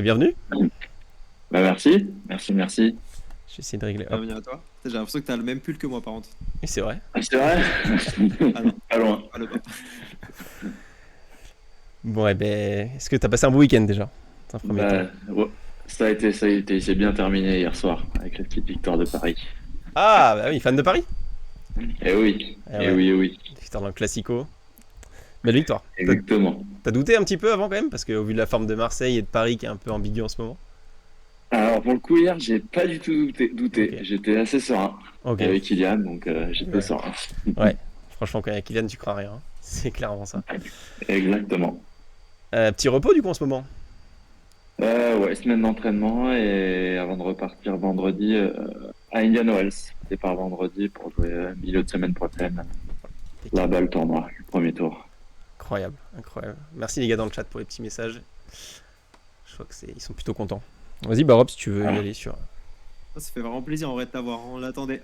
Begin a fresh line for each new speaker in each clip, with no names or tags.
Bienvenue.
Bah merci, merci, merci.
Je vais essayer de régler. Hop.
Bienvenue à toi. J'ai l'impression que t'as le même pull que moi par contre.
Oui, c'est vrai.
Ah, c'est vrai?
Ah non,
Pas loin.
pas le bas.
Bon, est-ce que t'as passé un beau week-end déjà, dans un premier temps?
Ouais, ça a été, c'est bien terminé hier soir avec la petite victoire de Paris.
Ah, bah oui, fan de Paris?
Eh oui,
Eh
eh
ouais,
oui, eh oui,
victoire dans le Classico. Belle victoire.
exactement.
T'as douté un petit peu avant quand même? Parce qu'au vu de la forme de Marseille et de Paris qui est un peu ambigu en ce moment.
Alors pour le coup hier, j'ai pas du tout douté.
Ok,
J'étais assez serein
ok.
avec Kylian, donc j'étais
Ouais,
serein.
ouais. Franchement, quand il y a Kylian, tu crois rien, hein. C'est clairement ça.
Exactement.
Petit repos du coup en ce moment.
Ouais, semaine d'entraînement et avant de repartir vendredi à Indian Wells. Départ vendredi pour jouer milieu de semaine prochaine. Là-bas le tournoi, le premier tour.
Incroyable, incroyable. Merci les gars dans le chat pour les petits messages. Je crois que ils sont plutôt contents. Vas-y, bah Rob, si tu veux y
Ah.
aller sur.
Ça fait vraiment plaisir en vrai de t'avoir. On l'attendait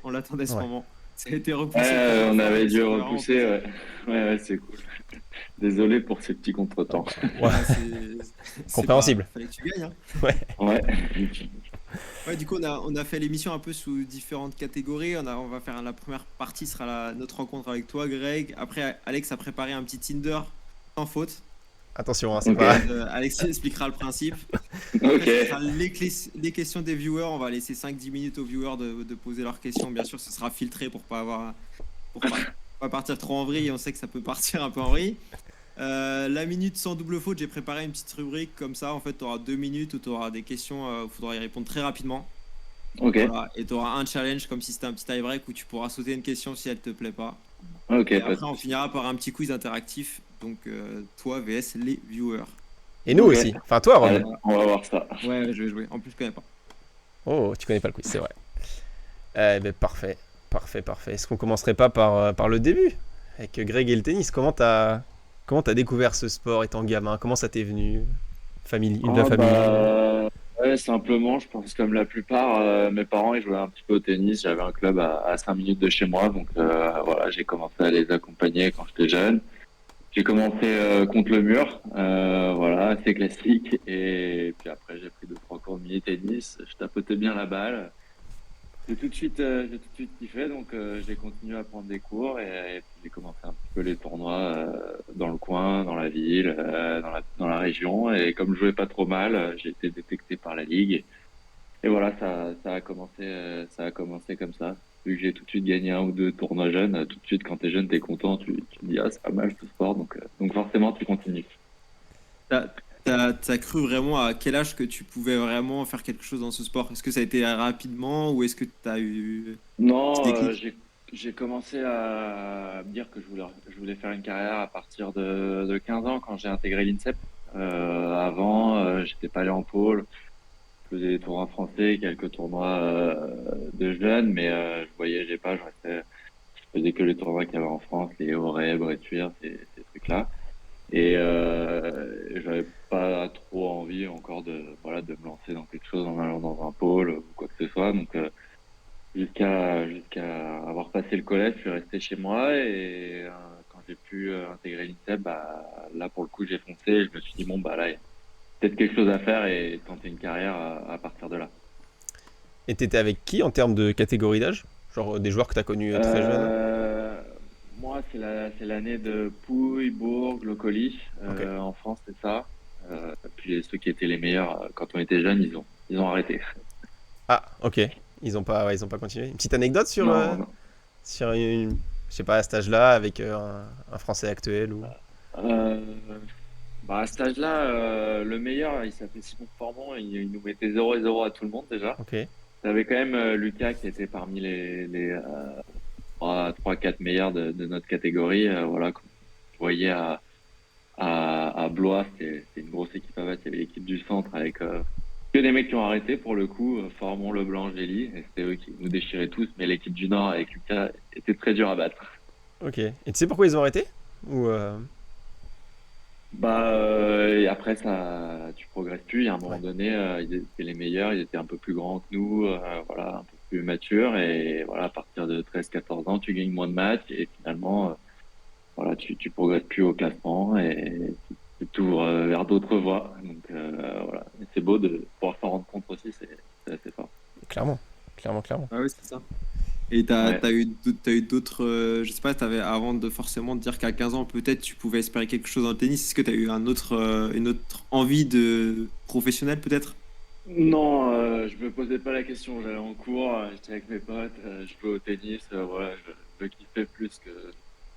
ce
Ouais.
moment. Ça a été repoussé
Ouais,
plusieurs
on
fois,
avait
mais
dû
ça fait vraiment
repousser,
plaisir.
ouais. Ouais, ouais, c'est cool. Désolé pour ces petits
Ah
contretemps.
bah, ouais,
Bah, c'est pas.
compréhensible.
Fallait que tu gagnes, hein.
Ouais.
Ouais.
Ouais, du coup, on a fait l'émission un peu sous différentes catégories. On va faire la première partie sera notre rencontre avec toi, Greg. Après, Alex a préparé un petit Tinder sans faute.
Attention, hein, c'est
Ok,
pas.
Alexis expliquera le principe. Après,
ok,
ce sera les questions des viewers. On va laisser 5-10 minutes aux viewers de poser leurs questions. Bien sûr, ce sera filtré pour pas avoir, pour pas partir trop en vrille. On sait que ça peut partir un peu en vrille. La minute sans double faute, j'ai préparé une petite rubrique comme ça. En fait, tu auras 2 minutes où tu auras des questions où il faudra y répondre très rapidement.
ok,
Voilà. Et tu auras un challenge comme si c'était un petit tie-break où tu pourras sauter une question si elle te plaît pas.
ok,
Et
pas de
après, on
soucis.
finira par un petit quiz interactif. Donc, toi, VS, les viewers.
Et nous
Ok,
aussi. Enfin, toi, Rob.
allez, on va voir ça.
Ouais, je vais jouer. En plus, je connais pas.
Oh, tu connais pas le quiz, c'est vrai. Parfait. Parfait, parfait. Est-ce qu'on commencerait pas par le début? Avec Greg et le tennis. Comment t'as découvert ce sport étant gamin? Comment ça t'est venu? Famille, de la
Ah
famille?
bah ouais, simplement, je pense comme la plupart, mes parents ils jouaient un petit peu au tennis. J'avais un club à 5 minutes de chez moi, donc voilà, j'ai commencé à les accompagner quand j'étais jeune. J'ai commencé contre le mur, voilà, assez classique. Et puis après, j'ai pris deux, trois cours de mini-tennis. Je tapotais bien la balle. J'ai tout de suite kiffé, donc j'ai continué à prendre des cours et puis j'ai commencé un petit peu les tournois dans le coin, dans la ville, dans la région. Et comme je jouais pas trop mal, j'ai été détecté par la ligue. Et voilà, ça a commencé comme ça. Vu que j'ai tout de suite gagné un ou deux tournois jeunes, tout de suite quand t'es jeune, t'es content, tu te dis ah c'est pas mal ce sport, donc forcément tu continues.
T'as cru vraiment à quel âge que tu pouvais vraiment faire quelque chose dans ce sport? Est-ce que ça a été rapidement ou est-ce que t'as eu un petit
Non,
déclic?
j'ai commencé à me dire que je voulais faire une carrière à partir de 15 ans quand j'ai intégré l'INSEP. Avant, j'étais pas allé en pôle, je faisais des tournois français, quelques tournois de jeunes, mais je voyageais pas, je faisais que les tournois qu'il y avait en France, les Auray, Breteuil, ces trucs-là. Et j'avais pas trop envie encore voilà, de me lancer dans quelque chose en allant dans un pôle ou quoi que ce soit. Donc, jusqu'à avoir passé le collège, je suis resté chez moi et quand j'ai pu intégrer l'INSEP, bah, là pour le coup j'ai foncé et je me suis dit bon bah là il y a peut-être quelque chose à faire et tenter une carrière à partir de là.
Et t'étais avec qui en termes de catégorie d'âge? Genre des joueurs que t'as connus très jeunes?
Euh, Moi c'est l'année de Pouille, Bourg, Le Colis
Ok.
en France c'est ça. Puis ceux qui étaient les meilleurs quand on était jeunes ils ont arrêté.
Ah, ok. Ils ont pas continué. Une petite anecdote
Non, non.
sur je sais pas, à cet âge-là, avec un Français actuel ou.
Euh, Bah à cet âge-là, le meilleur, il s'appelait Simon Formand, il nous mettait 0 et 0 à tout le monde déjà.
Ok.
T'avais quand même Lucas qui était parmi les 3-4 meilleurs de notre catégorie. Voilà, comme vous voyez à Blois, c'était une grosse équipe à battre. Il y avait l'équipe du centre avec que des mecs qui ont arrêté pour le coup, Formand, Leblanc, Gély, et c'était eux qui nous déchiraient tous. Mais l'équipe du Nord avec Lucas était très dur à battre.
Ok. Et tu sais pourquoi ils ont arrêté? Ou
Bah et après ça, tu progresses plus. Il y a un moment
Ouais.
donné, ils étaient les meilleurs, ils étaient un peu plus grands que nous, voilà, un peu plus matures et voilà, à partir de 13-14 ans, tu gagnes moins de matchs et finalement, voilà, tu progresses plus au classement et tu t'ouvres vers d'autres voies. Donc voilà, et c'est beau de pouvoir s'en rendre compte aussi, c'est assez fort.
Clairement.
Ah oui, c'est ça. Et
Ouais.
t'as eu d'autres, je sais pas, avant de forcément te dire qu'à 15 ans, peut-être tu pouvais espérer quelque chose dans le tennis, est-ce que t'as eu une autre envie de professionnelle peut-être?
Non, je me posais pas la question. J'allais en cours, j'étais avec mes potes, je jouais au tennis, voilà, je kiffais plus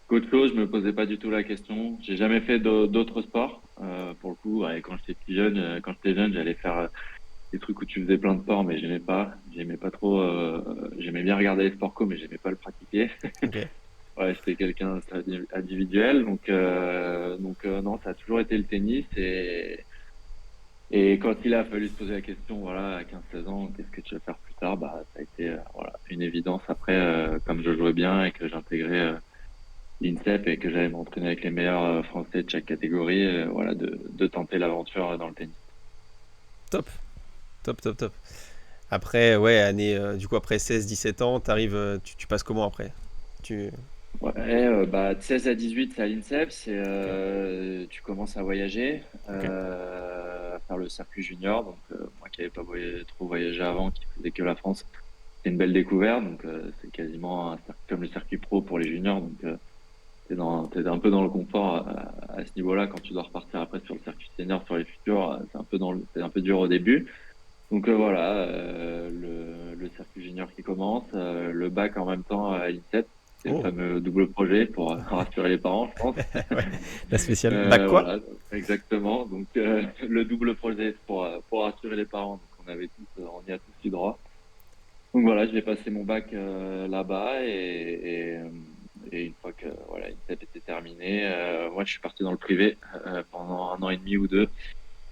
qu'autre chose. Je me posais pas du tout la question. J'ai jamais fait d'autres sports. Pour le coup, ouais, quand j'étais jeune, j'allais faire des trucs où tu faisais plein de sports, mais j'aimais pas. J'aimais pas trop. J'aimais bien regarder les sports co, mais j'aimais pas le pratiquer.
Ok.
Ouais, j'étais quelqu'un individuel, non, ça a toujours été le tennis et quand il a fallu se poser la question, voilà, à 15-16 ans, qu'est-ce que tu vas faire plus tard, bah, ça a été voilà, une évidence. Après, comme je jouais bien et que j'intégrais l'INSEP et que j'allais m'entraîner avec les meilleurs Français de chaque catégorie, voilà, de tenter l'aventure dans le tennis.
Top. Top. Après, ouais, du coup, après 16-17 ans, tu passes comment après? Tu...
Ouais, bah, de 16 à 18, c'est à l'INSEP,
Ok.
tu commences à voyager,
Ok.
à faire le circuit junior. Donc, moi qui n'avais pas trop voyagé avant, qui faisait que la France, c'est une belle découverte. Donc, c'est quasiment comme le circuit pro pour les juniors. Donc, t'es un peu dans le confort à ce niveau-là. Quand tu dois repartir après sur le circuit senior, sur les futurs, c'est un peu dur au début. Donc, voilà, le circuit junior qui commence, le bac en même temps à l'INSEP. C'est le
Oh,
fameux double projet pour rassurer les parents, je pense.
ouais. La spéciale. Bac quoi?
Voilà, exactement. Donc, le double projet pour rassurer les parents. Donc, on y a tous eu droit. Donc voilà, je vais passer mon bac là-bas et une fois que voilà, l'INSEP était terminé, moi je suis parti dans le privé pendant 1 an et demi ou deux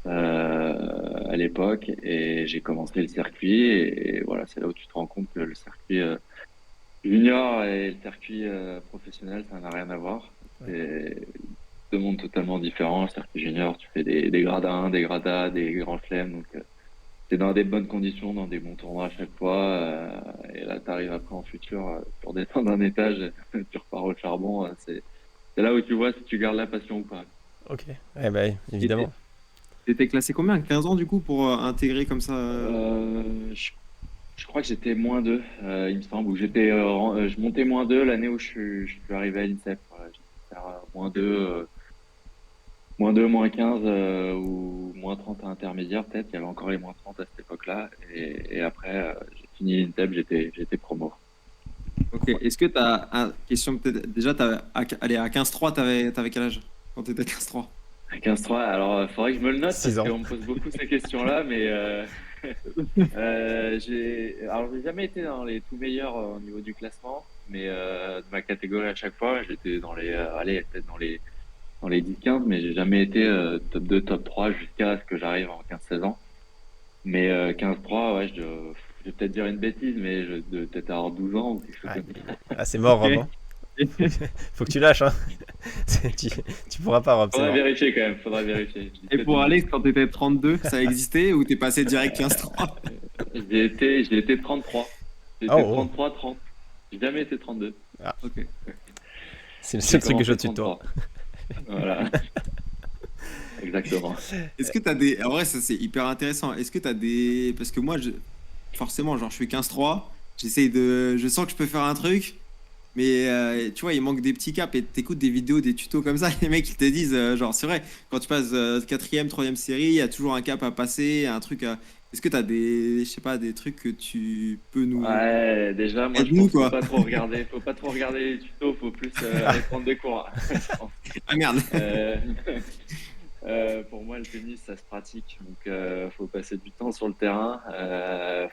à l'époque et j'ai commencé le circuit et voilà, c'est là où tu te rends compte que le circuit junior et le circuit professionnel, ça n'a rien à voir.
Ouais.
C'est deux mondes totalement différents. Le circuit junior, tu fais des grades 1, des grades A, des grands chelems, donc t'es dans des bonnes conditions, dans des bons tournois à chaque fois. Et là, tu arrives après en futur, tu redescends d'un étage, tu repars au charbon. C'est là où tu vois si tu gardes la passion ou pas.
Ok. Eh ben,
Et
évidemment.
t'étais classé combien? 15 ans du coup pour intégrer comme ça
Euh, je, je crois que j'étais -2, il me semble, ou je montais -2 l'année où je suis arrivé à l'INSEP. Voilà, j'ai dû faire -2, -2, -15 ou -30 à intermédiaire peut-être. Il y avait encore les -30 à cette époque-là. Et après, j'ai fini l'INSEP, j'étais promo.
Ok, est-ce que t'as question peut-être déjà allez, à 15-3, t'avais quel âge quand t'étais 15-3?
15-3, alors faudrait que je me le note parce
6 ans.
qu'on me pose beaucoup ces questions-là, mais j'ai jamais été dans les tout meilleurs au niveau du classement, mais de ma catégorie à chaque fois, j'étais dans allez, peut-être dans les 10-15, mais j'ai jamais été top 2, top 3 jusqu'à ce que j'arrive en 15-16 ans. Mais 15-3, ouais, je vais peut-être dire une bêtise, mais je devais peut-être avoir 12 ans ou quelque chose
Ah,
comme ça.
c'est mort,
Ok.
Rob. Hein. Faut que tu lâches. Hein. tu, tu pourras pas, Rob, c'est
Faudrait
mort.
vérifier quand même, faudrait vérifier. Je dis
Et
peut-être
pour
une
Alex,
bêtise.
quand t'étais 32, ça existait ou t'es passé direct 15-3?
J'ai été 33. J'ai
Oh,
été
oh.
33-30. J'ai jamais été 32.
Ah,
Ok.
c'est le
J'ai
seul truc que je
commencé
au-dessus de toi.
33. Voilà, exactement.
Est-ce que t'as des. En vrai, ça c'est hyper intéressant. Est-ce que t'as des. Parce que moi, forcément, genre, je suis 15-3. J'essaye de. Je sens que je peux faire un truc. Mais tu vois, il manque des petits caps et t'écoutes des vidéos, des tutos comme ça. Les mecs, ils te disent, genre, c'est vrai, quand tu passes quatrième, troisième série, il y a toujours un cap à passer, un truc à. Est-ce que t'as je sais pas, des trucs que tu peux nous.
Ouais, déjà, moi, je
Aide-nous,
pense qu'il
quoi.
faut pas trop regarder les tutos, faut plus aller prendre des cours, je pense.
Ah merde.
Euh, pour moi, le tennis, ça se pratique, donc faut passer du temps sur le terrain,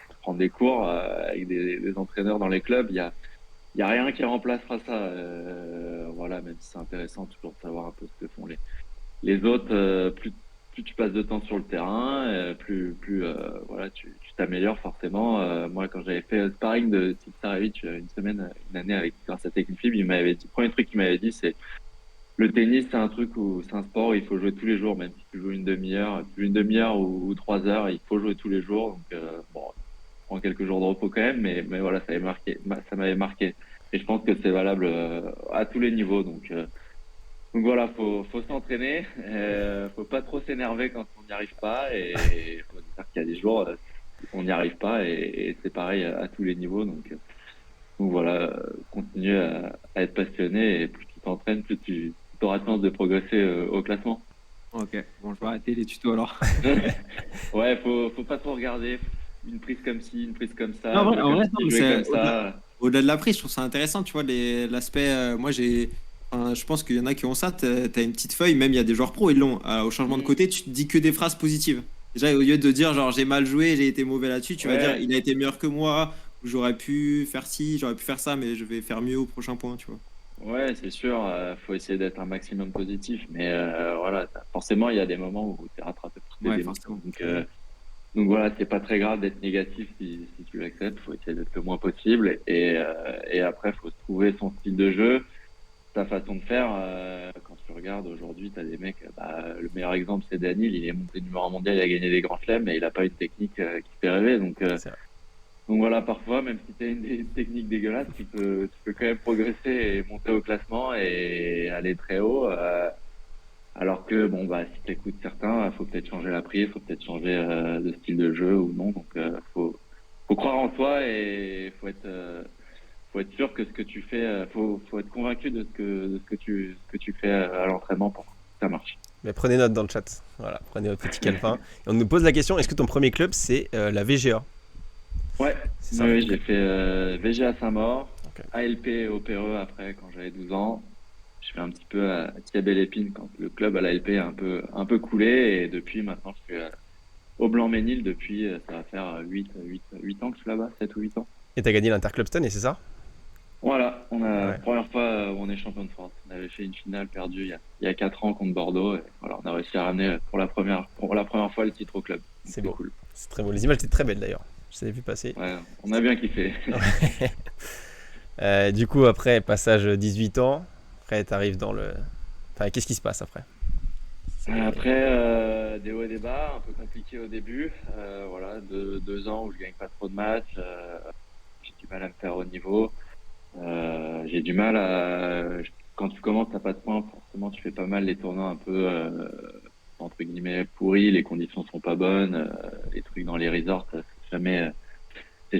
faut prendre des cours avec des entraîneurs dans les clubs. Il y a rien qui remplacera ça. Voilà, même si c'est intéressant toujours de savoir un peu ce que font les autres. Plus tu passes de temps sur le terrain, plus voilà, tu t'améliores forcément. Moi, quand j'avais fait sparring de Tipsarevic une semaine, une année grâce à Technifib, il m'avait dit, le premier truc qu'il m'avait dit, c'est le tennis, c'est un truc où c'est un sport où il faut jouer tous les jours, même si tu joues une demi-heure ou 3 heures, il faut jouer tous les jours. Donc bon, je prends quelques jours de repos quand même, mais voilà, ça m'avait marqué. Et je pense que c'est valable à tous les niveaux. Donc voilà, faut s'entraîner, faut pas trop s'énerver quand on n'y arrive pas. Et il faut dire qu'il y a des jours, on n'y arrive pas. Et c'est pareil à tous les niveaux. Donc voilà, continue à être passionné. Et plus tu t'entraînes, plus tu auras de chance de progresser au classement.
Ok, bon, je vais arrêter les tutos alors.
Ouais, faut pas trop regarder. Une prise comme ci, une prise comme ça,
Non,
jouer
en
comme
vrai,
ci,
non, mais
jouer
c'est
comme ça.
au-delà de la prise, je trouve ça intéressant, tu vois, l'aspect. Moi, je pense qu'il y en a qui ont ça. T'as une petite feuille, même il y a des joueurs pros, ils l'ont. Au changement de côté, tu te dis que des phrases positives. Déjà, au lieu de dire genre j'ai mal joué, j'ai été mauvais là-dessus, tu vas dire
Ouais,
il a été meilleur que moi, ou j'aurais pu faire ci, j'aurais pu faire ça, mais je vais faire mieux au prochain point, tu vois.
ouais, c'est sûr. Faut essayer d'être un maximum positif, mais voilà, forcément, il y a des moments où tu es rattrapé par tes
Ouais,
démons.
forcément.
Donc voilà, c'est pas très grave d'être négatif si tu l'acceptes. Faut essayer d'être le moins possible, et après, faut se trouver son style de jeu, ta façon de faire. Quand tu regardes aujourd'hui, tu as des mecs. Le meilleur exemple, c'est Daniel. Il est monté numéro 1 mondial, il a gagné des grands chelems, mais il a pas une technique qui fait rêver.
C'est vrai.
Donc voilà, parfois, même si tu as une technique dégueulasse, tu peux quand même progresser et monter au classement et aller très haut. Alors que, bon, si tu écoutes certains, il faut peut-être changer la prise, faut peut-être changer de style de jeu ou non. Donc, faut croire en soi et faut être sûr que ce que tu fais, faut être convaincu de ce que tu fais à l'entraînement pour que ça marche.
Mais prenez note dans le chat. Voilà, prenez votre petit calepin. Et on nous pose la question, est-ce que ton premier club, c'est la VGA?
Ouais,
C'est ça?
oui, j'ai fait VGA Saint-Maur,
Ok.
ALP au Pereux après quand j'avais 12 ans. Je fais un petit peu à Thiabé-Lépine quand le club à l'ALP a un peu coulé, et depuis maintenant je suis au Blanc-Ménil depuis ça va faire 8 ans que je suis là-bas, 7 ou 8 ans.
Et t'as gagné l'Interclub cette année, c'est ça?
Voilà,
Ouais.
première fois où on est champion de France. On avait fait une finale perdue il y a 4 ans contre Bordeaux, et voilà, on a réussi à ramener pour la première fois le titre au club. Donc,
C'est
c'était
beau.
cool.
C'est très beau. Les images étaient très belles d'ailleurs. Je les ai vues passer.
Ouais, on a bien kiffé.
Ouais. Du coup, après, passage 18 ans. Après, t'arrives dans le. Enfin, qu'est-ce qui se passe après?
Après, des hauts et des bas, un peu compliqué au début. Voilà, 2 ans où je gagne pas trop de matchs. J'ai du mal à me faire au niveau. J'ai du mal quand tu commences, t'as pas de points, forcément, tu fais pas mal les tournois un peu, entre guillemets, pourris, les conditions sont pas bonnes, les trucs dans les resorts, c'est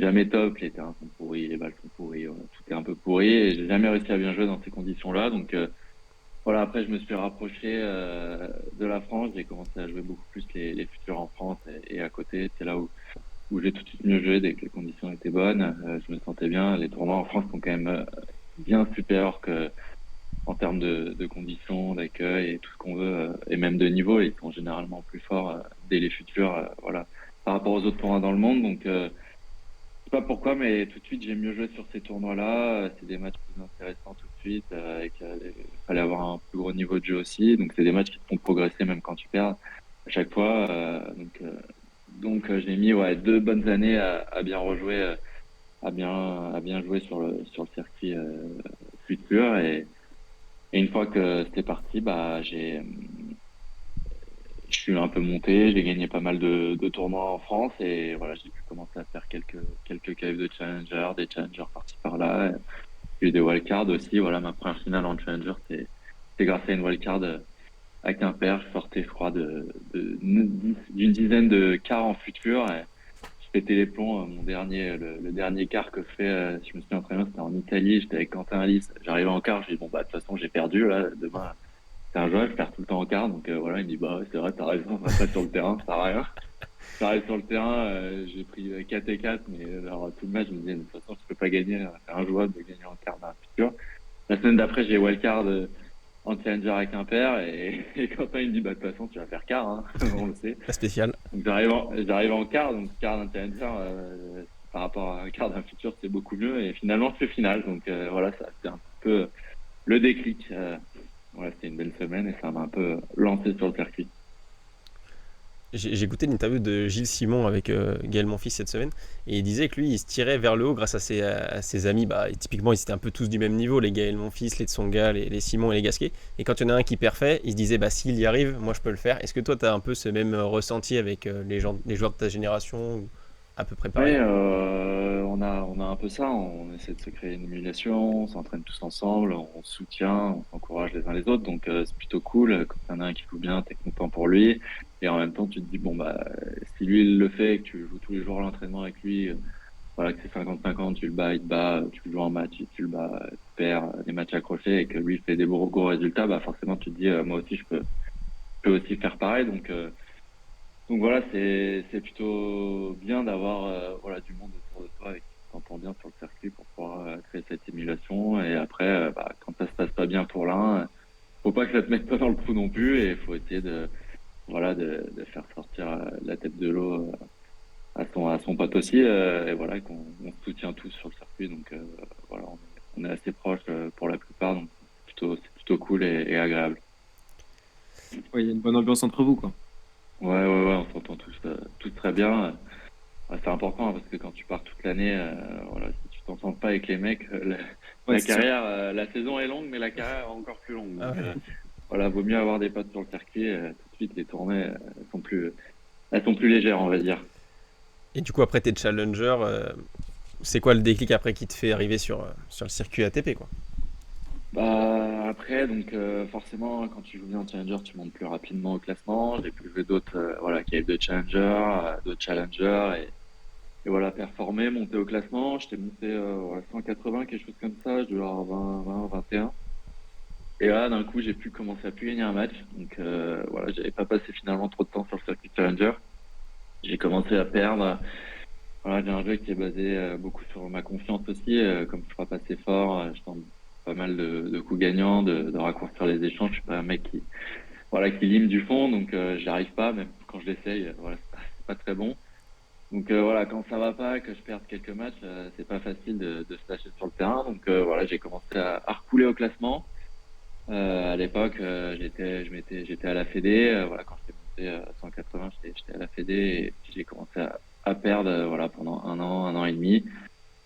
jamais top, les terrains sont pourris, les balles sont pourries, voilà, tout est un peu pourri, et j'ai jamais réussi à bien jouer dans ces conditions-là. Donc, voilà, après, je me suis rapproché de la France. J'ai commencé à jouer beaucoup plus les futurs en France et à côté. C'est là où j'ai tout de suite mieux joué dès que les conditions étaient bonnes. Je me sentais bien. Les tournois en France sont quand même bien supérieurs en termes de conditions, d'accueil et tout ce qu'on veut, et même de niveau. Ils sont généralement plus forts dès les futurs, voilà, par rapport aux autres tournois dans le monde. Donc, je sais pas pourquoi, mais tout de suite, j'ai mieux joué sur ces tournois-là. C'est des matchs plus intéressants tout de suite. Il fallait avoir un plus gros niveau de jeu aussi. Donc, c'est des matchs qui te font progresser même quand tu perds à chaque fois. Donc, j'ai mis, ouais, 2 bonnes années à bien rejouer, à bien jouer sur le circuit futur. Et une fois que c'était parti, je suis un peu monté, j'ai gagné pas mal de tournois en France, et voilà, j'ai pu commencer à faire quelques qualifs de challenger, des challengers par-ci par-là. J'ai eu des wildcards aussi. Voilà, ma première finale en challenger, c'est grâce à une wildcard à Quimper. Je sortais, je crois, d'une dizaine de quarts en futur. Et je pétais les plombs. Le dernier quart que je fais, si je me souviens très bien, c'était en Italie. J'étais avec Quentin Alice. J'arrivais en quart, je dis bon, de toute façon, j'ai perdu là. Demain, c'est un joueur, je perds tout le temps en quart. Donc voilà, il me dit bah ouais, c'est vrai, t'as raison, on va pas sur le terrain, ça sert à rien. J'arrive sur le terrain, j'ai pris 4 et 4, mais alors tout le match, je me disais, de toute façon, je peux pas gagner, c'est injouable de gagner en quart d'un futur. La semaine d'après, j'ai wildcard en challenger avec Quimper, et Quentin, il me dit, de toute façon, tu vas faire quart, hein, on le sait.
Pas spécial.
Donc j'arrive en quart, donc quart d'un challenger, par rapport à un quart d'un futur, c'est beaucoup mieux, et finalement, je fais finale. Donc voilà, ça c'était un peu le déclic. Voilà, c'était une belle semaine, et ça m'a un peu lancé sur le circuit.
J'ai écouté l'interview de Gilles Simon avec Gaël Monfils cette semaine, et il disait que lui, il se tirait vers le haut grâce à ses amis. Et typiquement, ils étaient un peu tous du même niveau, les Gaël Monfils, les Tsonga, les Simon et les Gasquet. Et quand il y en a un qui parfait, il se disait, s'il y arrive, moi je peux le faire. Est-ce que toi, tu as un peu ce même ressenti avec les joueurs de ta génération, ou à peu près
Ouais,
pareil.
on a un peu ça. On essaie de se créer une émulation, on s'entraîne tous ensemble, on se soutient, on s'encourage les uns les autres. Donc, c'est plutôt cool. Quand il y en a un qui joue bien, t'es content pour lui. Et en même temps, tu te dis, bon, bah, si lui, il le fait et que tu joues tous les jours à l'entraînement avec lui, voilà, que c'est 50-50, tu le bats, il te bat, tu joues en match, tu le bats, tu perds des matchs accrochés et que lui, il fait des gros résultats, bah, forcément, tu te dis, moi aussi, je peux aussi faire pareil. Donc voilà, c'est plutôt bien d'avoir voilà du monde autour de toi avec qui tu t'entends bien sur le circuit pour pouvoir créer cette émulation. Et après, bah, quand ça se passe pas bien pour l'un, faut pas que ça te mette pas dans le trou non plus et il faut essayer de faire sortir la tête de l'eau à son pote aussi. Et voilà, qu'on se soutient tous sur le circuit. Donc voilà, on est assez proches pour la plupart, donc c'est plutôt cool et agréable.
Ouais, il y a une bonne ambiance entre vous, quoi.
Ouais, on s'entend tous très bien. Ouais, c'est important hein, parce que quand tu pars toute l'année, voilà, si tu t'entends pas avec les mecs,
Ouais,
la
c'est sûr.
carrière, la saison est longue, mais la carrière est encore plus longue.
Ah
Donc
ouais.
voilà, vaut mieux avoir des potes sur le circuit. Tout de suite, les tournées, elles sont plus légères, on va dire.
Et du coup, après tes challengers, c'est quoi le déclic après qui te fait arriver sur le circuit ATP, quoi?
Bah après, donc forcément, quand tu joues bien en challenger, tu montes plus rapidement au classement. J'ai pu jouer d'autres, voilà, qui avaient de challenger, d'autres challengers et voilà, performer, monter au classement. J'étais monté ouais, 180, quelque chose comme ça. Je devais avoir 20, 21. Et là, d'un coup, j'ai pu commencer à plus gagner un match. Donc voilà, j'avais pas passé finalement trop de temps sur le circuit challenger. J'ai commencé à perdre. Voilà, j'ai un jeu qui est basé beaucoup sur ma confiance aussi. Comme je frappe assez fort, je tente pas mal de coups gagnants, de raccourcir les échanges. Je suis pas un mec qui lime du fond, donc j'y arrive pas. Même quand je l'essaye, voilà, c'est pas très bon. Donc voilà, quand ça va pas, que je perde quelques matchs, c'est pas facile de se lâcher sur le terrain. Donc voilà, j'ai commencé à recouler au classement. À l'époque, j'étais à la Fédé. Voilà, quand j'étais monté à 180, j'étais à la Fédé et puis j'ai commencé à perdre voilà, pendant un an et demi.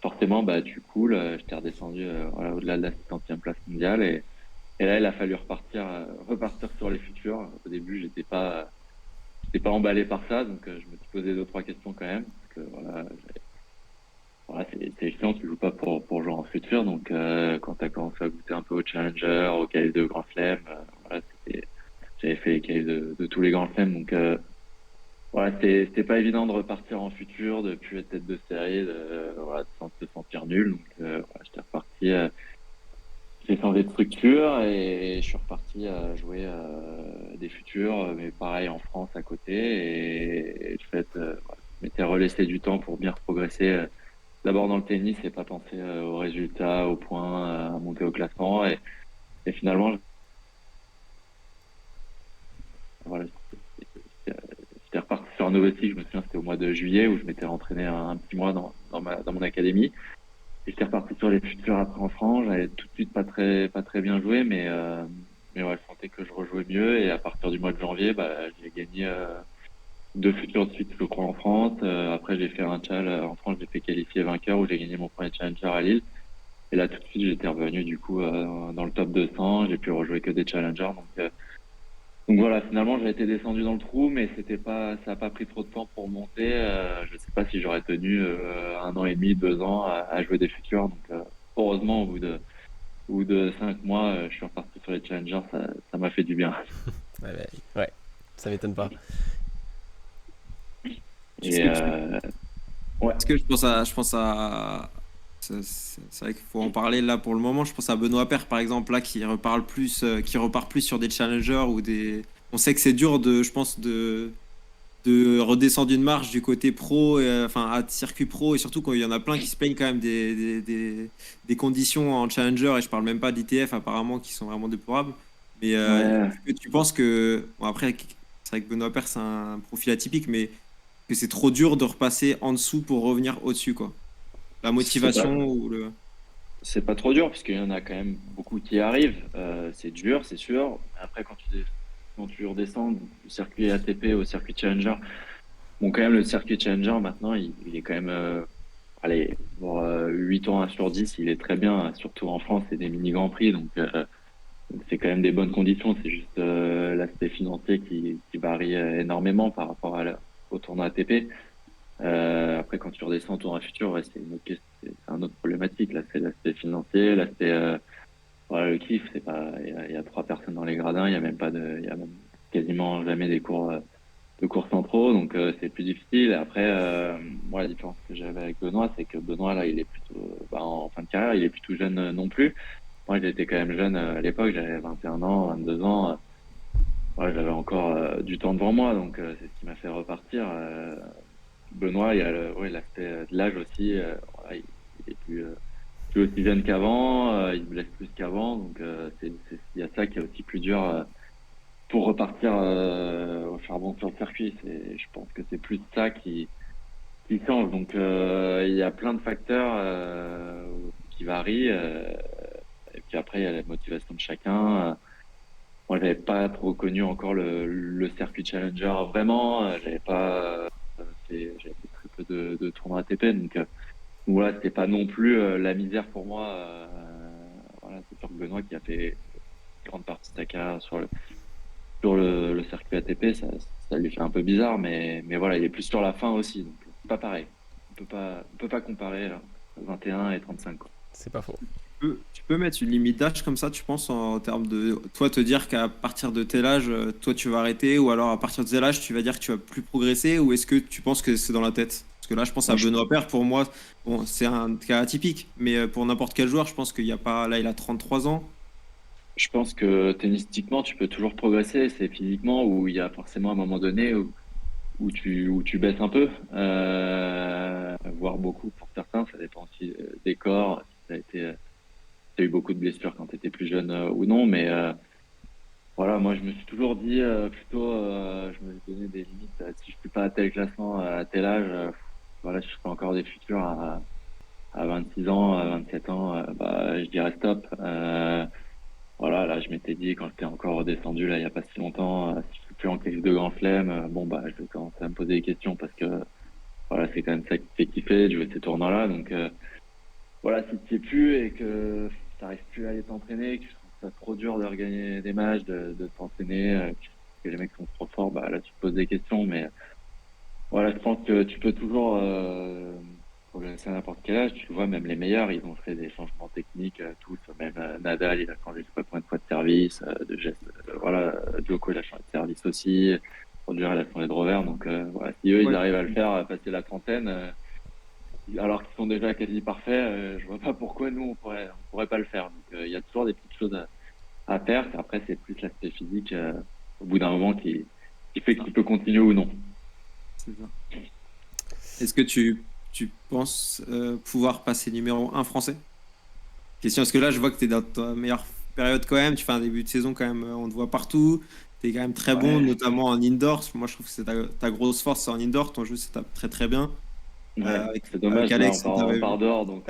Forcément, bah, tu coules. J'étais redescendu voilà, au-delà de la 70e place mondiale et là, il a fallu repartir sur les futurs. Au début, j'étais pas emballé par ça, donc je me suis posé deux, trois questions quand même. Parce que voilà, c'est chiant, tu joues pas pour jouer en futur. Donc, quand tu as commencé à goûter un peu au Challenger, au KS de Grand Chelem, voilà, j'avais fait les KS de tous les Grands Chelems. Donc, voilà, c'était pas évident de repartir en futur, de plus être tête de série, voilà, de se sentir nul. Donc, voilà, j'étais reparti, j'ai changé de structure et je suis reparti à jouer des futurs, mais pareil en France à côté. Et je fait, voilà, je m'étais relaissé du temps pour bien progresser. D'abord dans le tennis et pas penser aux résultats, aux points, à monter au classement. Et finalement, voilà, j'étais reparti sur un nouveau cycle. Je me souviens, c'était au mois de juillet où je m'étais entraîné un petit mois dans mon académie. Et j'étais reparti sur les futurs après en France. J'avais tout de suite pas très bien joué, mais ouais, je sentais que je rejouais mieux. Et à partir du mois de janvier, bah, j'ai gagné deux futurs de suite, je crois, en France. Après, j'ai fait un challenge en France, j'ai fait qualifier vainqueur où j'ai gagné mon premier challenger à Lille. Et là, tout de suite, j'étais revenu du coup dans le top 200. J'ai pu rejouer que des challengers. Donc voilà, finalement, j'ai été descendu dans le trou, mais ça a pas pris trop de temps pour monter. Je sais pas si j'aurais tenu un an et demi, 2 ans à jouer des futurs. Donc heureusement, au bout de 5 mois, je suis reparti sur les challengers. Ça m'a fait du bien.
Ouais, ouais, ça m'étonne pas.
Est-ce
Et
que
ouais,
Parce que je pense à. C'est vrai qu'il faut en parler là pour le moment. Je pense à Benoît Paire par exemple là qui repart plus sur des challengers ou des. On sait que c'est dur je pense de redescendre une marche du côté pro, enfin à circuit pro et surtout quand il y en a plein qui se plaignent quand même des conditions en challenger et je parle même pas d'ITF apparemment qui sont vraiment déplorables. Mais
ouais.
est-ce que tu penses que bon après c'est vrai que Benoît Paire c'est un profil atypique mais que c'est trop dur de repasser en dessous pour revenir au-dessus, quoi. La
C'est pas,
motivation ou le.
c'est pas trop dur parce qu'il y en a quand même beaucoup qui arrivent. C'est dur, c'est sûr. Après, quand tu redescends du circuit ATP au circuit Challenger, bon, quand même, le circuit Challenger, maintenant, il est quand même, allez, pour 8 ans 1 sur 10, il est très bien. Surtout en France, c'est des mini-grands prix. Donc c'est quand même des bonnes conditions. C'est juste l'aspect financier qui varie énormément par rapport au tournoi ATP. Après, quand tu redescends en tournoi futur, ouais, c'est une autre, c'est un autre problématique. Là, c'est l'aspect financier, l'aspect, voilà, le kiff, c'est pas, il y a 3 personnes dans les gradins, il y a même quasiment jamais des cours de cours centraux, donc c'est plus difficile. Et après, moi, la différence que j'avais avec Benoît, c'est que Benoît, là, il est plutôt, en fin de carrière, il est plutôt jeune non plus. Moi, j'étais quand même jeune à l'époque, j'avais 21 ans, 22 ans. Ouais, j'avais encore du temps devant moi, donc c'est ce qui m'a fait repartir. Benoît, il y a ouais, l'aspect de l'âge aussi. Voilà, il est plus aussi jeune qu'avant, il blesse plus qu'avant, donc il y a ça qui est aussi plus dur pour repartir au charbon sur le circuit. Je pense que c'est plus ça qui change. Donc il y a plein de facteurs qui varient. Et puis après, il y a la motivation de chacun. Moi, j'avais pas trop connu encore le circuit Challenger vraiment. J'avais pas j'avais fait très peu de tournois ATP, donc voilà, c'était pas non plus la misère pour moi. Voilà, c'est sûr que Benoît qui a fait une grande partie de sa carrière sur le circuit ATP, ça lui fait un peu bizarre, mais voilà, il est plus sur la fin aussi, donc c'est pas pareil. On peut pas comparer 21 et 35 quoi.
C'est pas faux.
Tu peux mettre une limite d'âge comme ça, tu penses, en termes de toi te dire qu'à partir de tel âge, toi tu vas arrêter, ou alors à partir de tel âge, tu vas dire que tu vas plus progresser, ou est-ce que tu penses que c'est dans la tête? Parce que là, je pense à
Moi, je,
Benoît Paire, pour moi, bon, c'est un cas atypique, mais pour n'importe quel joueur, je pense qu'il n'y a pas. Là, il a 33 ans.
je pense que tennistiquement, tu peux toujours progresser. C'est physiquement où il y a forcément un moment donné où tu baisses un peu, voire beaucoup pour certains. Ça dépend aussi des corps. Si t'as eu beaucoup de blessures quand tu étais plus jeune ou non, mais voilà, moi je me suis toujours dit plutôt, je me suis donné des limites. Si je suis pas à tel classement à tel âge, voilà, je fais encore des futurs à 26 ans, à 27 ans, bah je dirais stop. Voilà, là je m'étais dit quand j'étais encore redescendu là il y a pas si longtemps, si je suis plus en qualif de grand chelem, bon bah je vais commencer à me poser des questions parce que voilà c'est quand même ça qui fait kiffer, de jouer ces tournois-là, donc voilà, si tu sais plus et que tu n'arrives plus à aller t'entraîner, que tu trouves ça trop dur de regagner des matchs, de t'entraîner, que les mecs sont trop forts, bah là tu te poses des questions. Mais voilà, je pense que tu peux toujours progresser à n'importe quel âge. Tu le vois, même les meilleurs, ils ont fait des changements techniques, tous. Même Nadal, il a changé je sais pas combien de fois de service, de geste. Voilà, Djoko, il a changé de service aussi. Roger, il a changé de revers. Donc voilà, si eux, ils
Ouais.
arrivent à le faire, à passer la trentaine. Alors qu'ils sont déjà quasi parfaits, je vois pas pourquoi nous on pourrait pas le faire. Donc il y a toujours des petites choses à faire. Après c'est plus l'aspect physique au bout d'un moment qui fait que tu peux continuer ou non.
C'est ça. Est-ce que tu penses pouvoir passer numéro un français? Question, parce que là, je vois que tu es dans ta meilleure période quand même. Tu fais un début de saison quand même, on te voit partout. Tu es quand même très bon,
Ouais,
notamment en indoor. Moi, je trouve que c'est ta grosse force, c'est en indoor. Ton jeu, c'est très très bien.
ouais.
Avec,
C'est
avec
dommage là
Alex, on
on
t'avait
part
vu.
dehors donc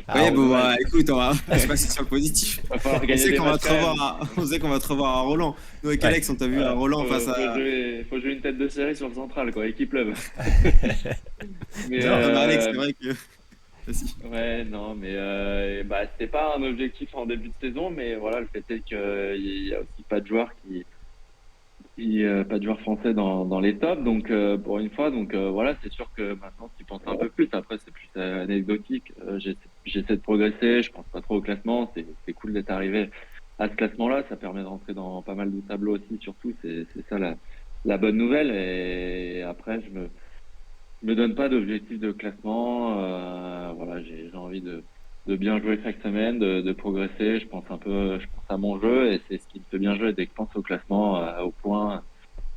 Ah,
Oui,
c'est
bon,
dommage.
bah, écoute, on va se passer sur le positif.
Va falloir
On
gagner
sait
des
qu'on va
matchs
te
quand même.
revoir on sait qu'on va te revoir à Roland. Nous, avec
ouais.
Alex, on t'a vu à
Voilà,
Roland face à.
faut jouer une tête de série sur le central quoi, équipe club. Mais
Non.
Non, mais Alex, c'est vrai que. Vas-y.
ouais, non, mais bah, c'était pas un objectif en début de saison, mais voilà, le fait est qu'il y a aussi pas de joueurs pas de joueurs français dans les tops, donc pour une fois, donc voilà, c'est sûr que maintenant tu penses un peu plus. Après, c'est plus anecdotique. J'essaie de progresser, je pense pas trop au classement. C'est cool d'être arrivé à ce classement-là, ça permet de rentrer dans pas mal de tableaux aussi, surtout, c'est ça la bonne nouvelle. Et après, je me donne pas d'objectif de classement. Voilà, j'ai envie de bien jouer chaque semaine, de progresser. Je pense à mon jeu et c'est ce qui me fait bien jouer. Dès que je pense au classement, au point,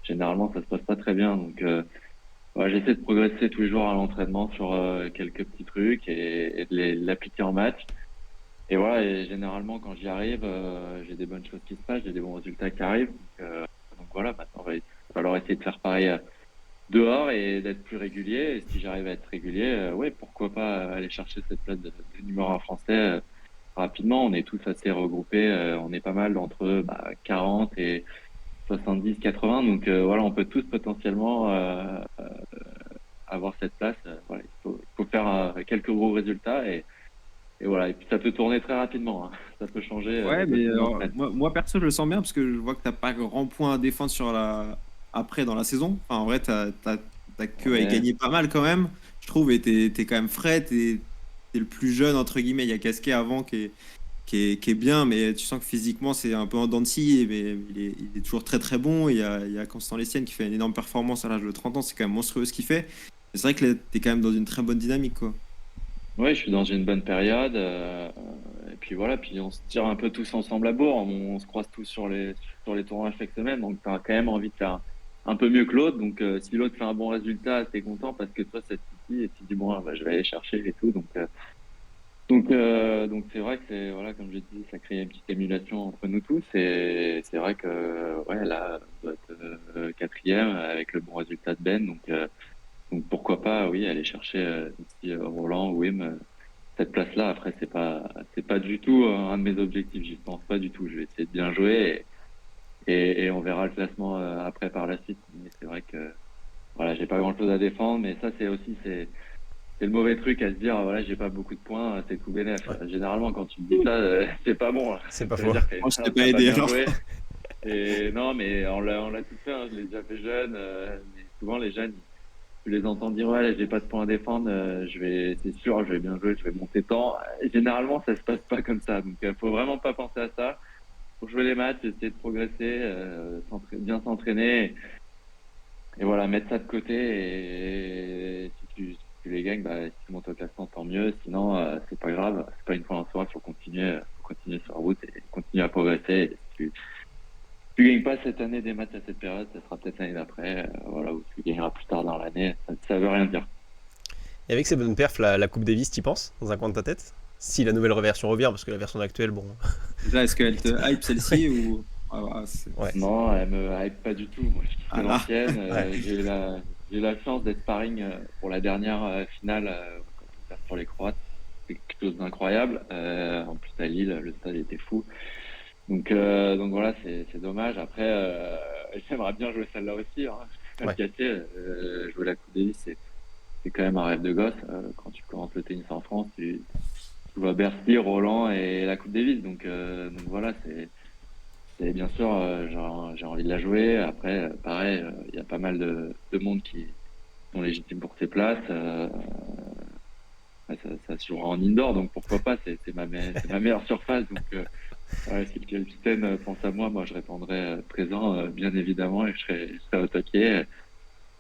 généralement ça se passe pas très bien. Donc, ouais, j'essaie de progresser tous les jours à l'entraînement sur quelques petits trucs et de l'appliquer en match. Et voilà, et généralement quand j'y arrive, j'ai des bonnes choses qui se passent, j'ai des bons résultats qui arrivent. Donc voilà, maintenant il va falloir essayer de faire pareil dehors et d'être plus régulier. Et si j'arrive à être régulier, ouais, pourquoi pas aller chercher cette place de numéro un français rapidement. On est tous assez regroupés, on est pas mal entre 40 et 70, 80. Donc voilà, on peut tous potentiellement avoir cette place. Voilà, il faut faire quelques gros résultats et voilà. Et puis ça peut tourner très rapidement, hein. Ça peut changer
Ouais,
de
mais
semaine en semaine.
moi, perso, je le sens bien parce que je vois que t'as pas grand point à défendre après dans la saison. Enfin, en vrai, t'as ta queue a
Ouais.
gagné pas mal quand même, je trouve, et t'es quand même frais, t'es le plus jeune, entre guillemets. Il y a Gasquet avant qui est bien, mais tu sens que physiquement, c'est un peu en dents de scie, mais il est toujours très très bon. Il y a Constant Lestienne qui fait une énorme performance à l'âge de 30 ans, c'est quand même monstrueux ce qu'il fait. Et c'est vrai que là, t'es quand même dans une très bonne dynamique, quoi.
Ouais, je suis dans une bonne période. Et puis voilà, puis on se tire un peu tous ensemble à bourre. On se croise tous sur les tournois chaque semaine. Donc, tu as quand même envie de faire un peu mieux que l'autre. Donc, si l'autre fait un bon résultat, t'es content parce que toi, ça te titille et tu te dis, bon, bah, je vais aller chercher et tout. Donc c'est vrai que c'est, voilà, comme je dis, ça crée une petite émulation entre nous tous. Et c'est vrai que, ouais, là, on doit être quatrième avec le bon résultat de Ben. Donc pourquoi pas, oui, aller chercher ici Roland, Wim, cette place-là. Après, c'est pas du tout un de mes objectifs. J'y pense pas du tout. Je vais essayer de bien jouer et on verra le classement après par la suite. Mais c'est vrai que voilà, j'ai pas grand-chose à défendre. Mais ça, c'est le mauvais truc à se dire. Voilà, j'ai pas beaucoup de points, c'est tout bénef.
Ouais,
Généralement, quand tu te dis ça, c'est pas bon.
c'est pas
Ça veut
faux.
dire que
Moi, je t'ai
t'as
pas
pas
aidé
bien
alors.
joué. Et non, mais on l'a tout fait. Hein. Je l'ai déjà fait jeune. Mais souvent, les jeunes, tu les entends dire ouais, j'ai pas de points à défendre, c'est sûr, je vais bien jouer, je vais monter tant. Généralement, ça se passe pas comme ça. Donc, faut vraiment pas penser à ça. Faut jouer les matchs, essayer de progresser, bien s'entraîner, et voilà, mettre ça de côté. Et si tu les gagnes, bah, si tu montes au classement, tant mieux. Sinon, c'est pas grave. C'est pas une fois en soi. Faut continuer sur la route et continuer à progresser. Et si tu gagnes pas cette année des matchs à cette période, ça sera peut-être l'année d'après, voilà, où tu gagneras plus tard dans l'année. Ça veut rien dire.
Et avec ces bonnes perfs, la Coupe Davis, t'y penses dans un coin de ta tête? Si la nouvelle version revient, parce que la version actuelle, bon.
Déjà, est-ce qu'elle te hype celle-ci ou. Ah, voilà,
Ouais.
Non, elle me hype pas du tout. Moi, je kiffe
Ah là.
l'ancienne.
Ouais.
J'ai eu la chance d'être sparring pour la dernière finale quand on perd sur les Croates. C'est quelque chose d'incroyable. En plus, à Lille, le stade était fou. Donc voilà, c'est dommage. Après, j'aimerais bien jouer celle-là aussi. Hein. Je vais pas
Ouais.
le cacher. Jouer la Coupe Davis, c'est quand même un rêve de gosse. Quand tu commences le tennis en France, tu vois Bercy, Roland et la Coupe Davis. Donc voilà, c'est bien sûr, j'ai envie de la jouer. Après, pareil, il y a pas mal de monde qui sont légitimes pour ces places. Ouais, ça se jouera en indoor, donc pourquoi pas, c'est ma meilleure surface. Ouais, si le capitaine pense à moi, moi je répondrai présent, bien évidemment, et je serai au taquet.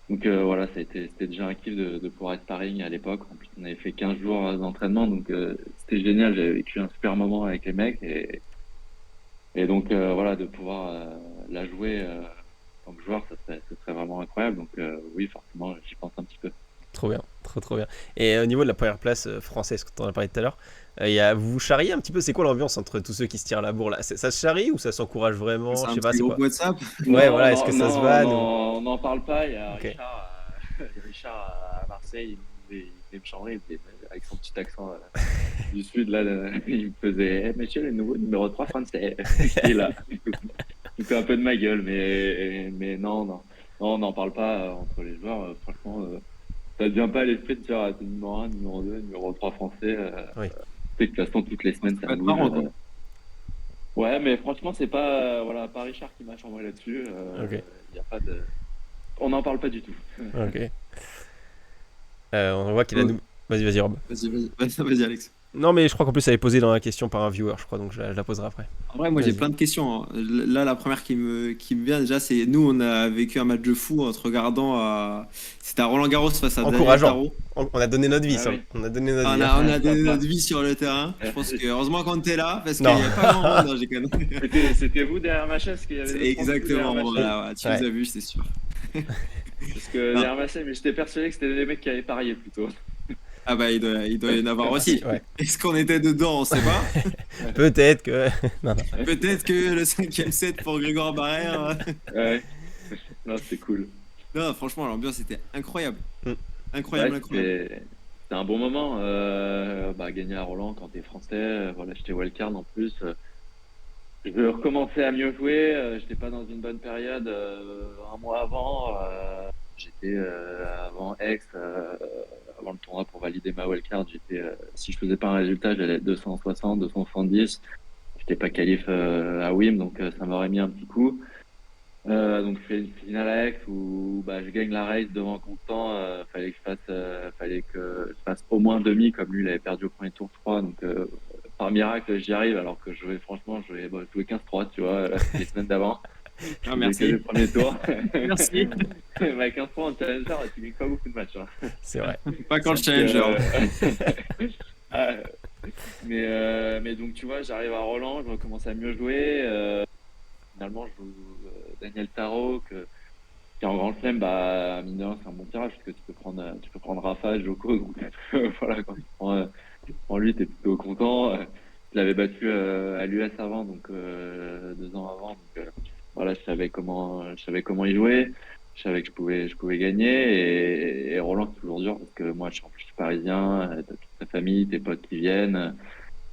Voilà, c'était déjà un kiff de pouvoir être sparring à l'époque. En plus, on avait fait 15 jours d'entraînement, donc c'était génial. J'avais vécu un super moment avec les mecs. Voilà, de pouvoir la jouer en tant que joueur, ça serait vraiment incroyable. Oui, forcément, j'y pense un petit peu.
Trop bien, trop bien. Et au niveau de la première place française, quand on en a parlé tout à l'heure, vous vous charriez un petit peu, c'est quoi l'ambiance entre tous ceux qui se tirent la bourre là? Ça se charrie ou ça s'encourage vraiment?
C'est
Je
un
sais pas,
petit
c'est
groupe
quoi?
WhatsApp.
Ouais,
Non,
voilà, est-ce
non,
que ça se
non,
vanne ou...
non, on n'en parle pas. Il y a
Ok.
Richard à Marseille, il venait me chambrer, avec son petit accent du sud, là, il me faisait Monsieur le nouveau numéro 3 français. Il est là. Il fait un peu de ma gueule, mais non, non. Non, on n'en parle pas entre les joueurs. Franchement, ça ne vient pas à l'esprit de dire t'es numéro 1, numéro 2, numéro 3 français.
Oui,
Tu sais que de toute façon, toutes les semaines,
Ça
ça
peut être
bouge.
marrant, quoi.
Ouais, mais franchement, c'est pas, voilà, pas Richard qui m'a chambré là-dessus.
ok,
Y a pas de... On n'en parle pas du tout.
ok. On voit qu'il a...
Ouais.
Vas-y, Rob.
Vas-y, Alex.
Non, mais je crois qu'en plus, ça avait posé dans la question par un viewer, je crois, donc je la poserai après.
En vrai, moi j'ai
Vas-y.
plein de questions, hein. Là, la première qui me vient déjà, c'est nous, on a vécu un match de fou en te regardant à. C'était à Roland-Garros face à Daniel
Encourageant.
Tarot.
On a donné notre vie,
Ah
ça.
oui.
On a donné notre
On
vie, hein.
a, on a
Sympa.
donné notre vie sur le terrain. Je pense que heureusement qu'on était là, parce qu'il
Non.
n'y avait pas grand monde. Non, j'ai connu.
C'était vous derrière ma chaise, qu'il y avait
C'est
deux, trois coups derrière
exactement,
ma chaise.
voilà, tu
Ouais.
les as vus, c'est sûr.
Parce que
Non.
derrière ma chaise, mais j'étais persuadé que c'était des mecs qui avaient parié plutôt.
Ah bah, il doit y en avoir aussi.
Ouais.
Est-ce qu'on était dedans? On sait pas.
Peut-être que... non, non.
Peut-être que le 5e set pour Grégoire Barrère.
Ouais. Non, c'était cool.
Non, franchement, l'ambiance était incroyable.
Mm.
Incroyable,
Ouais,
incroyable.
c'était un bon moment. Gagner à Roland quand t'es français, voilà, j'étais wildcard en plus. Je veux recommencer à mieux jouer. J'étais pas dans une bonne période un mois avant. J'étais avant Aix, avant le tournoi pour valider ma wildcard. Si je faisais pas un résultat, j'allais être 260, 270. J'étais pas qualif à Wim, donc ça m'aurait mis un petit coup. Donc je fais une finale à Aix où bah, je gagne la race devant Constant. Fallait que je fasse au moins demi, comme lui il avait perdu au premier tour, je crois. Donc par miracle j'y arrive, alors que je jouais 15-3, tu vois, les semaines d'avant.
Ah,
Je faisais que
merci.
le premier tour.
Merci.
Bah, 15-3 en challenger, tu gagnes pas beaucoup de matchs, hein.
C'est vrai.
Pas quand le
Donc,
challenger.
ah, mais donc tu vois, j'arrive à Roland, je recommence à mieux jouer. Finalement, je joue Daniel Tarot, qui est en grand chelem, bah, mine de rien, c'est un bon tirage, parce que tu peux prendre Rafa, Joko, donc voilà, quand tu prends lui, t'es plutôt content. Je l'avais battu à l'US avant, donc 2 ans avant, donc voilà, je savais comment y jouer, je savais que je pouvais gagner, et Roland, c'est toujours dur, parce que moi, je suis parisien, t'as toute ta famille, tes potes qui viennent,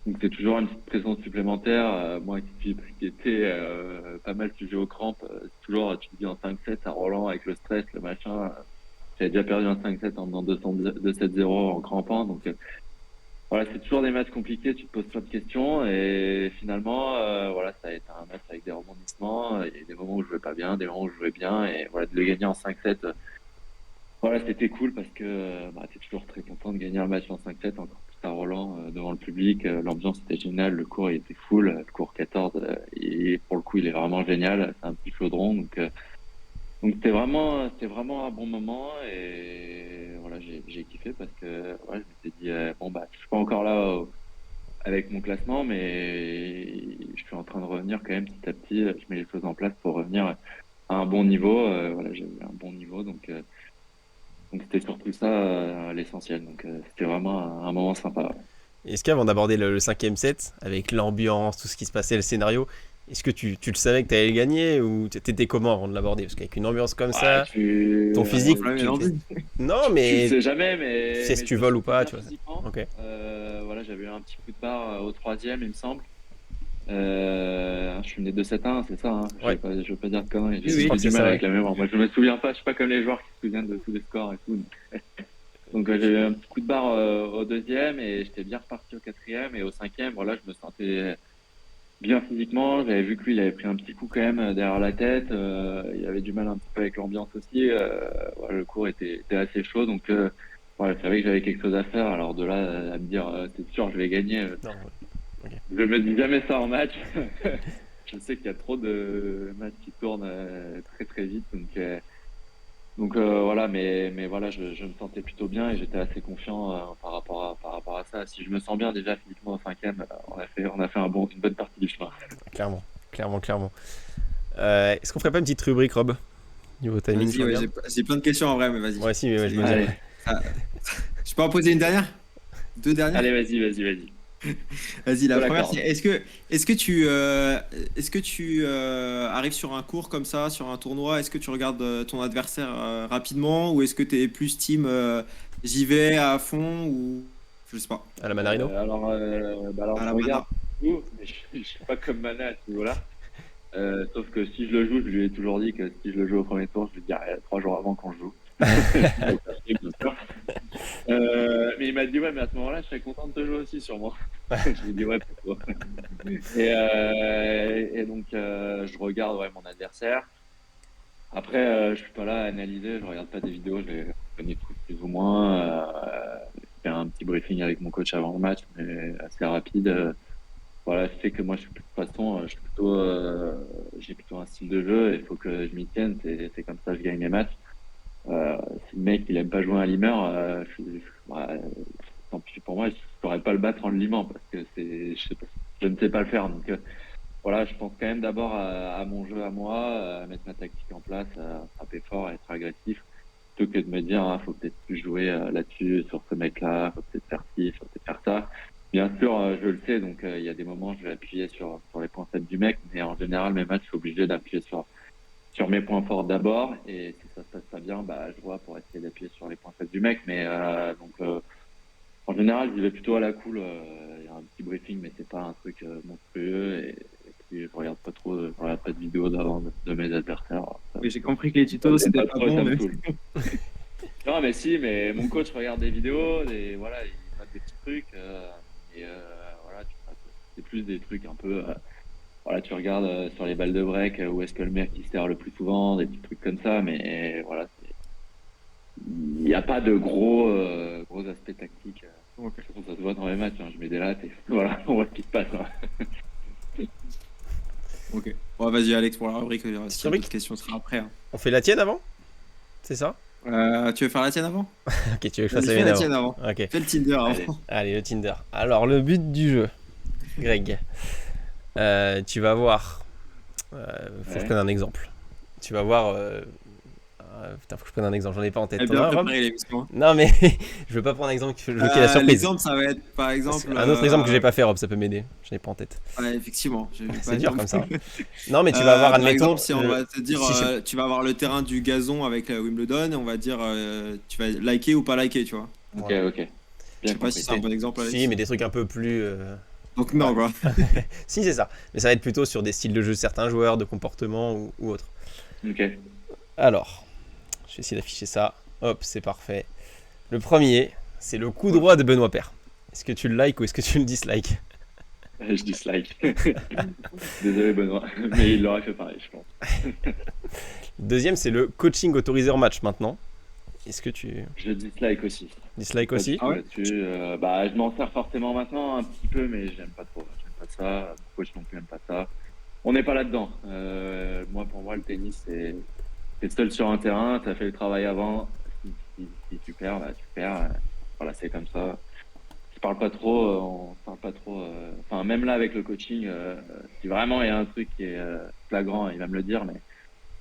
donc c'est toujours une petite pression supplémentaire. Moi qui était pas mal sujet aux crampes, c'est toujours, tu te dis en 5-7 à Roland avec le stress, le machin. J'avais déjà perdu un 5-7 en faisant 2-7-0 en crampant. Donc voilà, c'est toujours des matchs compliqués, tu te poses plein de questions. Et finalement, voilà, ça a été un match avec des rebondissements. Il y a des moments où je jouais pas bien, des moments où je jouais bien. Et voilà, de le gagner en 5-7, voilà, c'était cool parce que bah, tu es toujours très content de gagner un match en 5-7, encore plus à Roland, devant le public. L'ambiance était géniale, le cours il était full, le cours 14, et pour le coup, il est vraiment génial. C'est un petit chaudron, donc c'était vraiment un bon moment et voilà, j'ai kiffé parce que ouais, je m'étais dit bon bah, je suis pas encore là avec mon classement, mais je suis en train de revenir quand même petit à petit. Je mets les choses en place pour revenir à un bon niveau. Voilà, j'ai eu un bon niveau, donc c'était surtout ça l'essentiel. Donc c'était vraiment un moment sympa. Ouais.
Est-ce qu'avant d'aborder le cinquième set, avec l'ambiance, tout ce qui se passait, le scénario, est-ce que tu le savais que tu allais le gagner ou t'étais comment avant de l'aborder? Parce qu'avec une ambiance comme
Ouais,
ça, ton physique,
Voilà,
tu...
Mélanie.
Non,
tu le
mais
sais jamais,
tu sais si
mais je
tu
me
voles ou
sentais
pas,
bien
tu vois.
physiquement.
Ok.
Voilà, j'avais eu un petit coup de barre au troisième, il me semble. Je suis né de 7-1, c'est ça. Hein.
Ouais,
Je veux pas dire de conneries.
Oui,
je crois
J'ai
que
oui.
c'est
du mal
ça,
avec
ouais.
la mémoire. Moi, je me souviens pas. Je suis pas comme les joueurs qui se souviennent de tous les scores et tout. Donc j'ai eu un petit coup de barre au deuxième et j'étais bien reparti au quatrième et au cinquième. Voilà, je me sentais bien physiquement. J'avais vu que lui, il avait pris un petit coup quand même derrière la tête. Il avait du mal un petit peu avec l'ambiance aussi. Voilà, le cours était assez chaud, donc voilà, je savais que j'avais quelque chose à faire. Alors de là à me dire, c'est sûr, je vais gagner.
Non, ouais. Ok.
Je me dis jamais ça en match. Je sais qu'il y a trop de matchs qui tournent très très vite, donc voilà, mais voilà, je me sentais plutôt bien et j'étais assez confiant par rapport à ça. Si je me sens bien déjà physiquement au cinquième, on a fait une bonne partie du chemin.
Clairement, clairement, clairement. Est-ce qu'on ferait pas une petite rubrique, Rob? Niveau timing, je
Vas-y, ouais,
regarde.
j'ai plein de questions en vrai, mais vas-y.
Ouais, si, mais ouais, je me
C'est-
dis
Allez,
après.
Ah, je peux en poser une dernière? Deux dernières?
allez, vas-y.
Vas-y,
Je
la première, c'est
l'accorde.
est-ce que tu arrives sur un cours comme ça, sur un tournoi, est-ce que tu regardes ton adversaire rapidement ou est-ce que tu es plus team j'y vais à fond ou je sais pas.
À la Manarino?
Alors
À
je
la
regarde
mana.
tout, mais je suis pas comme Mana à ce niveau-là. Sauf que si je le joue, je lui ai toujours dit que si je le joue au premier tour, je lui dirais 3 jours avant quand je joue. Donc, bien sûr. Mais il m'a dit ouais, mais à ce moment-là, je serais content de te jouer aussi sûrement. Je lui ai dit ouais, pourquoi. Et donc je regarde ouais, mon adversaire. Après, je suis pas là à analyser, je regarde pas des vidéos, je les connais tous plus ou moins. Je fais un petit briefing avec mon coach avant le match, mais assez rapide. Voilà, je sais que moi, de toute façon, j'ai plutôt un style de jeu et il faut que je m'y tienne. C'est comme ça que je gagne mes matchs. Si le mec, il aime pas jouer un limeur, ouais, tant pis pour moi, je pourrais pas le battre en le limant parce que je ne sais pas le faire. Donc, voilà, je pense quand même d'abord à mon jeu à moi, à mettre ma tactique en place, à frapper fort, à être agressif, plutôt que de me dire, faut peut-être plus jouer là-dessus, sur ce mec-là, faut peut-être faire ci, faut peut-être faire ça. Bien sûr, je le sais, donc il y a des moments où je vais appuyer sur les points faibles du mec, mais en général, mes matchs, je suis obligé d'appuyer sur mes points forts d'abord, et si ça se passe pas bien, bah, je vois pour essayer d'appuyer sur les points faibles du mec, mais en général, je vais plutôt à la cool. Il y a un petit briefing, mais c'est pas un truc monstrueux. Et puis, je regarde pas de vidéos d'avant de mes adversaires.
Oui, j'ai compris que les
Ça
tutos
me
c'était
pas
pas
trop,
bon,
ça me
mais
saoule. Non, mais si, mais mon coach regarde des vidéos, voilà, il note des petits trucs. Et voilà, c'est plus des trucs un peu. voilà, tu regardes sur les balles de break où est-ce que le mec il se sert le plus souvent, des petits trucs comme ça, mais voilà, il n'y a pas de gros aspects tactiques.
Ok.
Je pense que ça se voit dans les matchs, hein. Je mets des lattes et voilà, on voit ce qui se passe. Hein.
Ok. Bon, vas-y, Alex, pour la rubrique. Si y a
Rubrique.
d'autres questions, ce sera après. Hein.
On fait la tienne avant? C'est ça?
Tu veux faire la tienne avant?
Ok, tu veux que je fasse la
Fais
mienne
la
avant?
tienne avant.
Ok.
Fais le Tinder avant.
Allez.
Allez, le Tinder. Alors, le but du jeu, Greg. Tu vas voir. Faut que je
Ouais.
prenne un exemple. Tu vas voir. Putain, faut que je prenne un exemple. J'en ai pas en tête.
Elle
T'en
bien
as un, Rob?
préparé l'émission. Hein.
Non, mais je veux pas prendre un exemple qui fait la surprise.
L'exemple, ça va être par exemple.
Un autre exemple que j'ai pas fait, Rob, ça peut m'aider. Je n'ai pas en tête.
Ouais, effectivement.
C'est dur comme ça. Non, mais tu vas avoir,
Par
admettons.
exemple, si on va te dire,
si je-
tu vas avoir le terrain du gazon avec Wimbledon, et on va dire, tu vas liker ou pas liker, tu vois.
Ok,
Voilà.
ok.
Je
Bien
sais pas si
compris.
c'est un bon exemple. Alex.
Si, mais des trucs un peu plus.
Donc non, quoi.
Si, c'est ça. Mais ça va être plutôt sur des styles de jeu de certains joueurs, de comportement ou autre.
Ok.
Alors, je vais essayer d'afficher ça. Hop, c'est parfait. Le premier, c'est le coup droit de Benoît Paire. Est-ce que tu le likes ou est-ce que tu le dislikes?
Je dislike. Désolé Benoît, mais il l'aurait fait pareil, je pense.
Le deuxième, c'est le coaching autorisé en match maintenant. Est-ce que tu
Je dislike aussi.
dislikes aussi?
Ah ouais
Là-dessus, je m'en sers forcément maintenant un petit peu, mais j'aime pas trop. J'aime pas ça. Mon coach non plus aime pas ça. On n'est pas là-dedans. Pour moi, le tennis, t'es seul sur un terrain, t'as fait le travail avant. Si tu perds, bah, tu perds. Voilà, c'est comme ça. Je parle pas trop. On parle pas trop. Enfin, même là avec le coaching, si vraiment il y a un truc qui est flagrant, il va me le dire, mais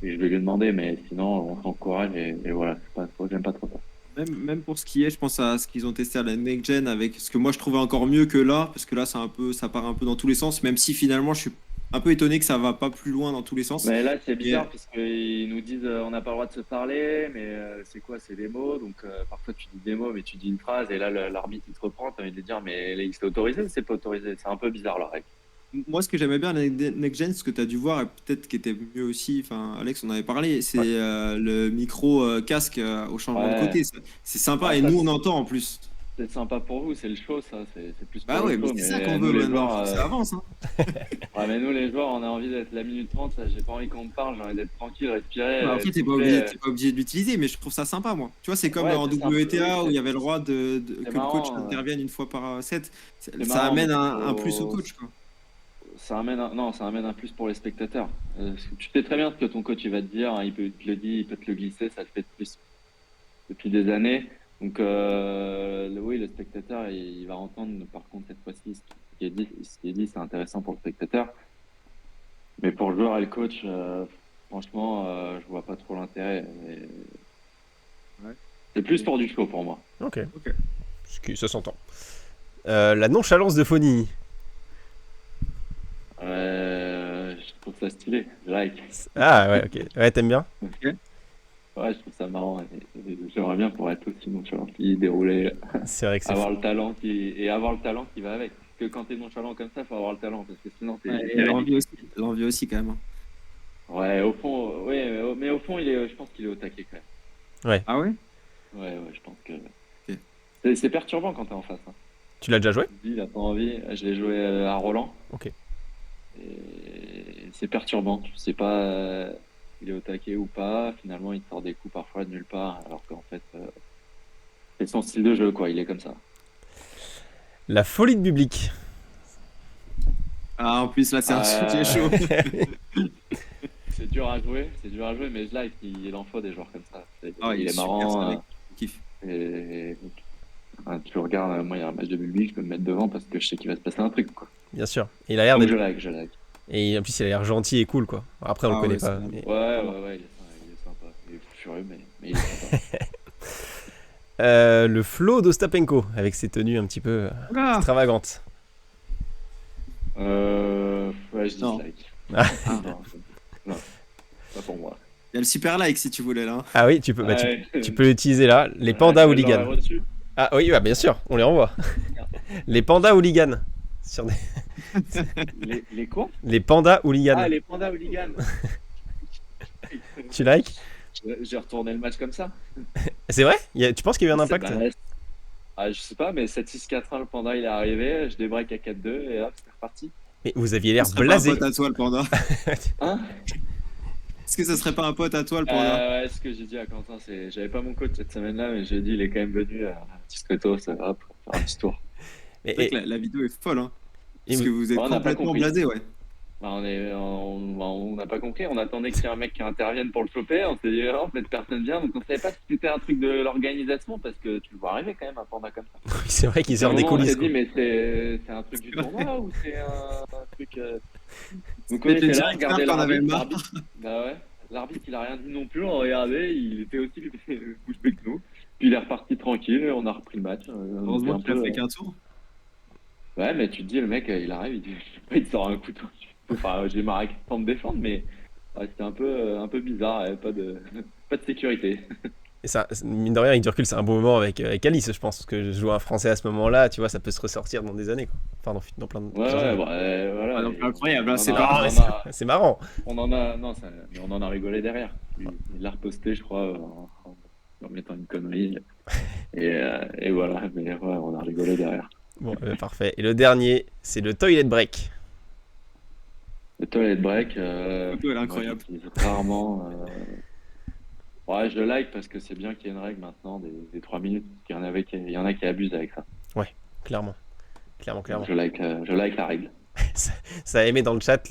et je vais lui demander. Mais sinon, on s'encourage et voilà. C'est pas trop. J'aime pas trop ça.
Même pour ce qui est, je pense à ce qu'ils ont testé à la Next Gen avec ce que moi je trouvais encore mieux que là, parce que là ça part un peu dans tous les sens, même si finalement je suis un peu étonné que ça va pas plus loin dans tous les sens.
Mais là, c'est bizarre parce qu'ils nous disent on n'a pas le droit de se parler, mais c'est quoi? C'est des mots. Donc parfois tu dis des mots, mais tu dis une phrase et là l'arbitre il te reprend. T'as envie de dire mais c'est autorisé ou c'est pas autorisé? C'est un peu bizarre la règle.
Moi, ce que j'aimais bien à la Next Gen, ce que tu as dû voir, et peut-être qui était mieux aussi, enfin, Alex, on avait parlé, c'est
Ouais.
le micro casque au changement de
Ouais.
côté. C'est sympa,
Ouais,
et
ça,
nous,
c'est-
on entend en plus.
C'est sympa pour vous, c'est le show, ça. C'est plus pour
Bah
le
ouais,
show.
mais c'est ça
Mais
qu'on
nous,
veut
les
maintenant,
joueurs,
ça avance. Hein.
ouais, mais nous, les joueurs, on a envie d'être la minute 30. Ça, j'ai pas envie qu'on me parle. J'ai envie d'être tranquille, respirer.
Bah, après, t'es pas
souffler,
obligé de l'utiliser, mais je trouve ça sympa, moi. Tu vois, c'est comme
Ouais,
en
c'est sympa,
WTA
oui,
où il y avait le droit que
c'est
le coach
marrant,
intervienne une fois par set. Ça
marrant,
amène
mais
un plus au
faut-
coach, quoi.
non, ça amène un plus pour les spectateurs. Parce que tu sais très bien ce que ton coach il va te dire. Hein, il peut te le dire, il peut te le glisser. Ça le fait depuis des années. Donc, oui, le spectateur, il va entendre. Par contre, cette fois-ci, ce qui est dit, c'est intéressant pour le spectateur. Mais pour le joueur et le coach, franchement, je vois pas trop l'intérêt.
Ouais.
C'est plus pour du show pour moi.
Ok.
Ok.
Ça s'entend. La nonchalance de Fonini.
Je trouve ça stylé. Je like.
Ah ouais, ok. Ouais, t'aimes bien?
Ouais, je trouve ça marrant. Et j'aimerais bien pour être aussi nonchalant qui dérouler,
C'est vrai que c'est
avoir
fou.
le talent avoir le talent qui va avec. Parce que quand t'es nonchalant comme ça, faut avoir le talent parce que sinon
Ouais,
c'est
et
ridicule.
l'envie aussi, quand même. Hein.
Ouais, au fond, ouais, mais au fond, je pense qu'il est au taquet quand même.
Ah ouais?
Ouais, je pense que
Ok.
c'est perturbant quand t'es en face. Hein.
Tu l'as déjà joué?
Tu te dis, il a pas envie. Je l'ai joué à Roland.
Ok.
Et c'est perturbant. Tu sais pas il est au taquet ou pas. Finalement, il te sort des coups parfois de nulle part, alors qu'en fait, c'est son style de jeu, quoi. Il est comme ça.
La folie de Bublik.
Ah, en plus, là, c'est un sujet chaud.
C'est dur à jouer, mais je like. Il en faut des joueurs comme ça.
Ah,
il est
super,
marrant.
ce mec. Kiffe.
Et tu regardes, moi, il y a un match de Bublik, je peux me mettre devant parce que je sais qu'il va se passer un truc, quoi.
Bien sûr. Et il a l'air
Donc
d'être.
je like.
Et en plus, il a l'air gentil et cool, quoi. Après, on le
Ah
connaît
ouais,
pas.
c'est
mais-
Ouais, il est sympa. Il est fou furieux, mais il est sympa.
Le flow d'Ostapenko, avec ses tenues un petit peu
Ah,
extravagantes.
Ouais, je
Non.
dislike.
Ah.
Non, pas pour moi.
il y a le super like si tu voulais, là.
Ah oui, tu peux, bah,
Ouais.
tu peux l'utiliser là. Les pandas
Ouais, j'aurais
hooligans.
reçu.
Ah oui, bah, bien sûr, on les renvoie. Les pandas hooligans. Sur des-
Les quoi?
Les pandas hooligans.
Ah, les pandas hooligans.
Tu likes?
J'ai retourné le match comme ça.
C'est vrai? Tu penses qu'il y a eu un impact?
Je sais pas, mais 7-6-4-1, le panda il est arrivé, je débreak à 4-2 et hop, c'est reparti.
Mais vous aviez
Ce
l'air
serait pas un
blasé.
pote à toi, le panda.
Hein?
Est-ce que ça serait pas un pote à toi, le panda?
Ouais, ce que j'ai dit à Quentin, c'est j'avais pas mon coach cette semaine-là, mais j'ai dit il est quand même venu à Discreto, ça hop, faire un petit tour.
Mais,
C'est vrai que la vidéo est folle, hein.
et
Parce que vous êtes
Bon, on n'a pas
complètement
compris.
blasé, ouais.
Bah, on n'a pas compris, on attendait qu'il y ait un mec qui intervienne pour le choper, on s'est dit, oh, en fait, personne vient, donc on savait pas si c'était un truc de l'organisation, parce que tu le vois arriver quand même, un panda comme ça.
oui, c'est vrai qu'il
À un
sort des
moment, on
coulisses,
s'est
quoi.
dit, mais c'est un truc du tournoi ou c'est un truc. Donc on
Peut-être le
était là, on
directeur
regardait
qui en avait
l'arbitre,
marre.
bah ouais, l'arbitre il a rien dit non plus, on regardait, il était aussi bouche bée que nous. Puis il est reparti tranquille, on a repris le match. On était
Heureusement
un
qu'il a
peu.
fait qu'un tour.
Ouais, mais tu te dis, le mec, il arrive, il, dit, je sais pas, il te sort un couteau. Enfin, j'ai ma raquette pour me défendre, mais ouais, c'était un peu bizarre, ouais, pas de sécurité.
Et ça, mine de rien, avec du recul, c'est un bon moment avec Alice, je pense. Parce que jouer un français à ce moment-là, tu vois, ça peut se ressortir dans des années, quoi. Enfin, dans plein de
Ouais,
plusieurs
ouais,
années.
bah,
Ah,
voilà.
donc
Et
incroyable,
on
hein,
en
c'est
a,
pas
Non,
on
mais
en a,
c'est marrant.
on en a, non, mais on en a rigolé derrière. Il l'a reposté, je crois, en mettant une connerie. Et voilà, mais ouais, on a rigolé derrière.
Bon, parfait. Et le dernier, c'est le toilet break.
Le toilet break,
photo, elle est
moi
incroyable.
j'utilise rarement. Ouais, je le like parce que c'est bien qu'il y ait une règle maintenant des 3 minutes. Il y en a qui abusent avec ça.
Ouais, clairement.
Donc
Clairement.
je like la règle.
Ça a aimé dans le chat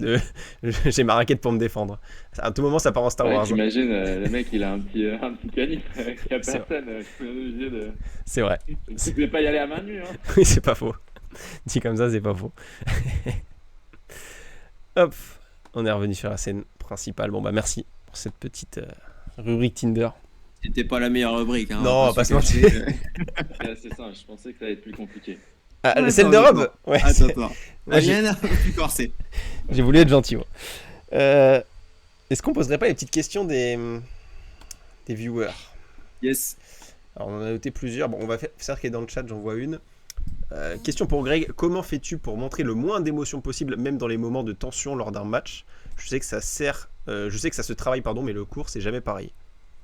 j'ai ma raquette pour me défendre. À tout moment, ça part en Star
Ouais,
Wars, hein.
t'imagines, le mec il a un petit canif, il n'y a
C'est vrai.
personne. Je suis obligé de.
C'est vrai.
Je ne vais pas y aller à main nue. Hein.
Oui, c'est pas faux. Dit comme ça, c'est pas faux. Hop, on est revenu sur la scène principale. Bon, bah merci pour cette petite rubrique Tinder.
C'était pas la meilleure rubrique, hein.
Non,
on va
pas
se
se
cacher.
mentir.
C'est ça, je pensais que ça allait être plus compliqué.
Ah,
Ouais,
celle
attends,
de
attends.
robe. Ouais,
Attends.
Moi, j'ai-
Rien plus corsé.
j'ai voulu être gentil, moi. Est-ce qu'on poserait pas les petites questions des viewers?
Yes.
Alors, on en a noté plusieurs. Bon, on va faire qu'il est dans le chat, j'en vois une. Question pour Greg, comment fais-tu pour montrer le moins d'émotions possible, même dans les moments de tension lors d'un match? Je sais que ça se travaille, pardon, mais le cours, c'est jamais pareil.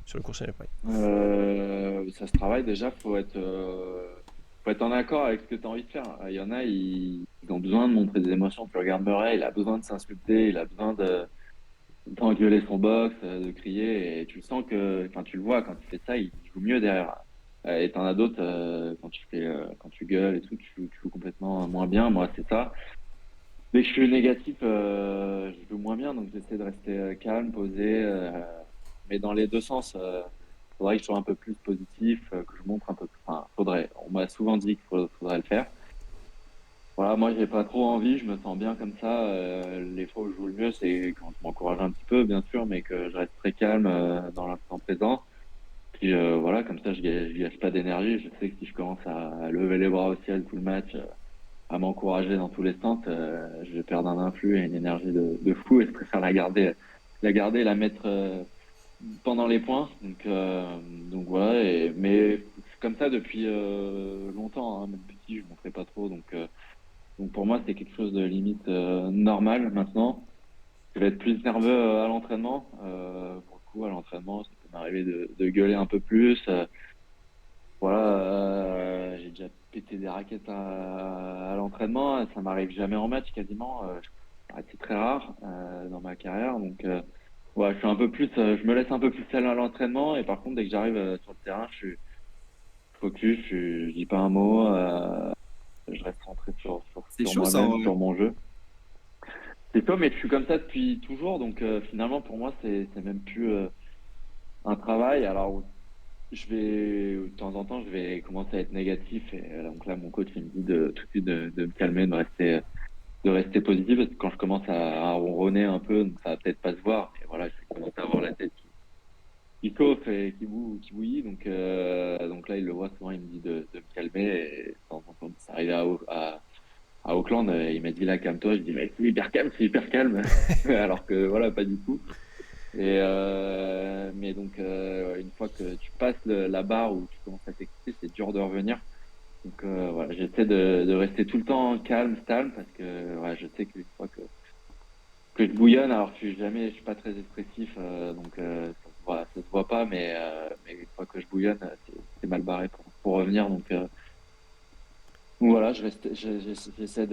Sur le cours, c'est jamais pareil.
Ça se travaille déjà, faut être en accord avec ce que tu as envie de faire. Il y en a, ils ont besoin de montrer des émotions. Tu regardes Murray, il a besoin de s'insulter, il a besoin d'engueuler son box, de crier, et tu sens que, enfin, tu le vois, quand tu fais ça, il joue mieux derrière. Et t'en as d'autres, quand tu gueules et tout, tu joues complètement moins bien. Moi, c'est ça. Dès que je suis négatif, je joue moins bien, donc j'essaie de rester calme, posé, mais dans les deux sens. Faudrait que je sois un peu plus positif, que je montre un peu plus. Enfin, faudrait. On m'a souvent dit qu'il faudrait le faire. Voilà, moi, j'ai pas trop envie, je me sens bien comme ça. Les fois où je joue le mieux, c'est quand je m'encourage un petit peu, bien sûr, mais que je reste très calme dans l'instant présent. Puis voilà, comme ça, je gâche pas d'énergie. Je sais que si je commence à lever les bras au ciel tout le match, à m'encourager dans tous les sens, je vais perdre un influx et une énergie de fou et je préfère la la mettre pendant les points. Donc voilà, mais je suis comme ça depuis longtemps, hein, même petit, je montrais pas trop. Donc pour moi, c'est quelque chose de limite normal maintenant. Je vais être plus nerveux à l'entraînement. Pour le coup, à l'entraînement, ça peut m'arriver de gueuler un peu plus. Voilà, j'ai déjà pété des raquettes à l'entraînement. Ça m'arrive jamais en match quasiment. C'est très rare dans ma carrière. Ouais, je suis un peu plus, je me laisse un peu plus seul à l'entraînement. Et par contre, dès que j'arrive sur le terrain, je suis focus, je dis pas un mot. Je reste centré
C'est
sur
chaud, ça, en
moi-même,
vrai.
sur mon jeu. C'est toi, mais je suis comme ça depuis toujours. Donc finalement, pour moi, c'est même plus un travail. Alors, de temps en temps, je vais commencer à être négatif. Et donc là, mon coach, il me dit tout de suite de me calmer, de rester positif. Parce que quand je commence à ronronner un peu, donc ça va peut-être pas se voir. Mais voilà, je commence à avoir la tête qui chauffe et qui bouillit. Donc là, il le voit souvent, il me dit de me calmer. Et de temps en temps, ça arrive à Auckland, il m'a dit là, calme-toi. Je dis, mais c'est hyper calme. Alors que voilà, pas du tout. Mais donc, une fois que tu passes la barre où tu commences à t'exciter, c'est dur de revenir. Donc voilà, j'essaie de rester tout le temps calme, stable, parce que ouais, je sais qu'une fois que je bouillonne, alors je suis pas très expressif, ça se voit pas, mais une fois que je bouillonne, c'est mal barré pour revenir. Donc voilà, j'essaie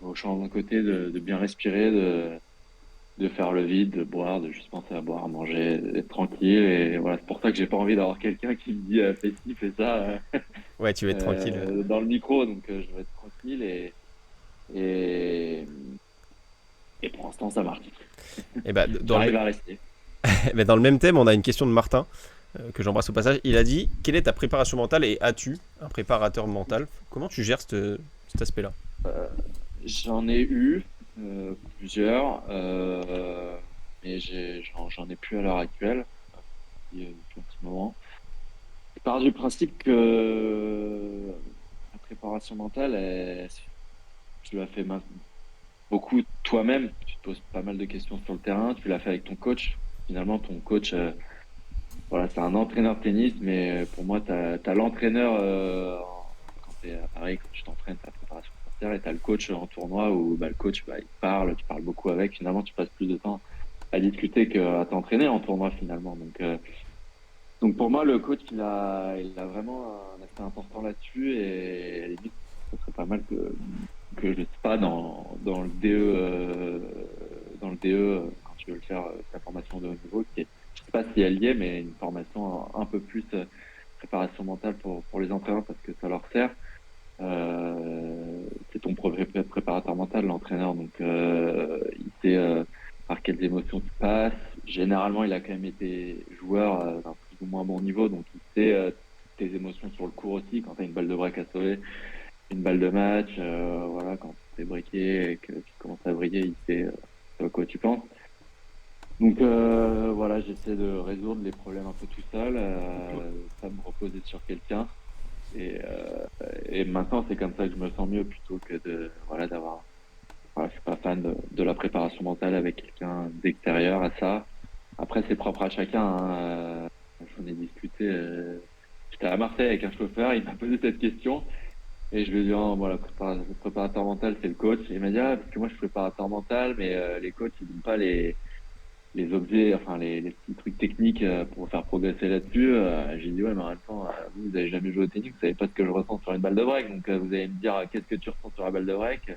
au champ d'un côté, de bien respirer, de faire le vide, de boire, de juste penser à boire, à manger, d'être tranquille. Et voilà, c'est pour ça que j'ai pas envie d'avoir quelqu'un qui me dit fais ci, fais ça
Ouais, tu vas être tranquille.
dans le micro. Donc je vais être tranquille et, et pour l'instant ça marche.
Et bah,
J'arrive à rester.
dans le même thème, on a une question de Martin, que j'embrasse au passage. Il a dit: quelle est ta préparation mentale et as-tu un préparateur mental? Comment tu gères cet aspect-là?
J'en ai eu plusieurs, mais j'en ai plus à l'heure actuelle, depuis un petit moment. Je pars du principe que la préparation mentale, tu l'as fait beaucoup toi-même. Tu te poses pas mal de questions sur le terrain. Tu l'as fait avec ton coach. Finalement, ton coach, voilà, c'est un entraîneur de tennis, mais pour moi, tu as l'entraîneur quand tu es à Paris, quand tu t'entraînes, ta préparation mentale, et tu as le coach en tournoi où bah, le coach, bah, il parle, tu parles beaucoup avec. Finalement, tu passes plus de temps à discuter qu'à t'entraîner en tournoi, finalement. Donc pour moi, le coach, il a vraiment un aspect important là-dessus et à la limite, ce serait pas mal que je sais pas, dans le DE, dans le DE, quand tu veux le faire, ta formation de haut niveau, je sais pas si elle y est, mais une formation un peu plus préparation mentale pour les entraîneurs parce que ça leur sert. C'est ton préparateur mental, l'entraîneur, donc il sait par quelles émotions tu passes. Généralement, il a quand même été joueur d'un plus ou moins bon niveau, donc il sait tes émotions sur le court aussi, quand tu as une balle de break à sauver, une balle de match, voilà, quand tu es breaké et que tu commences à briller, il sait à quoi tu penses. Donc voilà, j'essaie de résoudre les problèmes un peu tout seul, pas me reposer sur quelqu'un. Et, euh, et maintenant, c'est comme ça que je me sens mieux plutôt que de voilà d'avoir. Voilà, je suis pas fan de la préparation mentale avec quelqu'un d'extérieur à ça. Après, c'est propre à chacun. Hein. J'en ai discuté. J'étais à Marseille avec un chauffeur, il m'a posé cette question et je lui ai dit oh, voilà, le préparateur mental, c'est le coach. Et il m'a dit ah, parce que moi, je suis préparateur mental, mais les coachs, ils donnent pas les objets, enfin les petits trucs techniques pour faire progresser là-dessus. J'ai dit ouais, mais en même temps, vous avez jamais joué au tennis, vous savez pas ce que je ressens sur une balle de break, donc vous allez me dire qu'est-ce que tu ressens sur la balle de break,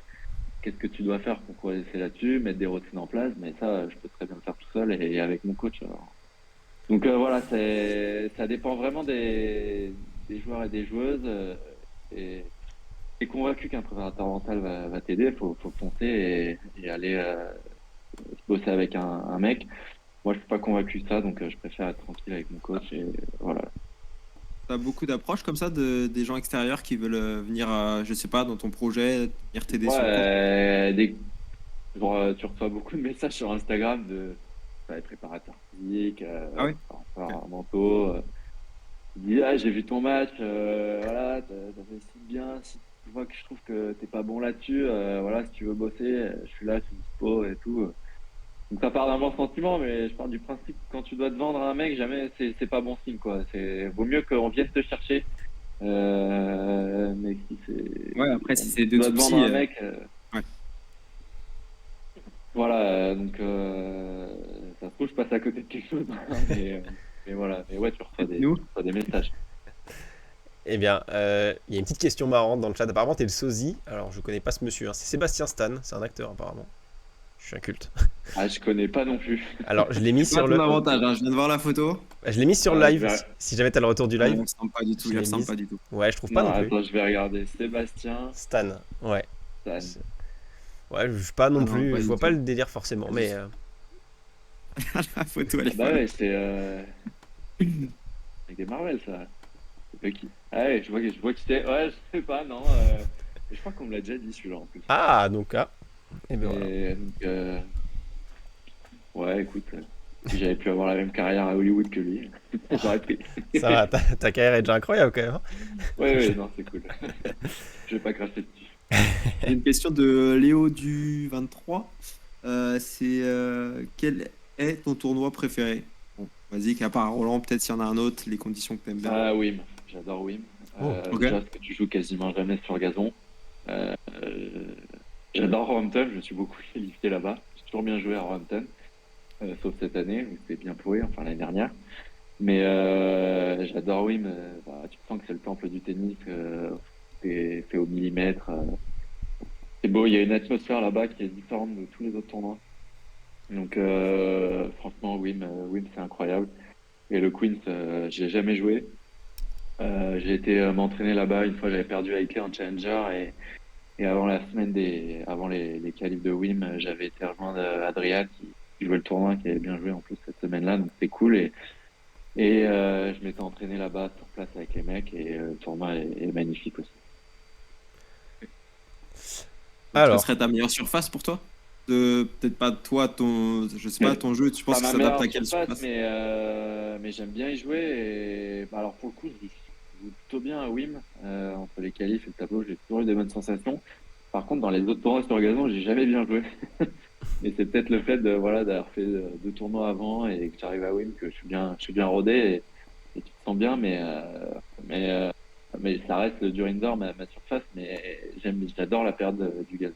qu'est-ce que tu dois faire pour progresser là-dessus, mettre des routines en place, mais ça, je peux très bien le faire tout seul et avec mon coach. Alors. Donc voilà, ça dépend vraiment des joueurs et des joueuses. Et t'es convaincu qu'un préparateur mental va t'aider, faut foncer et aller bosser avec un mec. Moi, je suis pas convaincu de ça, donc je préfère être tranquille avec mon coach et voilà.
T'as beaucoup d'approches comme ça des gens extérieurs qui veulent venir, je sais pas, dans ton projet, venir t'aider
Ouais,
sur le cours.
genre, tu reçois beaucoup de messages sur Instagram de préparateurs physiques,
Ah ouais? Ok.
préparateurs mentaux. Ils disent, ah, j'ai vu ton match, voilà, t'as fait si bien. Si tu vois que je trouve que t'es pas bon là-dessus, voilà, si tu veux bosser, je suis là, je suis dispo et tout. Donc ça part d'un bon sentiment, mais je pars du principe que quand tu dois te vendre à un mec, jamais c'est pas bon signe quoi. C'est vaut mieux qu'on vienne te chercher. Mais si c'est
Ouais, après, si c'est
tu
deux
dois te vendre
soucis.
à un mec,
Ouais.
voilà. Donc ça se trouve je passe à côté de quelque chose, hein, mais voilà. Mais ouais,
Nous?
tu reçois des messages.
Eh bien, il y a une petite question marrante dans le chat. Apparemment, t'es le sosie. Alors, je connais pas ce monsieur, hein. C'est Sébastien Stan, c'est un acteur apparemment. Je suis un culte.
Ah, je connais pas non plus.
Alors, je l'ai mis
C'est pas
sur
ton
le,
avantage, hein. Je viens de voir la photo.
je l'ai mis sur
Ah,
live. Si jamais t'as le retour du
Ah, il
live,
ressemble pas du tout.
je
Il
l'ai
ressemble
mise.
pas du tout.
Ouais, je trouve pas
Non,
non plus.
attends, je vais regarder. Sébastien
Stan, ouais.
Stan.
Ouais, je pas non
Ah non,
plus.
pas
Je
du
vois pas
tout.
le délire forcément,
Pas du
mais
tout. La photo, elle
Ah
est
bah
folle.
ouais, c'est avec des Marvel ça. C'est pas qui. Ah ouais, je vois qui c'est. Ouais, je sais pas, non. Je crois qu'on me l'a déjà dit celui-là en plus.
ah donc ah. Et ben voilà.
Et donc, ouais, écoute, si j'avais pu avoir la même carrière à Hollywood que lui, j'aurais pris.
Ça va, ta carrière est déjà incroyable quand même, hein.
Ouais, ouais, non, c'est cool. Je vais pas cracher dessus.
J'ai une question de Léo du 23. C'est quel est ton tournoi préféré? Bon, vas-y, qu'à part Roland, peut-être s'il y en a un autre, les conditions que tu aimes bien.
Ah, Wim, j'adore Wim.
Oh.
Ok.
Déjà parce que tu joues quasiment jamais sur gazon. Euh, J'adore Roehampton, je me suis beaucoup qualifié là-bas. J'ai toujours bien joué à Roehampton, sauf cette année où c'était bien pourri, enfin l'année dernière. Mais j'adore Wim. Bah, tu sens que c'est le temple du tennis, c'est fait au millimètre. c'est beau, il y a une atmosphère là-bas qui est différente de tous les autres tournois. Donc franchement, Wim c'est incroyable. Et le Queens, j'ai jamais joué. J'ai été m'entraîner là-bas une fois, j'avais perdu avec en Challenger et avant avant les qualifs de Wim, j'avais été rejoindre Adrian qui jouait le tournoi, qui avait bien joué en plus cette semaine-là, donc c'était cool et je m'étais entraîné là-bas sur place avec les mecs et le tournoi est magnifique aussi.
Donc, ce
Alors,
serait ta meilleure surface pour toi? Peut-être pas toi, je sais
Mais
pas, ton jeu, tu penses
pas
que
ma
ça s'adapte
meilleure
à quelle
surface,
surface?
mais j'aime bien y jouer. Et bah, alors pour le coup, je joue plutôt bien à Wim. Entre les qualifs et le tableau, j'ai toujours eu des bonnes sensations. Par contre, dans les autres tournois sur gazon, j'ai jamais bien joué. Et c'est peut-être le fait de voilà d'avoir fait deux tournois avant et que j'arrive à Wim que je suis bien rodé et tu te sens bien, mais euh, mais ça reste du indoor ma surface. Mais j'adore la période du gazon.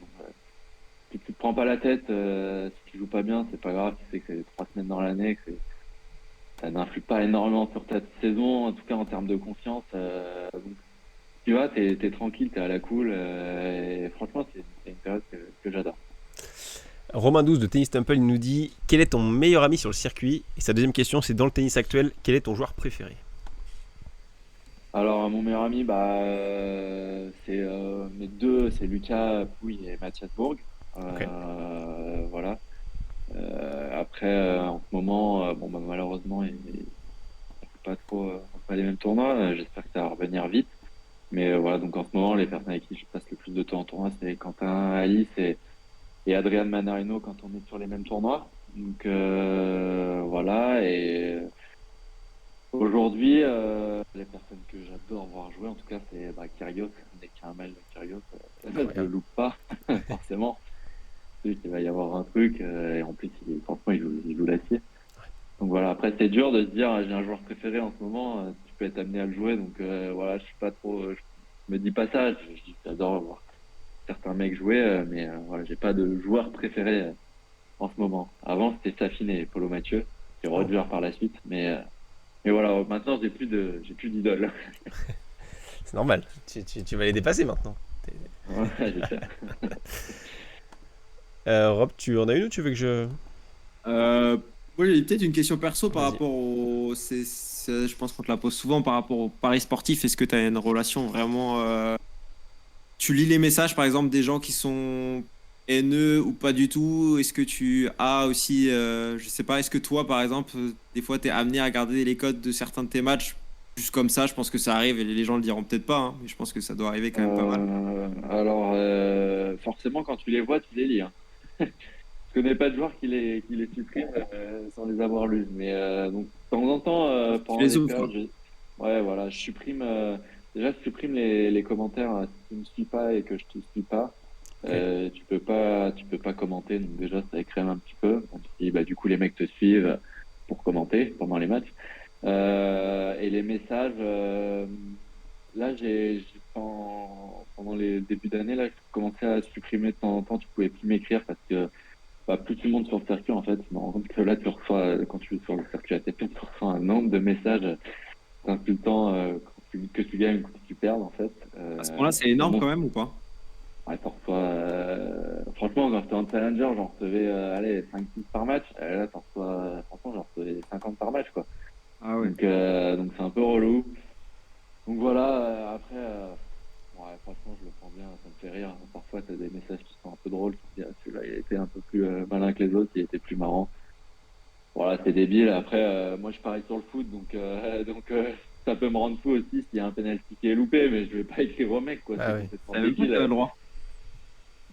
Si tu te prends pas la tête, si tu joues pas bien, c'est pas grave. Tu sais que c'est 3 semaines dans l'année, ça n'influe pas énormément sur ta saison, en tout cas en termes de confiance. Donc, tu vois, t'es tranquille, t'es à la cool. Et franchement, c'est une période que j'adore.
Romain 12 de Tennis Temple, il nous dit quel est ton meilleur ami sur le circuit? Et sa deuxième question, c'est dans le tennis actuel, quel est ton joueur préféré?
Alors, mon meilleur ami, bah, c'est mes deux, c'est Lucas Pouille et Mathias Bourg.
Ok.
Voilà. Après, en ce moment, bon, bah, malheureusement, il pas trop, pas les mêmes tournois. J'espère que ça va revenir vite. Mais voilà, donc en ce moment, les personnes avec qui je passe le plus de temps en tournoi, c'est Quentin Alice et Adrian Manarino quand on est sur les mêmes tournois. Donc voilà, et aujourd'hui, les personnes que j'adore voir jouer, en tout cas, c'est Kyrgios. Dès qu'il y a un match de Kyrgios, je le
Incroyable.
loupe pas, forcément. Je sais qu'il va y avoir un truc, et en plus, franchement, il joue l'acier. Donc voilà, après c'est dur de se dire j'ai un joueur préféré en ce moment, tu peux être amené à le jouer, donc voilà, je suis pas trop, je me dis pas ça, j'adore voir certains mecs jouer, mais voilà, j'ai pas de joueur préféré en ce moment. Avant c'était Safin et Polo Mathieu, et
Oh,
Roger par la suite, mais voilà, maintenant j'ai plus d'idole.
c'est normal. Tu vas les dépasser maintenant.
Ouais, j'espère.
Rob, tu en as une ou tu veux que je.
Euh, Moi, j'ai peut-être une question perso par
Vas-y.
rapport au. Je pense qu'on te la pose souvent par rapport au paris sportif. Est-ce que tu as une relation vraiment. Tu lis les messages, par exemple, des gens qui sont haineux ou pas du tout? Est-ce que tu as aussi. Je sais pas, est-ce que toi, par exemple, des fois, tu es amené à regarder les codes de certains de tes matchs? Juste comme ça, je pense que ça arrive et les gens le diront peut-être pas, hein, mais je pense que ça doit arriver quand même pas mal.
Alors forcément quand tu les vois, tu les lis, hein. Je connais pas de joueurs qui les suppriment sans les avoir lus. Mais donc, de temps en temps,
Tu
pendant
les
des
ouvres,
périodes,
quoi.
ouais, voilà, je supprime. Déjà, je supprime les commentaires si tu ne me suis pas et que je te suis pas.
Ok.
Tu peux pas commenter. Donc déjà, ça écrème un petit peu. On te dit, bah, du coup, les mecs te suivent pour commenter pendant les matchs. Et les messages, là, pendant les débuts d'année, là, j'ai commencé à supprimer de temps en temps. Tu pouvais plus m'écrire parce que plus tu montes sur le circuit, en fait, je me rends compte que là, tu reçois, quand tu es sur le circuit ATP, tu reçois un nombre de messages t'insultant que tu gagnes ou que tu perds, en fait.
À ce point-là, c'est
Je
énorme
monte,
quand même ou pas?
ouais, t'en reçois, franchement, quand j'étais en challenger, j'en recevais, allez, 5-6 par match. Et là, t'en reçois, franchement, j'en recevais 50 par match, quoi.
Ah ouais.
Donc c'est un peu relou. Donc voilà, après, ouais, franchement, je le prends bien, ça me fait rire. Parfois, t'as des messages qui sont un peu drôles. Tu te dis, ah, celui-là, il était un peu plus malin que les autres, il était plus marrant. Voilà, c'est débile. Après, moi, je parie sur le foot, donc ça peut me rendre fou aussi s'il y a un penalty qui est loupé, mais je vais pas écrire au mec, quoi.
Ah
C'est
oui.
complètement
Je savais même pas que t'avais
débile.
le droit.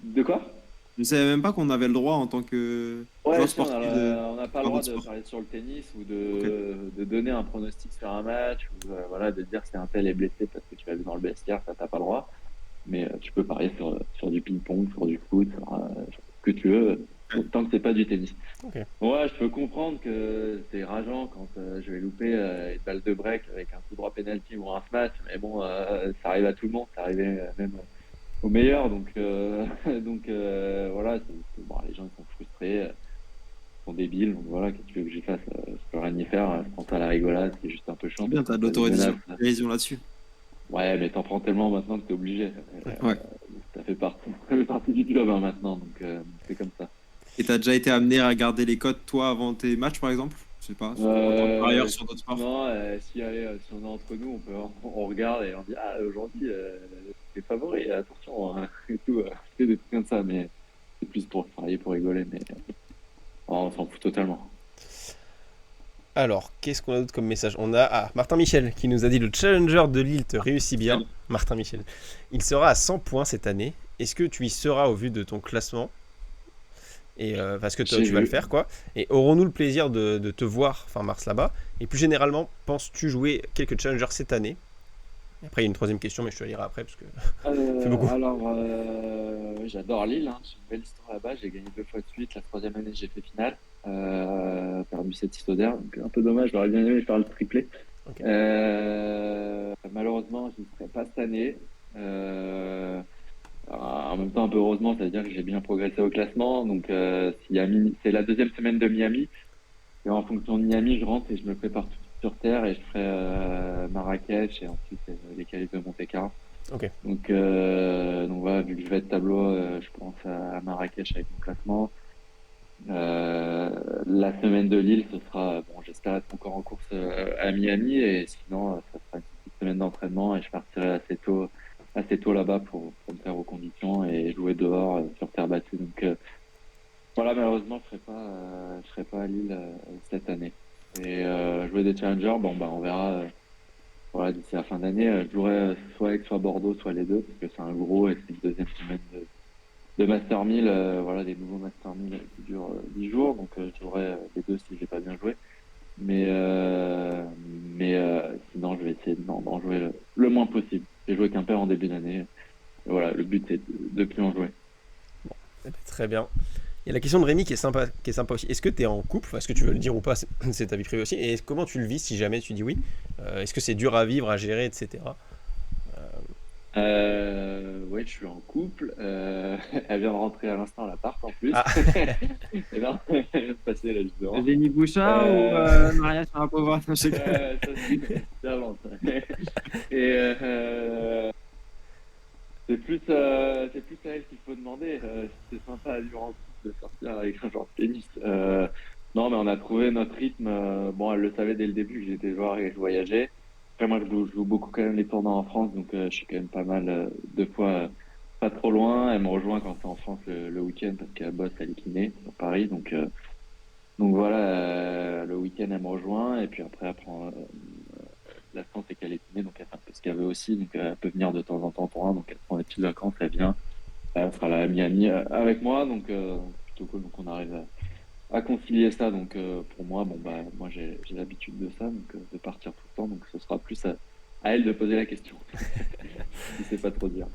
De quoi?
Je savais même pas qu'on avait le droit en tant que
Ouais,
joueur
si,
sportif de
on n'a pas le
faire
droit
d'autres
de
sports.
parier sur le tennis ou
Ok.
de donner un pronostic sur un match ou voilà, de dire si un tel est blessé parce que tu l'as vu dans le vestiaire, ça t'as pas le droit. Mais tu peux parier sur du ping-pong, sur du foot, sur ce que tu veux,
Ouais.
tant que c'est pas du tennis.
Ok.
Ouais, je peux comprendre que c'est rageant quand je vais louper une balle de break avec un coup droit penalty ou un smash, mais bon, ça arrive à tout le monde, ça arrivait même aux meilleurs, donc voilà, bon, les gens ils sont frustrés, ils sont débiles, donc voilà, qu'est-ce que tu veux que j'y fasse? Je peux rien y faire, je prends ça à la rigolade, c'est juste un peu chiant
C'est
parce
bien,
que
t'as de
t'as des menaces.
l'autorévision là-dessus.
Ouais, mais t'en prends tellement maintenant que t'es obligé.
Ouais.
Ça ça fait partie du club hein, maintenant, donc c'est comme ça.
Et t'as déjà été amené à garder les codes, toi, avant tes matchs, par exemple? Je sais pas, en tant que parieur sur d'autres sports.
Non, si on est entre nous, on regarde et on dit ah aujourd'hui t'es favori, attention hein, et tout, c'est des trucs comme ça, mais c'est plus pour parier, pour rigoler, mais on s'en fout totalement.
Alors, qu'est-ce qu'on a d'autre comme message? On a Martin Michel qui nous a dit le challenger de Lille te réussit bien. Martin Michel. Il sera à 100 points cette année. Est-ce que tu y seras au vu de ton classement? Et parce que tu vas le faire quoi. Et aurons-nous le plaisir de te voir fin mars là-bas? Et plus généralement, penses-tu jouer quelques challengers cette année? Et après, il y a une troisième question, mais je te la lirai après parce que c'est beaucoup.
Alors, j'adore Lille, hein. J'ai une belle histoire là-bas. J'ai gagné 2 fois de suite. La troisième année, j'ai fait finale. Perdu 7 d'Oder, donc un peu dommage. J'aurais bien aimé faire le triplé.
Okay.
Malheureusement, je ne serai pas cette année. En même temps, un peu heureusement, c'est-à-dire que j'ai bien progressé au classement. Donc, c'est la deuxième semaine de Miami. Et en fonction de Miami, je rentre et je me prépare tout sur terre et je ferai Marrakech et ensuite les qualifs de Monte-Carlo.
Okay.
Donc voilà, vu que je vais être tableau, je pense à Marrakech avec mon classement. La semaine de Lille, ce sera, bon, j'espère être encore en course à Miami et sinon, ça sera une petite semaine d'entraînement et je partirai assez tôt là-bas pour me faire aux conditions et jouer dehors sur terre battue. Donc voilà, malheureusement, je serai pas à Lille cette année. Et jouer des challengers, bon bah on verra. Voilà, d'ici la fin d'année, je jouerai soit avec soit Bordeaux, soit les deux, parce que c'est un gros et c'est une deuxième semaine de Master 1000, voilà, des nouveaux Master 1000 qui durent 10 jours, donc je jouerai les deux si j'ai pas bien joué. Mais sinon, je vais essayer d'en jouer le moins possible. J'ai joué qu'un pair en début d'année. Et voilà, le but c'est de plus en jouer.
Très bien. Il y a la question de Rémi qui est sympa aussi. Est-ce que tu es en couple? Est-ce que tu veux le dire ou pas? C'est ta vie privée aussi. Et comment tu le vis si jamais tu dis oui? Est-ce que c'est dur à vivre, à gérer, etc.
Oui, je suis en couple. Elle vient de rentrer à l'instant à l'appart en plus.
Ah.
Et là, elle vient de passer là juste devant.
Jenny Bouchard ou Maria Sharapova?
Ça, c'est avant, ça. Et c'est plus à elle qu'il faut demander. C'est sympa à vivre en couple de sortir avec un joueur de tennis. Non, mais on a trouvé notre rythme. Bon, elle le savait dès le début que j'étais joueur et que je voyageais. Après, moi, je joue beaucoup quand même les tournois en France, donc je suis quand même pas mal de fois pas trop loin. Elle me rejoint quand c'est en France le week-end parce qu'elle bosse à l'Equiné sur Paris. Donc voilà, le week-end, elle me rejoint et puis après, elle prend la France et qu'elle est kiné, donc elle fait un peu ce qu'elle veut aussi, donc elle peut venir de temps en temps pour un, donc elle prend des petites vacances, elle vient, elle sera là à Miami avec moi, donc plutôt cool, donc on arrive à concilier ça, donc pour moi, bon bah moi j'ai l'habitude de ça, donc de partir tout le temps, donc ce sera plus à elle de poser la question, si c'est pas trop dire.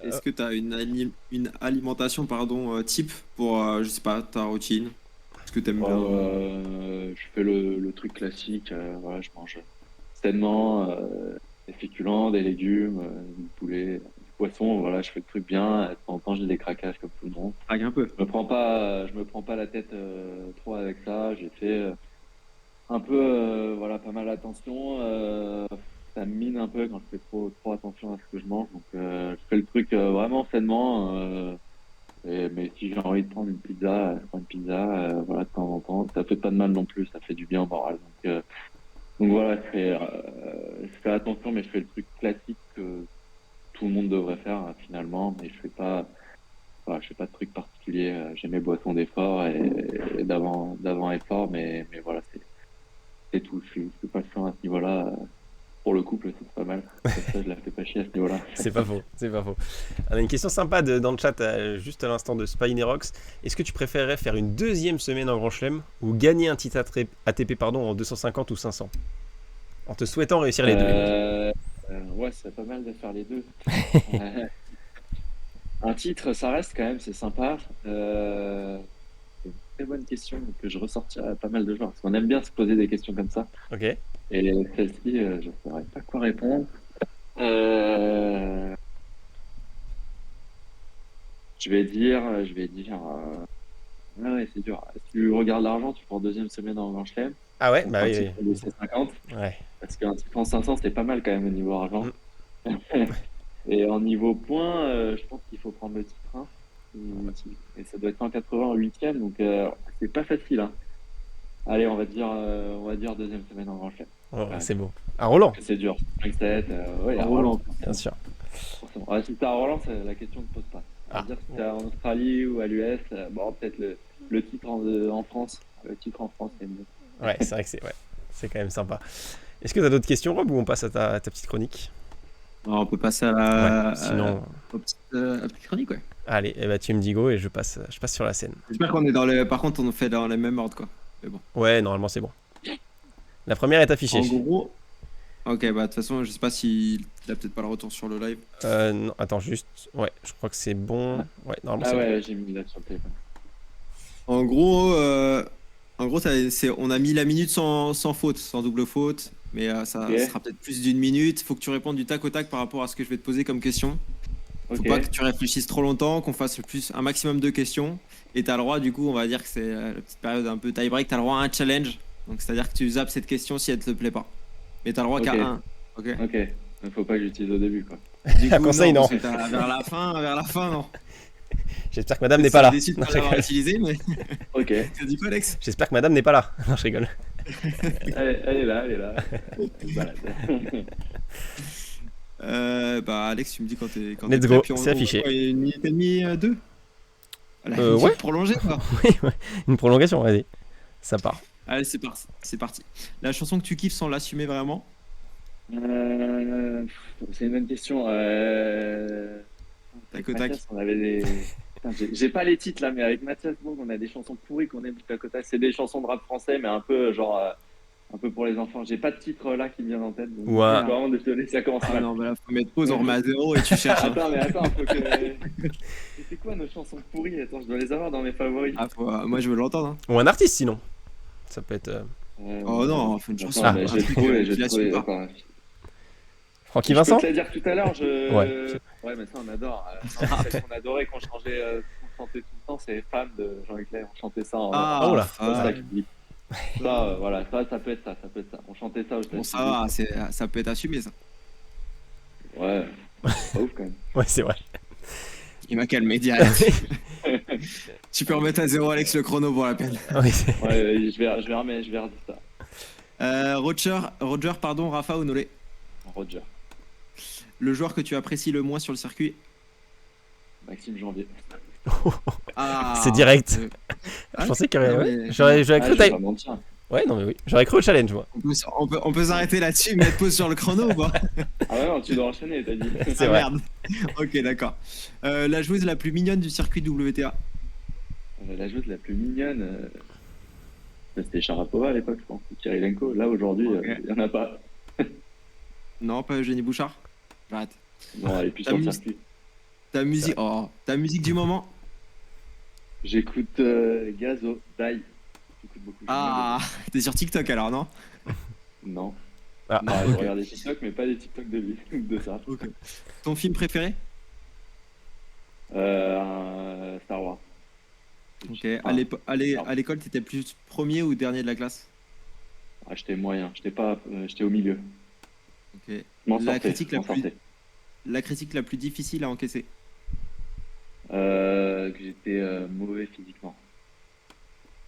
Est-ce que tu as une alimentation type pour, je sais pas, ta routine? Est-ce que tu aimes bien
Je fais le truc classique, voilà, je mange sainement, des féculents, des légumes, du poulet, du poisson, voilà, je fais le truc bien. De temps en temps, j'ai des craquages comme tout le monde.
Craque un peu.
Je me prends pas la tête trop avec ça. J'ai fait un peu, voilà, pas mal attention. Ça me mine un peu quand je fais trop attention à ce que je mange. Donc, je fais le truc vraiment sainement. Mais si j'ai envie de prendre une pizza, je prends une pizza, voilà, de temps en temps. Ça fait pas de mal non plus, ça fait du bien au moral. Donc voilà, je fais attention, mais je fais le truc classique que tout le monde devrait faire finalement. Mais je fais pas de truc particulier. J'ai mes boissons d'effort et d'avant effort, mais voilà, c'est tout. Je suis pas chiant à ce niveau-là. Pour le couple, c'est pas mal. Comme ça, je la fais pas chier à ce niveau-là.
C'est pas faux. On a une question sympa dans le chat, juste à l'instant de Spinerox. Est-ce que tu préférerais faire une deuxième semaine en Grand Chelem ou gagner un titre ATP en 250 ou 500? En te souhaitant réussir les deux.
Ouais, c'est pas mal de faire les deux. Un titre, ça reste quand même, c'est sympa. C'est une très bonne question que je ressortirai à pas mal de joueurs. Parce qu'on aime bien se poser des questions comme ça.
Ok.
Et celle-ci, je ne saurais pas quoi répondre. Je vais dire. Ah ouais, c'est dur. Si tu regardes l'argent, tu prends deuxième semaine en Grand Chelem.
Ah ouais, bah oui.
50.
Ouais.
Parce qu'un titre en 500, c'est pas mal quand même au niveau argent. Et en niveau points, je pense qu'il faut prendre le titre 1. Et ça doit être 180 en 8e, donc c'est pas facile. Hein. Allez, on va dire deuxième semaine en Grand Chelem.
Oh, c'est beau. À Roland,
C'est dur. 5-7, ouais, à
Roland.
Roland.
bien sûr.
Forcément. Ouais, si t'es à Roland, la question ne se pose pas. On va
Ah.
dire si t'es en Australie ou à l'US, bon, peut-être le titre en France. Le titre en France, c'est mieux.
Ouais, c'est vrai que c'est quand même sympa. Est-ce que tu as d'autres questions, Rob, ou on passe à ta petite chronique?
Alors, on peut passer à la,
Ouais, sinon,
à la petite chronique, ouais.
allez, tu me dis go et je passe sur la scène.
J'espère qu'on est dans le. Par contre, on fait dans les mêmes ordres, quoi. Mais bon.
Ouais, normalement, c'est bon. La première est affichée.
En gros. Ok, bah de toute façon, je sais pas s'il a peut-être pas le retour sur le live.
Non, attends, juste. Ouais, je crois que c'est bon. Ouais, normalement,
Ah
c'est
ouais, j'ai mis là sur le téléphone.
En gros, on a mis la minute sans faute, sans double faute. Mais ça
Ok.
sera peut-être plus d'une minute. Faut que tu répondes du tac au tac par rapport à ce que je vais te poser comme question. Faut
Ok.
pas que tu réfléchisses trop longtemps, qu'on fasse un maximum de questions. Et t'as le droit, du coup, on va dire que c'est la petite période un peu tie break. T'as le droit à un challenge. Donc c'est-à-dire que tu zappes cette question si elle te plaît pas. Mais t'as le droit
Ok.
qu'à un. Ok.
Ok. Il faut pas que j'utilise au début, quoi.
Du coup,
Conseil, non.
parce que vers la fin, non.
J'espère que madame n'est pas là.
Décide de
Non,
pas
je
l'avoir
rigole.
utilisé, mais.
Ok.
T'as dit quoi, Alex?
J'espère que madame n'est pas là. Non, je rigole.
Elle est là, elle est là. Elle se balade.
Bah, Alex, tu me dis quand t'es
Let's
prêt,
go,
puis
c'est affiché.
Une minute et demie, deux.
Ouais.
Prolongé, quoi.
Oui, ouais. Une prolongation, vas-y. Ça part.
Allez, c'est parti. La chanson que tu kiffes sans l'assumer vraiment?
C'est une bonne question.
Tac au tac.
Mathias, on avait des. Putain, j'ai pas les titres là, mais avec Mathias Bourg, on a des chansons pourries qu'on aime du tac au tac. C'est des chansons de rap français, mais un peu genre. Un peu pour les enfants. J'ai pas de titre là qui me vient en tête. Donc
Ouais.
je suis vraiment désolé, ça commence
Ah
mal.
non, bah là, faut mettre pause, on remet à zéro et tu cherches. Hein.
Attends, faut que. Mais c'est quoi nos chansons pourries? Attends, je dois les avoir dans mes favoris.
Ah, moi, je veux l'entendre. Hein.
Ou un artiste, sinon. Ça peut être.
Oh non, faut une chanson.
Attends, mais
un
j'ai
truc,
trouvé,
tu
j'ai
l'assumes
trouvé.
pas.
Attends,
Francky
je peux
Vincent?
te la dire tout à l'heure.
Ouais.
Ouais, mais ça on adore. Celle qu'on adorait, qu'on chantait tout le temps, c'est Femme de Jean-Luc Lahaye. On chantait ça en.
Oh là.
C'est ça qui dit. Ça, voilà, ça peut être ça, On chantait ça au
Bon,
stade.
ça va, ça peut être assumé, ça.
Ouais, pas ouf quand même.
Ouais, c'est vrai.
Il m'a calmé direct. Tu peux remettre à zéro, Alex, le chrono pour la peine.
Oui,
Ouais, je vais redire ça.
Roger, pardon, Rafa ou Nolé?
Roger,
Le joueur que tu apprécies le moins sur le circuit?
Maxime Janvier.
Ah,
c'est direct.
Ah,
Je pensais qu'il y
non,
aurait.
mais-
J'aurais
Ah,
cru.
je vais pas mentir.
Ouais, non, mais oui. J'aurais cru au challenge, moi.
On peut s'arrêter là-dessus, mettre pause sur le chrono ou pas?
Ah ouais, non, tu dois enchaîner, t'as dit.
C'est
Ah,
vrai.
merde. Ok, d'accord. La joueuse la plus mignonne du circuit WTA?
La joueuse la plus mignonne, c'était Sharapova à l'époque, je pense. Kirilenko. Là, aujourd'hui,
Ok.
il y en a pas.
Non, pas Eugénie Bouchard? J'arrête.
Non, elle est plus
Ta
sur le
mus-
circuit.
Ta musique du moment?
J'écoute Gazo, Dai. J'écoute beaucoup.
Ah, t'es sur TikTok alors, non?
Non.
Ah,
Non, je
ok.
regarde des TikTok, mais pas des TikTok de lui, de ça.
Ok. Ton film préféré?
Star Wars.
Ok.
Ah,
À l'école, t'étais plus premier ou dernier de la classe?
j'étais moyen, j'étais au milieu.
Ok.
Je m'en
La
sortais,
critique
je m'en sortais.
La critique la plus difficile à encaisser?
Que j'étais mauvais physiquement.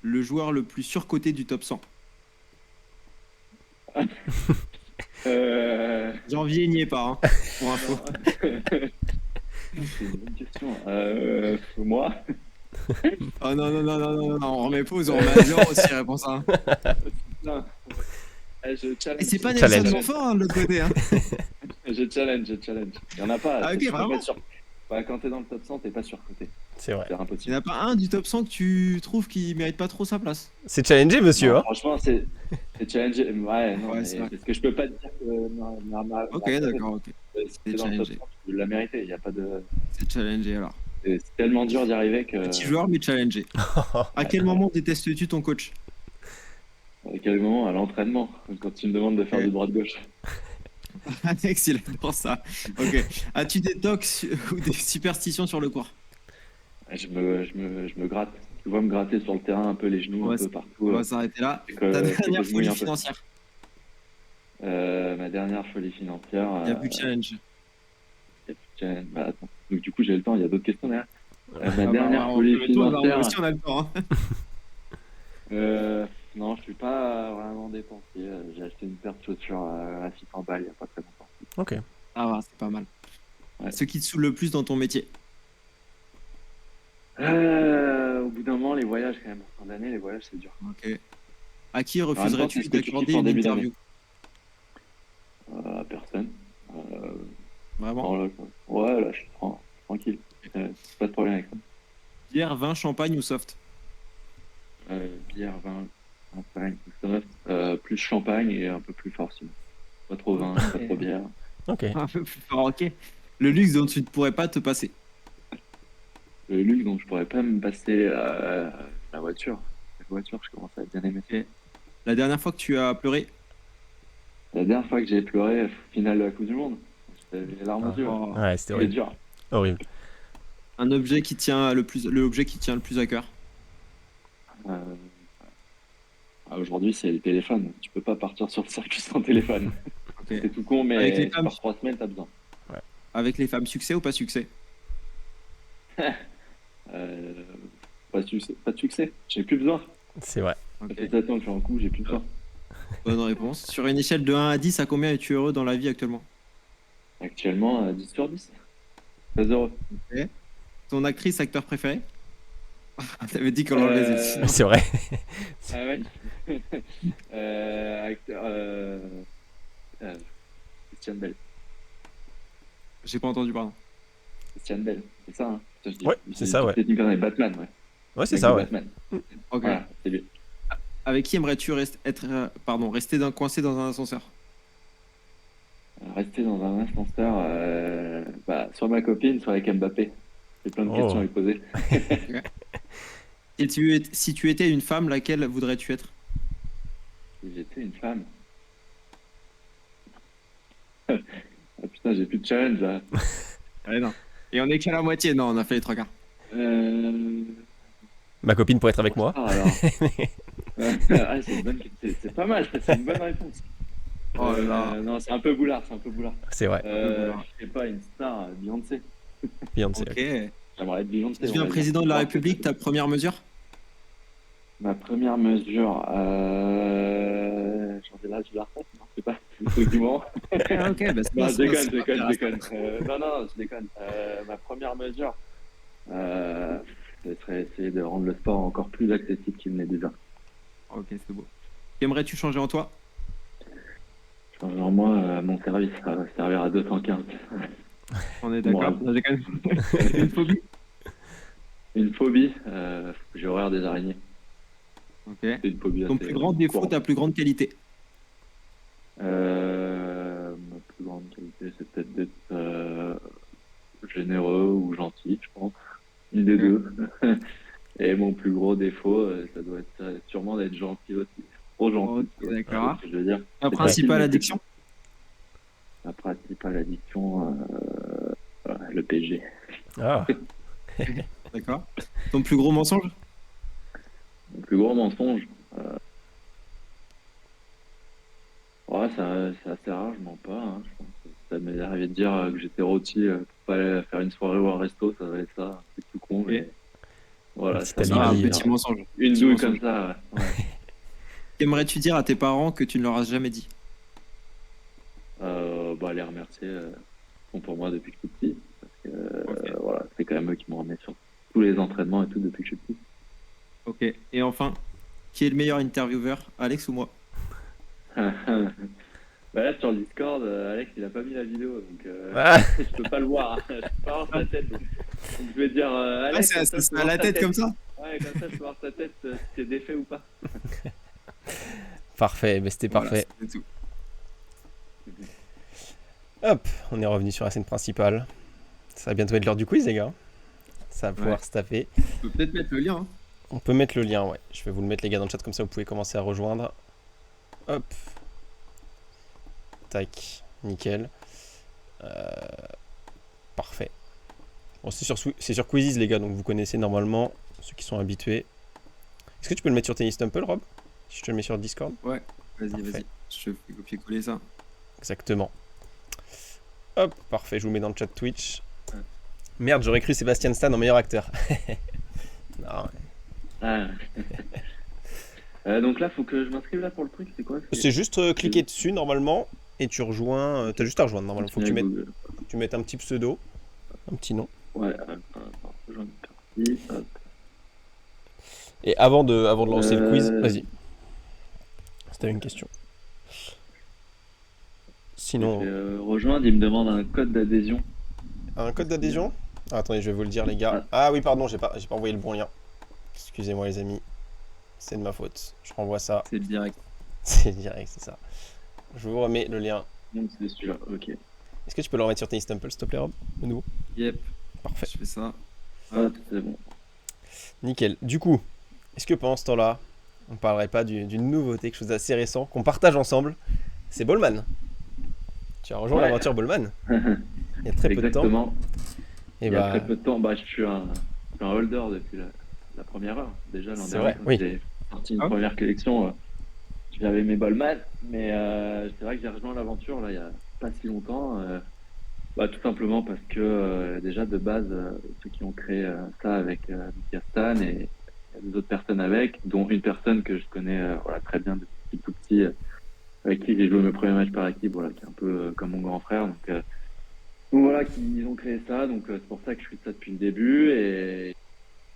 Le joueur le plus surcoté du top 100? Janvier n'y est pas, hein, pour info.
C'est une bonne question. Moi
Oh non, on remet pause, on remet à zéro aussi, réponse A.
Non. Je challenge.
Et c'est pas
Challenge.
Nelson Montfort hein, de l'autre côté. Hein.
Je challenge. Il y en a pas.
Ah, ok,
tu peux pas
vraiment
être Bah, quand t'es dans le top 100, t'es pas surcoté.
c'est vrai.
C'est
Il n'y
impossible.
en a pas un du top 100 que tu trouves qui mérite pas trop sa place?
C'est challengé, monsieur.
Non,
Hein.
franchement, c'est challengé. Ouais, non,
Ouais,
mais
c'est vrai.
parce que je peux pas te dire que.
Ok, d'accord, ok.
Si t'es dans le top
challengé.
100, tu l'as mérité. Il y a pas de.
C'est challengé alors.
C'est tellement dur d'y arriver que.
Petit joueur, mais challengé. À quel moment détestes-tu ton coach?
À quel moment? À l'entraînement. Quand tu me demandes de faire
Ok.
du droite-gauche.
Alex, il adore ça. Ok. As-tu des tocs ou des superstitions sur le court?
Je me gratte. Tu vois me gratter sur le terrain un peu les genoux,
Ouais,
un peu
c'est-
partout.
On va s'arrêter là.
C'est que-
Ta
faut que
dernière
je mouille
folie
un peu.
financière?
Ma dernière folie financière.
Il n'y a plus de challenge.
Bah, attends. Donc, du coup, j'ai le temps, il y a d'autres questions derrière. Ma
Ah
dernière
on
folie
peut le tour,
financière.
aussi, on a le temps.
Non, je suis pas vraiment dépensier. J'ai acheté une paire de chaussures à 600 balles il n'y a pas très longtemps.
Ok.
Ah, c'est pas mal.
Ouais.
Ce qui te saoule le plus dans ton métier?
Au bout d'un moment, les voyages, quand même. En fin d'année, les voyages, c'est dur.
Ok. À qui
En même temps, c'est
refuserais-tu
ce que tu
d'accorder
kiffes en
une
début
interview?
À personne.
Vraiment?
Non, là, ouais, là, je suis tranquille. Pas de problème avec ça.
Bière, vin, champagne ou soft?
Bière, vin, champagne, tout ça. Plus champagne et un peu plus fort, sinon. Pas trop vin, pas trop bière.
Ok.
Un peu plus fort, ok. Le luxe dont tu ne pourrais pas te passer?
Le luxe dont je pourrais pas me passer la voiture. La voiture, je commence à bien aimer ça.
Ok. La dernière fois que tu as pleuré?
La dernière fois que j'ai pleuré, finale de la Coupe du Monde, j'avais les larmes aux
Ah.
yeux.
Oh.
Ouais, c'était
C'était
horrible.
dur.
Horrible.
Un objet qui tient l'objet qui tient le plus à cœur?
Euh, Aujourd'hui, c'est le téléphone. Tu peux pas partir sur le circuit sans téléphone.
Ok.
C'est tout con,
Avec les
mais
femmes.
par 3 semaines, t'as besoin.
Avec les femmes, succès ou pas succès?
Euh, pas de succès. J'ai plus besoin.
C'est vrai.
Ça
Ok.
fait 7 ans que je suis en couple, j'ai plus besoin.
Bonne réponse. Sur une échelle de 1 à 10, à combien es-tu heureux dans la vie actuellement?
Actuellement, 10 sur 10. Très heureux.
Ton actrice, acteur préféré? T'avais dit qu'on l'enlevait celle-ci.
C'est vrai.
Ah ouais. Acteur. Christian Bell.
J'ai pas entendu, pardon.
Christian Bell, c'est ça, hein? Ça, je dis.
Ouais, c'est ça, ouais.
C'est une connerie. Batman, ouais.
Ouais, c'est
Mec
ça,
de
ouais.
Batman.
Ok.
Voilà, c'est lui.
Avec qui aimerais-tu rester coincé dans un ascenseur?
Rester dans un ascenseur, soit ma copine, soit avec Mbappé. J'ai plein de questions à
Oh.
lui poser.
Si tu étais une femme, laquelle voudrais-tu être?
Si j'étais une femme. Ah putain, j'ai plus de challenge là.
Allez, non. Et on est qu'à la moitié. Non, on a fait les trois quarts.
Ma copine pourrait être avec moi.
Ah, alors. C'est une bonne... c'est pas mal, c'est une bonne réponse.
Oh là là.
Non, c'est un peu boulard,
C'est vrai.
Je sais pas, une star, Beyoncé.
Beyoncé.
Ok.
J'aimerais être Beyoncé.
Tu
on
deviens
va
président
dire.
de la République, ta première mesure?
Ma première mesure, changer l'âge de la retraite, non, je sais pas, c'est le truc du moment.
Ah, ok, bah c'est
Non,
pas-
je
c'est pas-
déconne,
c'est
je
pas-
déconne. Non, je déconne. Ma première mesure, ce serait essayer de rendre le sport encore plus accessible qu'il ne l'est déjà.
Ok, c'est beau. Qu'aimerais-tu changer en toi?
Changer en moi, mon service, ça va servir à 215.
On est d'accord.
Bon,
J'ai quand même une phobie.
Une phobie, j'ai horreur des araignées.
Ok.
C'est une phobie
Ton
assez
plus grand défaut,
courante.
ta plus grande qualité?
Ma plus grande qualité, c'est peut-être d'être généreux ou gentil, je pense. Une des deux. Et mon plus gros défaut, ça doit être sûrement d'être gentil aussi. Trop gentil.
Ok, d'accord.
C'est ce que je veux dire.
Ta
C'est
principale
facile,
addiction?
Ma principale addiction, le PSG.
Ah,
D'accord. Ton plus gros mensonge?
Mon plus gros mensonge, ouais, c'est assez rare, je mens pas. Hein, je pense que ça m'est arrivé de dire que j'étais rôti pour pas aller faire une soirée ou un resto, ça va être ça. C'est tout con, mais voilà,
C'est
ça
ta
m'arrive.
librairie,
Un petit mensonge.
Une
Petit
douille
mensonge.
comme ça, ouais.
Qu'aimerais-tu dire à tes parents que tu ne leur as jamais dit?
Les remercier, ils sont pour moi depuis que je suis petit. Parce que
Ok.
voilà, c'est quand même eux qui m'ont emmené sur tous les entraînements et tout depuis que je suis petit.
Ok. Et enfin, qui est le meilleur intervieweur, Alex ou moi?
Bah là, sur le Discord, Alex, il a pas mis la vidéo, donc
Ah.
je peux pas le voir. Je peux pas voir sa tête. Donc je vais dire, Alex, comme ça, je
c'est
peux
à
voir
la
ta
tête comme ça?
Ouais, comme ça, je peux voir ta tête, si c'est défait ou pas.
parfait. Mais c'était parfait.
Voilà, c'est tout.
Hop, on est revenu sur la scène principale. Ça va bientôt être l'heure du quiz, les gars. Ça va pouvoir
Ouais.
se taper.
On peut peut-être mettre le lien. Hein.
On peut mettre le lien, ouais. Je vais vous le mettre, les gars, dans le chat, comme ça vous pouvez commencer à rejoindre. Hop. Tac, nickel. Parfait. Bon, c'est sur Quizzes, les gars, donc vous connaissez normalement ceux qui sont habitués. Est-ce que tu peux le mettre sur Tennis Temple, Rob? Si je te le mets sur Discord?
Ouais, vas-y,
Parfait.
vas-y. Je fais copier-coller ça.
Exactement. Hop, parfait, je vous mets dans le chat Twitch. Merde, j'aurais cru Sébastien Stan en meilleur acteur. Non,
Ah. Donc là, faut que je m'inscrive là pour le truc, c'est quoi?
c'est juste cliquer dessus normalement et tu rejoins. T'as juste à rejoindre normalement. Faut que
Google.
tu mettes un petit pseudo, un petit nom.
Ouais, attends, j'en ai parti. Hop.
Et avant de lancer le quiz,
Euh,
vas-y. Si t'avais une question.
J'ai
Sinon,
fait, rejoindre, il me demande un code d'adhésion.
un code d'adhésion? Ah, attendez, je vais vous le dire, les gars.
Ah,
Ah oui, pardon, j'ai pas envoyé le bon lien. Excusez-moi, les amis. C'est de ma faute. Je renvoie ça.
C'est le direct.
C'est direct, c'est ça. Je vous remets le lien.
donc c'est celui-là, ok.
Est-ce que tu peux le remettre sur Tennis Temple, s'il te plaît, Rob? De nouveau.
Yep,
Parfait.
je fais ça.
Hop, c'est bon.
Nickel. Du coup, est-ce que pendant ce temps-là, on parlerait pas d'une nouveauté, quelque chose d'assez récent, qu'on partage ensemble? C'est Ballman. Tu as rejoint
Ouais.
l'aventure Ballman il y a très peu de temps.
Exactement.
Et
Il y a
bah,
très peu de temps, bah, je suis un holder depuis la première heure. Déjà l'an
C'est
dernier,
vrai,
quand
oui.
j'ai sorti une
Ah.
première collection, j'avais mes Ballman. Mais c'est vrai que j'ai rejoint l'aventure là, il y a pas si longtemps. Bah, tout simplement parce que déjà de base, ceux qui ont créé ça avec Mika Stan et il y a des autres personnes avec, dont une personne que je connais voilà, très bien depuis tout petit, avec qui j'ai joué mes premiers matchs par équipe, voilà, qui est un peu comme mon grand frère. Donc voilà, ils ont créé ça, donc c'est pour ça que je suis de ça depuis le début et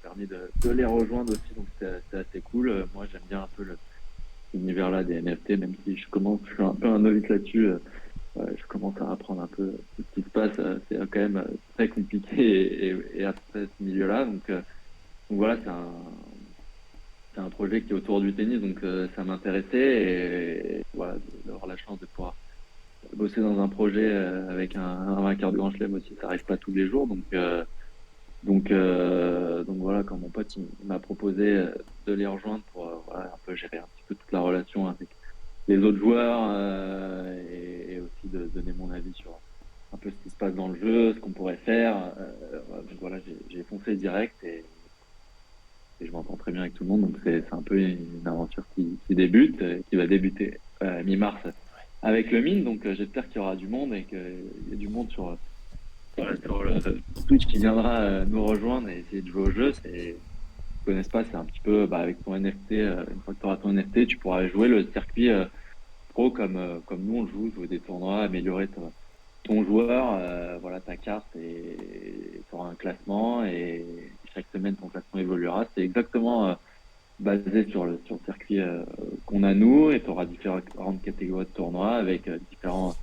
ça m'a permis de les rejoindre aussi, donc c'est assez cool. Moi j'aime bien un peu l'univers là des NFT, même si je suis un peu un novice là-dessus. Ouais, je commence à apprendre un peu tout ce qui se passe. C'est quand même très compliqué et abstrait ce milieu-là. Donc voilà, c'est un projet qui est autour du tennis, donc ça m'intéressait et voilà, d'avoir la chance de pouvoir bosser dans un projet avec un vainqueur de Grand Chelem aussi, ça arrive pas tous les jours. Donc voilà, quand mon pote il m'a proposé de les rejoindre pour voilà, un peu gérer un petit peu toute la relation avec les autres joueurs et aussi de donner mon avis sur un peu ce qui se passe dans le jeu, ce qu'on pourrait faire. Voilà, donc voilà, j'ai foncé direct et je m'entends très bien avec tout le monde. Donc c'est un peu une aventure qui débute, qui va débuter mi-mars avec le Mine. Donc j'espère qu'il y aura du monde et qu'il y a du monde sur le Twitch qui viendra nous rejoindre et essayer de jouer au jeu. Ils connaissent pas, c'est un petit peu avec ton NFT. Une fois que tu auras ton NFT, tu pourras jouer le circuit pro comme nous on le joue, jouer des tournois, améliorer ton joueur, voilà ta carte et tu auras un classement et chaque semaine ton classement évoluera. C'est exactement basé sur le circuit qu'on a nous et tu auras différentes catégories de tournois avec différents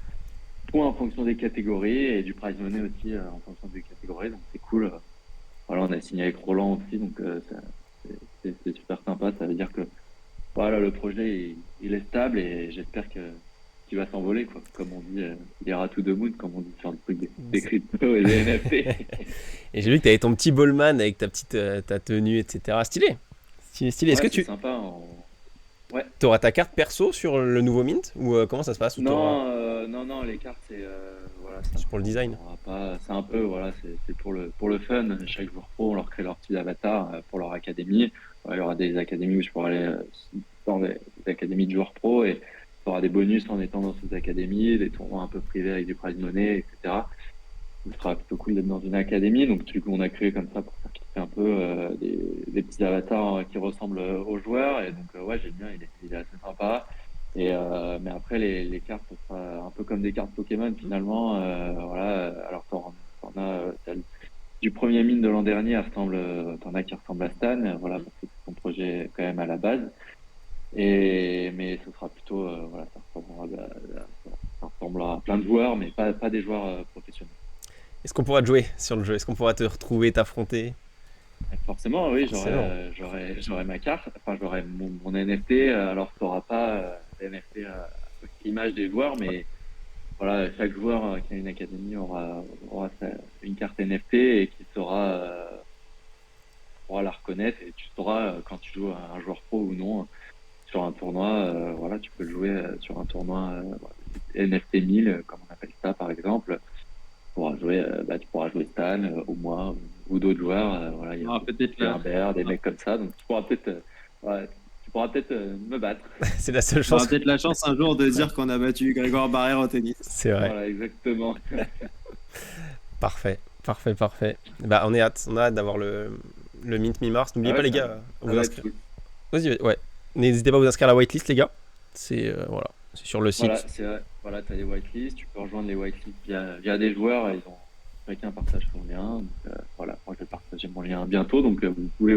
points en fonction des catégories et du prize money aussi en fonction des catégories. Donc c'est cool. Voilà, on a signé avec Roland aussi, donc c'est super sympa. Ça veut dire que voilà, le projet il est stable et j'espère qu'il va s'envoler quoi. Comme on dit, il ira tout de moon, comme on dit sur le truc des cryptos et des NFT.
et j'ai vu que t'avais ton petit Ballman avec ta petite ta tenue, etc. Stylé. Stylé. Est-ce
Ouais,
que tu
c'est sympa. Ouais.
auras ta carte perso sur le nouveau Mint ou comment ça se passe ou
Non, les cartes c'est voilà,
c'est pour le design?
on aura pas, c'est un peu voilà, c'est pour le fun. Chaque joueur pro, on leur crée leur petit avatar pour leur académie. Ouais, il y aura des académies où je pourrai aller dans des académies de joueurs pro et il y aura des bonus en étant dans ces académies, des tournois un peu privés avec du prize money, etc. Ce sera plutôt cool d'être dans une académie. Donc, du coup, on a créé comme ça pour faire kiffer un peu des petits avatars qui ressemblent aux joueurs. Et donc, ouais, j'aime bien, il est assez sympa. Mais après, les cartes, ce sera un peu comme des cartes Pokémon finalement. Voilà. Alors, t'en as celle du premier mine de l'an dernier, t'en as qui ressemblent à Stan. Voilà, parce que c'est son projet quand même à la base. Mais ce sera plutôt, voilà, ça ressemblera à plein de joueurs, mais pas des joueurs professionnels.
Est-ce qu'on pourra te jouer sur le jeu? Est-ce qu'on pourra te retrouver, t'affronter?
Forcément, oui,
Forcément.
j'aurai ma carte, enfin j'aurai mon NFT. Alors tu n'auras pas NFT avec l'image des joueurs, mais voilà, chaque joueur qui a une académie aura une carte NFT et qui pourra la reconnaître et tu sauras quand tu joues à un joueur pro ou non sur un tournoi. Voilà, tu peux le jouer sur un tournoi NFT 1000, comme on appelle ça par exemple. Tu pourras jouer Stan ou moi ou d'autres joueurs. Voilà, il y a
Peut-être
des Herbert, des mecs comme ça. Donc tu pourras peut-être me battre.
C'est la seule
on
chance.
aura peut-être la chance un jour de dire qu'on a battu Grégoire Barrère au tennis.
C'est vrai.
Voilà, exactement.
Parfait. Parfait, parfait. Bah, on a hâte d'avoir le Mint mi-mars. N'oubliez
Ah
pas,
ouais,
les
ça,
gars,
ça
vous
va être
inscrire.
cool.
Vas-y, ouais. N'hésitez pas à vous inscrire à la whitelist, les gars. C'est voilà, c'est sur le
Voilà,
site.
c'est vrai. Voilà, tu as les whitelists, tu peux rejoindre les whitelists via des joueurs et ils ont chacun partage son lien. Donc, voilà, moi je vais partager mon lien bientôt, donc vous pouvez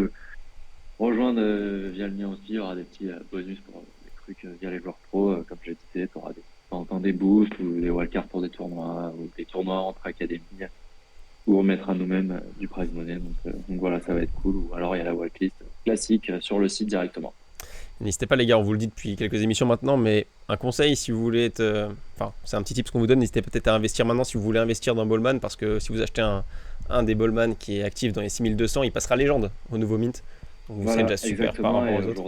rejoindre via le mien aussi. Il y aura des petits bonus pour des trucs via les joueurs pro, comme j'ai disais, tu auras de temps en temps des boosts ou des wildcards pour des tournois ou des tournois entre académies ou remettre à nous-mêmes du prize money. Donc voilà, ça va être cool. Ou alors il y a la whitelist classique sur le site directement.
N'hésitez pas, les gars, on vous le dit depuis quelques émissions maintenant, mais un conseil, si vous voulez être. Enfin, c'est un petit tip qu'on vous donne, n'hésitez peut-être à investir maintenant si vous voulez investir dans Ballman, parce que si vous achetez un des Ballman qui est actif dans les 6200, il passera légende au nouveau Mint. Donc vous serez
Voilà,
déjà super par
exactement.
rapport
Et
aux autres.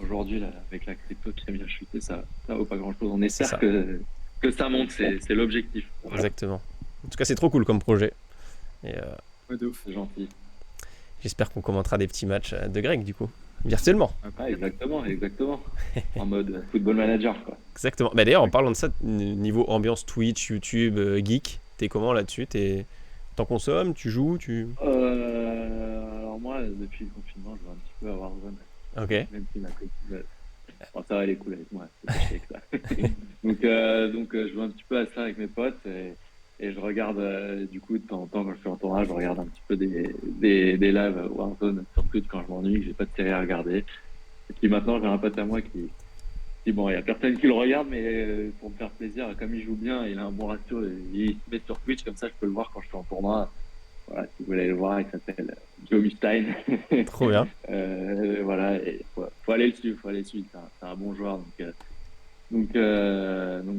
aujourd'hui là, avec la crypto qui a bien chuté, ça vaut pas grand-chose. On
C'est
espère
ça.
que ça monte, c'est l'objectif. Voilà,
Exactement. En tout cas, c'est trop cool comme projet. Et
Ouais, de ouf.
c'est gentil.
j'espère qu'on commentera des petits matchs de Greg, du coup. Virtuellement.
Ah, exactement. En mode football manager, quoi.
Exactement. Bah, d'ailleurs, en parlant de ça, niveau ambiance Twitch, YouTube, geek, t'es comment là-dessus? T'en consommes? Tu joues?
Alors moi, depuis le confinement, je joue un petit peu à Warzone.
Ok.
Même si ma copine, bon, ça va, elle est cool avec moi. C'est pas chic, ça. donc je joue un petit peu à ça avec mes potes et je regarde du coup de temps en temps quand je suis en tournage, je regarde un petit peu des lives Warzone sur Twitch quand je m'ennuie, que j'ai pas de série à regarder. Et puis maintenant, j'ai un pote à moi qui bon, il y a personne qui le regarde, mais pour me faire plaisir, comme il joue bien, il a un bon ratio, et il se met sur Twitch, comme ça je peux le voir quand je suis en tournoi. Voilà, si vous voulez le voir, il s'appelle Joe Stein.
Trop bien.
Voilà, et faut aller le suivre, c'est un bon joueur. Donc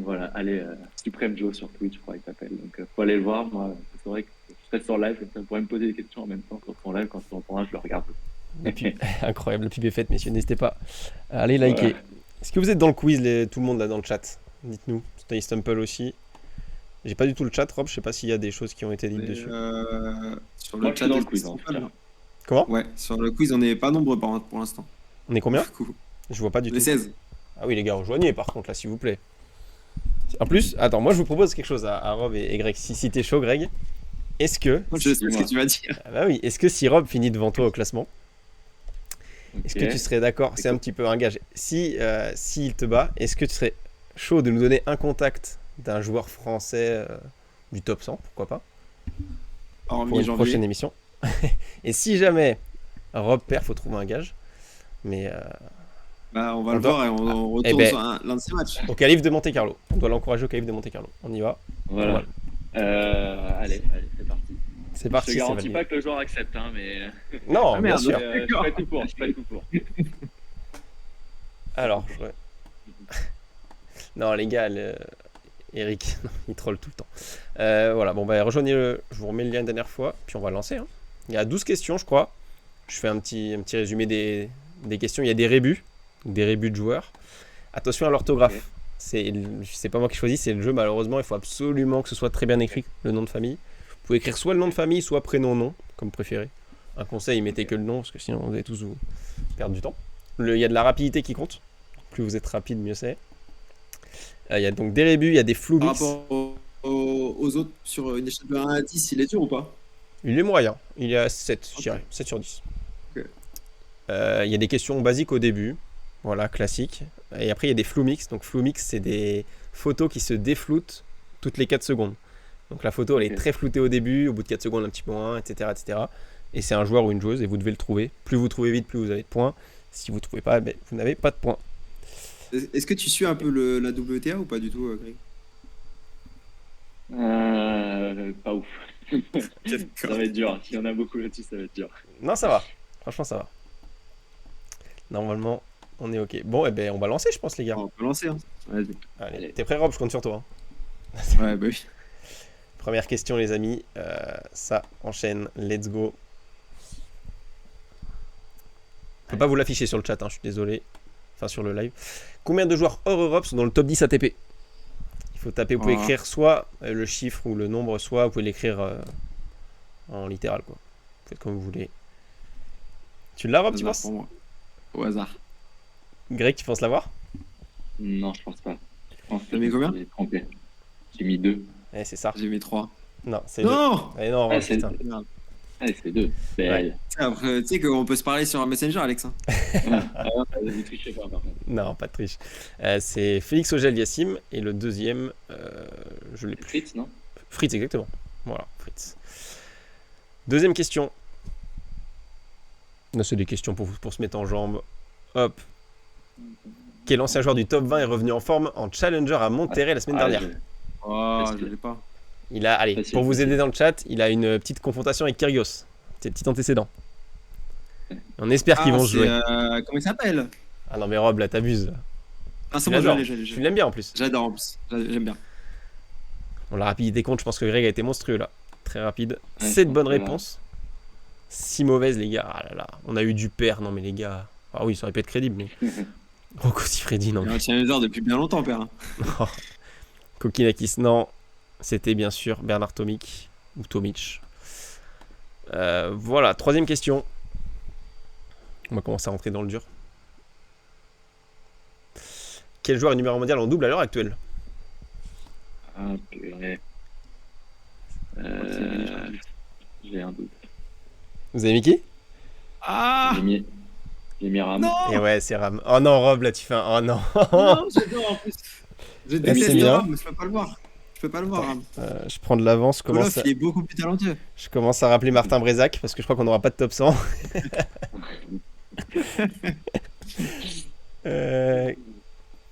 voilà, allez, Supreme Joe sur Twitch, je crois qu'il s'appelle. Donc faut aller le voir. Moi, c'est vrai que je serai sur live, comme ça, vous pourrez me poser des questions en même temps sur son live, quand je suis en tournage, je le regarde.
Incroyable, la pub est faite, messieurs. N'hésitez pas à aller liker.
Voilà.
Est-ce que vous êtes dans le quiz, tout le monde là dans le chat? Dites-nous. Stay Stumple aussi. J'ai pas du tout le chat, Rob. Je sais pas s'il y a des choses qui ont été dites dessus.
Sur
Moi,
le
je
chat
suis dans le
de
quiz, en tout cas.
Comment?
Ouais, sur le quiz, on n'est pas nombreux pour l'instant.
On est combien?
Du coup,
Je vois pas du
les
tout.
16.
Ah oui, les gars, rejoignez par contre là, s'il vous plaît. En plus, attends, moi je vous propose quelque chose à Rob et Greg. Si t'es chaud, Greg, est-ce que.
Moi, je sais ce que tu vas dire.
Ah bah oui, est-ce que si Rob finit devant toi au classement, est-ce que
Ok.
tu serais d'accord? C'est un petit peu un gage. S'il te bat, est-ce que tu serais chaud de nous donner un contact d'un joueur français du top 100, pourquoi pas, pour
Hormis
une prochaine
janvier.
émission? Et si jamais Rob perd, faut trouver un gage. Mais
Bah, on va
On
le
doit-
voir et on
eh
retourne
ben-
sur l'un de ces matchs.
au calife de Monte Carlo, on doit l'encourager au calife de Monte Carlo. On y va.
Voilà.
Voilà.
Allez, c'est parti.
C'est
Je
parti,
te
c'est
garantis
validé.
pas que le joueur accepte, hein, mais
Non,
Ah,
bien
merde.
sûr.
je fais tout pour.
Alors, non, les gars, Eric, non, il troll tout le temps. Voilà, bon, bah, rejoignez-le. Je vous remets le lien une dernière fois, puis on va lancer. Hein. Il y a 12 questions, je crois. Je fais un petit résumé des questions. Il y a des rébus de joueurs. Attention à l'orthographe.
Ok.
C'est pas moi qui choisis, c'est le jeu. Malheureusement, il faut absolument que ce soit très bien écrit, le nom de famille. Vous pouvez écrire soit le nom de famille, soit prénom-nom, comme préféré. Un conseil, mettez que le nom, parce que sinon vous allez tous vous perdre du temps. Il y a de la rapidité qui compte. Plus vous êtes rapide, mieux c'est. Il y a donc des rébus, il y a des flou
Par
mix.
rapport aux autres, sur une échelle de 1 à 10, il est dur ou pas?
Il est moyen, il est à 7, je
Ok.
dirais, 7 sur 10.
Ok.
Il y a des questions basiques au début, voilà, classique. Et après, il y a des flou mix. Donc, flou mix, c'est des photos qui se défloutent toutes les 4 secondes. Donc, la photo, elle est
Ok.
très floutée au début, au bout de 4 secondes, un petit peu moins, etc., etc. Et c'est un joueur ou une joueuse, et vous devez le trouver. Plus vous trouvez vite, plus vous avez de points. Si vous ne trouvez pas, ben, vous n'avez pas de points.
Est-ce que tu suis un peu la WTA ou pas du tout, Greg?
Pas ouf. Ça va être dur. S'il y en a beaucoup là-dessus, ça va être dur.
Non, ça va. Franchement, ça va. Normalement, on est OK. Bon, eh ben, on va lancer, je pense, les gars.
On peut lancer. Hein. Vas-y.
Allez. T'es prêt, Rob? Je compte sur toi. Hein.
Ouais, bah oui.
Première question, les amis. Ça enchaîne. Let's go. Je peux pas vous l'afficher sur le chat, hein, je suis désolé. Enfin, sur le live. Combien de joueurs hors Europe sont dans le top 10 ATP? Il faut taper. Vous pouvez
Ah.
écrire soit le chiffre ou le nombre, soit vous pouvez l'écrire en littéral, quoi. Vous faites comme vous voulez. Tu l'as, Rob, tu
Hasard
penses?
pour moi. Au hasard.
Greg, tu penses l'avoir?
Non, je pense pas. Je pense que
T'as mis combien?
j'ai trompé. J'ai mis 2.
Eh, c'est ça.
J'ai mis 3.
Non, c'est 2.
Non.
Eh non,
Ah,
Rob,
c'est
putain.
c'est 2.
Ouais.
Après, tu sais qu'on peut se parler sur un Messenger, Alex. Hein.
Vous trichez pas, par contre.
Non, pas de triche. C'est Félix Auger-Aliassime et le deuxième, je l'ai plus.
Fritz, non?
Fritz, exactement. Voilà, Fritz. Deuxième question. Là, c'est des questions pour se mettre en jambe. Hop. Quel ancien joueur du top 20 est revenu en forme en Challenger à Monterrey la semaine dernière?
Oh,
Parce
je
que-
l'ai pas.
Il a, allez,
Facile,
pour vous
facile.
aider dans le chat, il a une petite confrontation avec Kyrgios. C'est le petit antécédent. On espère qu'ils vont se jouer.
Comment il s'appelle?
Ah non mais Rob, là t'abuses.
Ah, c'est
Tu
bon, je
l'adores.
l'ai,
Tu l'aimes bien en plus.
J'adore en plus. J'aime bien.
Bon, la rapidité compte, je pense que Greg a été monstrueux là. Très rapide.
Ouais,
7 bonnes
voilà.
réponses. 6 mauvaises les gars. Ah là là. On a eu du père, non mais les gars. Ah oui, ça aurait pu être crédible mais. Rocco Siffredi, non
Il est
mais.
un challenger depuis bien longtemps, père. Hein.
Kokinakis, non. C'était bien sûr Bernard Tomic. Ou Tomic. Voilà, troisième question. On va commencer à rentrer dans le dur. Quel joueur est numéro mondial en double à l'heure actuelle?
Ah, purée. J'ai un doute.
Vous avez mis qui?
Ah
J'ai mis Ram.
non.
Et ouais, c'est Ram. Oh non, Rob, là tu fais un. Oh non.
Non, j'adore en plus. Je
c'est
déteste
bien.
Ram, mais je peux pas le voir. Je peux pas le voir, Ram.
Je prends de l'avance.
Olof, il est beaucoup plus talentueux.
Je commence à rappeler Martin Brézac parce que je crois qu'on n'aura pas de top 100.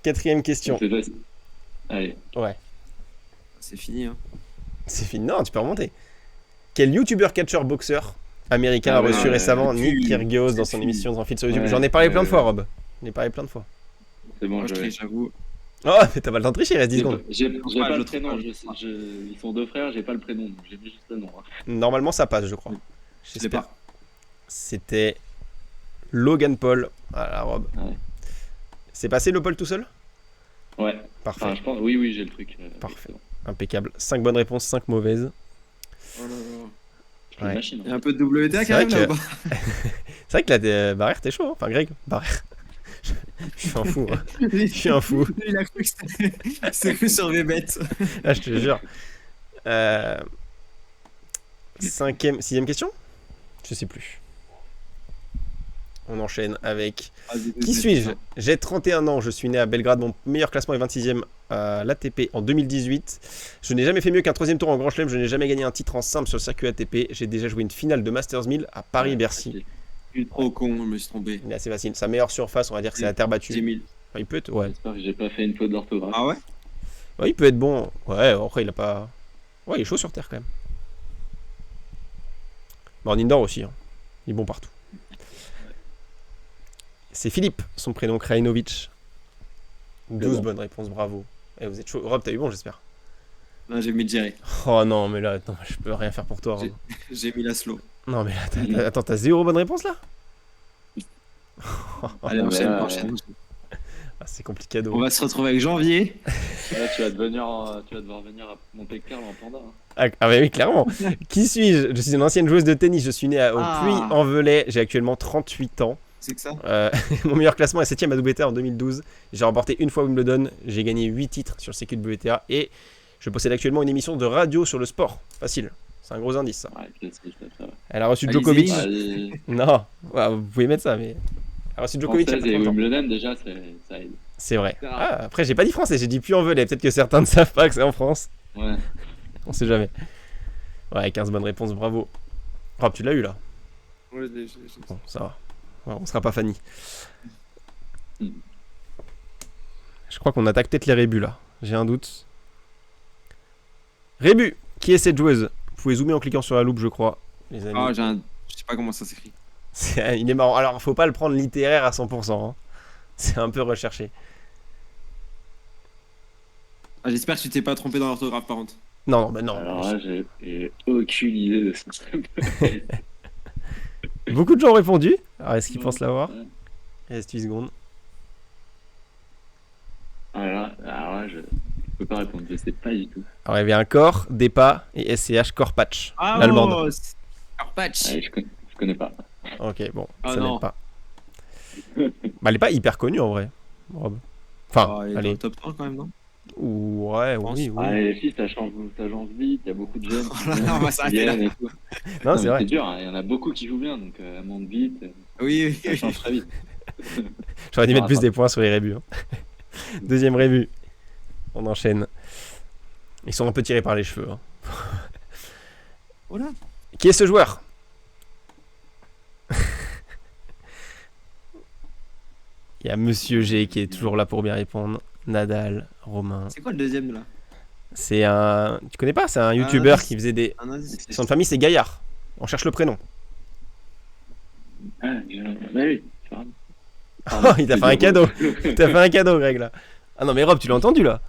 Quatrième question.
C'est facile. Allez.
Ouais,
C'est fini, hein.
c'est fini. Non, tu peux remonter. Quel youtubeur catcheur boxeur américain
Ah
a reçu
ouais,
récemment
c'est
Nick
plus-
Kyrgios dans
c'est
son
plus-
émission Sans fil sur YouTube?
Ouais,
J'en ai parlé
ouais,
plein de fois,
ouais.
Rob. J'en ai parlé plein de fois.
C'est bon,
Moi,
je
je
l'ai.
triche, j'avoue.
Oh, mais t'as pas le temps de tricher, il reste 10 secondes.
J'ai
pas,
pas
je
le
trouve
prénom.
pas.
Ils sont deux frères, j'ai pas le prénom. Donc j'ai mis juste le nom. Hein.
Normalement, ça passe, je crois.
Je l'ai
J'espère.
pas.
C'était Logan Paul. Voilà, Rob.
Ouais.
C'est passé le Paul tout seul?
Ouais.
Parfait,
Enfin, je pense. Oui, j'ai le truc.
Parfait.
c'est bon.
impeccable. 5 bonnes réponses, 5 mauvaises.
Oh là là.
Je suis une
Ouais.
machine.
Il y a
Hein.
un peu de WTA
C'est
quand même
vrai
là
que-
ou pas?
C'est vrai que la Barrère, t'es chaud. Hein. Enfin, Greg, Barrère. Je suis un fou. Hein. Je suis un fou.
Il a cru que c'était cru sur mes bêtes.
Ah, je te jure. Sixième question? Je sais plus. On enchaîne avec. Qui suis-je? J'ai 31 ans, je suis né à Belgrade, mon meilleur classement est 26e à l'ATP en 2018. Je n'ai jamais fait mieux qu'un 3e tour en Grand Chelem, je n'ai jamais gagné un titre en simple sur le circuit ATP. J'ai déjà joué une finale de Masters 1000 à Paris-Bercy.
Je suis trop con, je me suis trompé.
Il est assez facile. Sa meilleure surface, on va dire, c'est la terre
10
battue.
000.
Enfin, il peut être, ouais.
J'espère que j'ai pas fait une faute d'orthographe.
Ah ouais?
Ouais, il peut être bon. Ouais, après, il a pas. Ouais, il est chaud sur terre quand même. Bon, en indoor aussi. Hein. Il est bon partout. C'est Philippe, son prénom Krajinovic. 12
bon.
bonnes réponses, bravo. Eh, vous êtes chaud. Rob, t'as eu bon, j'espère.
Non, j'ai mis le Jerry.
Oh non, mais là, non, je peux rien faire pour toi. Rob.
J'ai mis la slow.
Non, mais là, attends, t'as 0 bonne réponse là?
Allez,
mais
enchaîne,
là,
enchaîne.
Ah, c'est compliqué.
On va se retrouver avec Janvier.
Là, tu vas devoir venir à Monte-Carlo en panda. Hein.
Ah, bah oui, clairement. Qui suis-je? Je suis une ancienne joueuse de tennis. Je suis né au
Ah.
Puy-en-Velay. J'ai actuellement 38 ans.
C'est que ça?
Mon meilleur classement est 7ème à WTA en 2012. J'ai remporté une fois Wimbledon. J'ai gagné 8 titres sur le circuit de WTA. Et je possède actuellement une émission de radio sur le sport. Facile. C'est un gros indice, ça.
Ouais, classique, ça.
Elle a reçu
Allez-y.
Djokovic.
Bah,
Allez,
Non, ouais, vous pouvez mettre ça, mais. Elle a reçu Djokovic. il y a
Française
pas
et
longtemps.
Wimbledon, déjà, ça aide.
C'est vrai.
Ah.
Ah, après, j'ai pas dit français, j'ai dit Puy-en-Velay. Peut-être que certains ne savent pas que c'est en France.
Ouais.
On sait jamais. Ouais, 15 bonnes réponses, bravo. Rob, tu l'as eu là.
Ouais,
Bon, ça va. Ouais, on sera pas Fanny.
Mm.
Je crois qu'on attaque peut-être les rébus là. J'ai un doute. Rébus, qui est cette joueuse? Vous pouvez zoomer en cliquant sur la loupe, je crois. Les amis.
Ah, je sais pas comment ça s'écrit.
Il est marrant. Alors, faut pas le prendre littéraire à 100%. Hein. C'est un peu recherché.
Ah, j'espère que tu t'es pas trompé dans l'orthographe par contre.
Non, non, bah non.
Alors là, j'ai aucune idée de ce que ça peut être.
Beaucoup de gens ont répondu. Alors, est-ce qu'ils
Ouais.
pensent l'avoir?
Ouais.
Il reste 8 secondes.
Alors là, je peux pas répondre, je sais pas du tout.
Alors, il y avait un corps, des pas et SCH corps patch.
Ah,
L'allemande.
Carpatch.
Allez, je connais pas.
Ok, bon,
Ah
ça
non.
n'aide pas. Bah, elle est pas hyper connue en vrai, Rob. Enfin,
Ah, il est dans
allez,
le top 1 quand même, non?
Ou ouais,
pense.
oui, oui.
Ah, les filles, ça change vite. Il y a beaucoup de jeunes
Oh là là, on va
qui
s'arrêter là.
viennent et tout.
Non,
Non,
c'est
mais
vrai.
c'est dur, hein. Il y en a beaucoup qui jouent bien, donc elles montent vite.
Oui, oui,
Ça
oui.
change très vite.
J'aurais dû
Ah,
mettre plus
attends.
des points sur les rébus. Hein. Deuxième rébut. On enchaîne. Ils sont un peu tirés par les cheveux. Hein.
Oh là.
Qui est ce joueur? Il y a Monsieur G qui est toujours là pour bien répondre. Nadal, Romain.
C'est quoi le deuxième là?
C'est un. Tu connais pas? C'est un
Un
youtubeur
indice.
qui faisait des.
Un indice.
Son nom de famille c'est Gaillard. On cherche le prénom.
Ah, mais oui.
Oh, il t'a fait un cadeau. T'as fait un cadeau, Greg là. Ah non, mais Rob, tu l'as entendu là?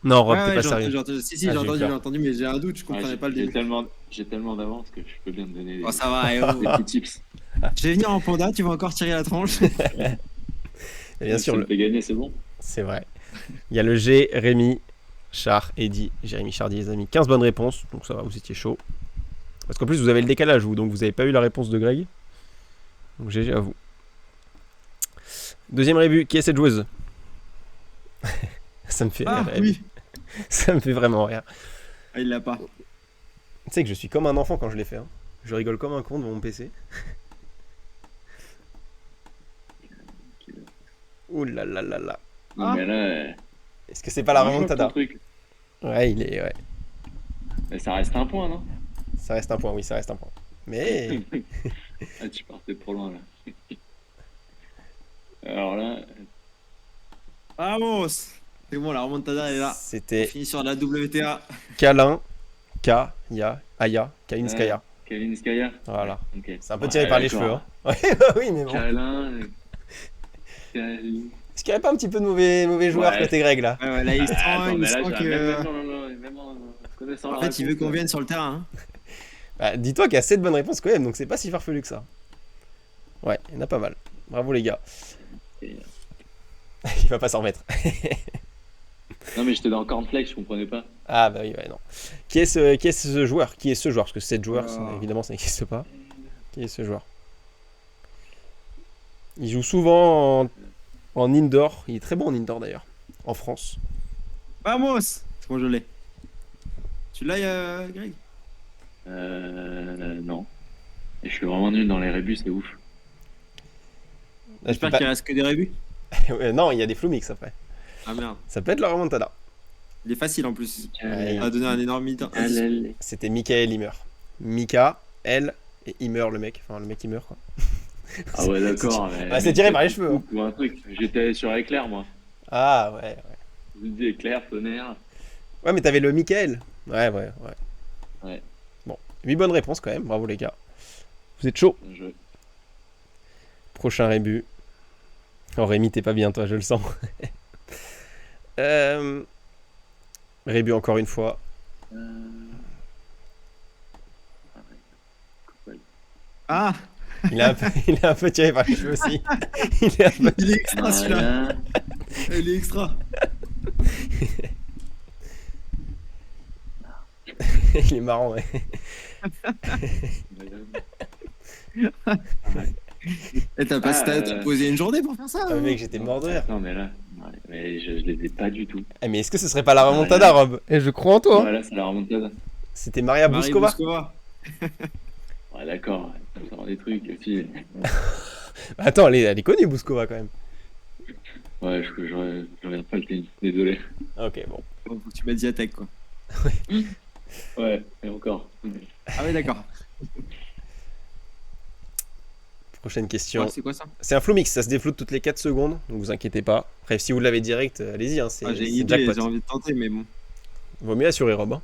Non, Rob,
Ouais,
t'es
ouais,
pas
j'ai
sérieux.
entendu, j'ai entendu. Si,
Ah,
j'ai
j'ai eu
entendu,
peur.
j'ai entendu, mais j'ai un doute, je comprenais pas le début.
J'ai tellement d'avance que je peux bien te donner
Oh, ça va, eh oh.
des petits tips.
Je vais venir en panda, tu vas encore tirer la tranche.
Et bien sûr,
Si tu fais gagner, c'est bon.
c'est vrai. Il y a le G, Rémi, Char, Eddy, Jérémy Chardy, les amis. 15 bonnes réponses, donc ça va, vous étiez chaud. Parce qu'en plus, vous avez le décalage, vous, donc vous n'avez pas eu la réponse de Greg. Donc GG à vous. Deuxième rébut, qui est cette joueuse? Ça me fait
Ah,
rire.
oui.
Ça me fait vraiment rire.
Ah, il l'a pas.
Tu sais que je suis comme un enfant quand je l'ai fait. Hein. Je rigole comme un con devant mon PC. Ouh là là là là.
Non,
Ah.
mais là,
Est-ce que c'est pas la
je vois ton
remontada?
truc.
Ouais, il est. Ouais.
Mais ça reste un point, non?
Ça reste un point, oui, ça reste un point. Mais.
Ah, tu partais trop loin là. Alors là,
Vamos. C'est bon, la remontada elle est là. On
C'était
finit sur la WTA.
Kalin, Kaya, Aya, Kalinskaya.
Kalinskaya.
Voilà.
Ok.
C'est un peu tiré par les cheveux. Hein. Ouais, bah oui, mais bon.
Kalin. Kalin.
Est-ce qu'il n'y avait pas un petit peu de mauvais joueurs
Ouais.
côté Greg là?
Ouais, ouais, là, il sent,
Attends,
il
mais là,
sent
j'ai
que.
même en connaissant
En
la
fait, il veut
réponse,
qu'on vienne sur le terrain. Hein.
Bah, dis-toi qu'il y a 7 bonnes réponses quand même, donc c'est pas si farfelu que ça. Ouais, il y en a pas mal. Bravo les gars.
Et-
Il va pas s'en remettre.
Non, mais j'étais dans Cornflakes, je comprenais pas.
Ah bah oui, ouais, non. Qui est ce joueur? Qui est ce joueur? Parce que 7 joueurs, évidemment, ça n'existe pas. Qui est ce joueur? Il joue souvent en indoor. Il est très bon en indoor d'ailleurs. En France.
Vamos. C'est bon, je l'ai. Tu l'as, Greg?
Non. Et je suis vraiment nul dans les rébus, c'est ouf.
Là, je peux
J'espère
pas-
qu'il reste que des rébus.
Ouais, non, il y a des flou mix après.
Ah merde.
Ça peut être la remontada.
Il est facile en plus.
Ouais.
Il a donné un énorme indice.
C'était Michael Himmer. Mika, elle et Himmer le mec. Enfin, le mec Himmer quoi.
Ah ouais, d'accord.
Ah, c'est tiré par les cheveux. Hein.
Ou un truc. J'étais sur Éclair, moi.
Ah ouais, ouais.
Je dis Éclair, tonnerre.
Ouais, mais t'avais le Michael. Ouais, ouais, ouais.
Ouais.
Bon, 8 bonnes réponses quand même. Bravo les gars. Vous êtes chaud.
Je...
Prochain rébut. Oh Rémi, t'es pas bien toi, je le sens. Rébut encore une fois.
Ah,
Il est un peu tiré par les cheveux aussi. Il est un peu-
il est extra celui-là.
Voilà.
Il est extra.
Il est marrant, ouais.
Et t'as
Ah,
posé une journée pour faire ça?
Ah, mec, j'étais mort de rire.
Non, mais là, ouais, mais je les ai pas du tout.
Eh, mais est-ce que ce serait pas la remontada, Rob? Et je crois en toi. Hein.
Voilà, c'est la remontada.
C'était Maria
Marie
Bouskova.
Bouskova.
Ouais, d'accord. Ça me sort des trucs aussi.
Attends, elle est connue, Bouskova, quand même.
Ouais, je regarde pas le tennis. Désolé.
Ok, bon.
Bon, faut que tu mettes Ziatek quoi.
Ouais, et encore.
Ah oui, d'accord.
Prochaine question.
Ouais, c'est quoi ça?
C'est un flow mix, ça se défloute toutes les 4 secondes, donc vous inquiétez pas. Après, si vous l'avez direct, allez-y, hein, c'est
Ah, j'ai une
c'est
idée,
jackpot.
j'ai envie de tenter, mais bon.
Vaut mieux assurer, Rob. Hein.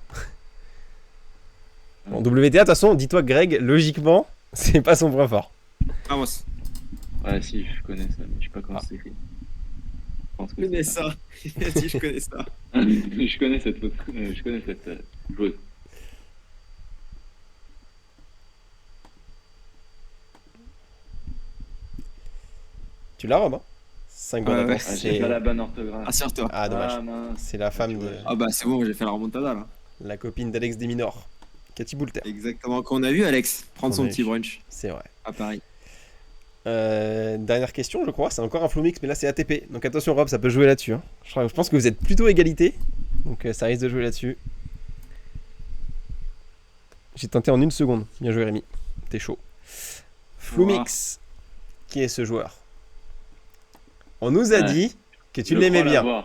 En WTA, de toute façon, dis-toi que Greg, logiquement, c'est pas son point fort.
Vamos.
Ouais, si, je connais ça, mais je sais pas comment c'est écrit. Je pense
Je
que
connais
c'est
ça. Il a dit, je connais ça.
je connais cette joueuse.
Tu l'as, Rob? 5 bonnes
Ouais,
réponses.
Ah,
C'est-
j'ai pas la bonne orthographe.
Assure-toi.
Ah, dommage.
mince.
C'est la femme
tu
de
vois.
Ah bah c'est bon, j'ai fait la remontada là.
la copine d'Alex Desminor, Cathy Boulter.
Exactement, qu'on a vu Alex prendre
Qu'on
son
a
petit
vu.
brunch
C'est vrai.
à Paris.
Dernière question, je crois. C'est encore un flow mix, mais là c'est ATP. Donc attention, Rob, ça peut jouer là-dessus. Hein. Je pense que vous êtes plutôt égalité. Donc ça risque de jouer là-dessus. J'ai tenté en 1 seconde. Bien joué, Rémi. T'es chaud. Flow mix. Qui est ce joueur? On nous a dit que tu l'aimais bien.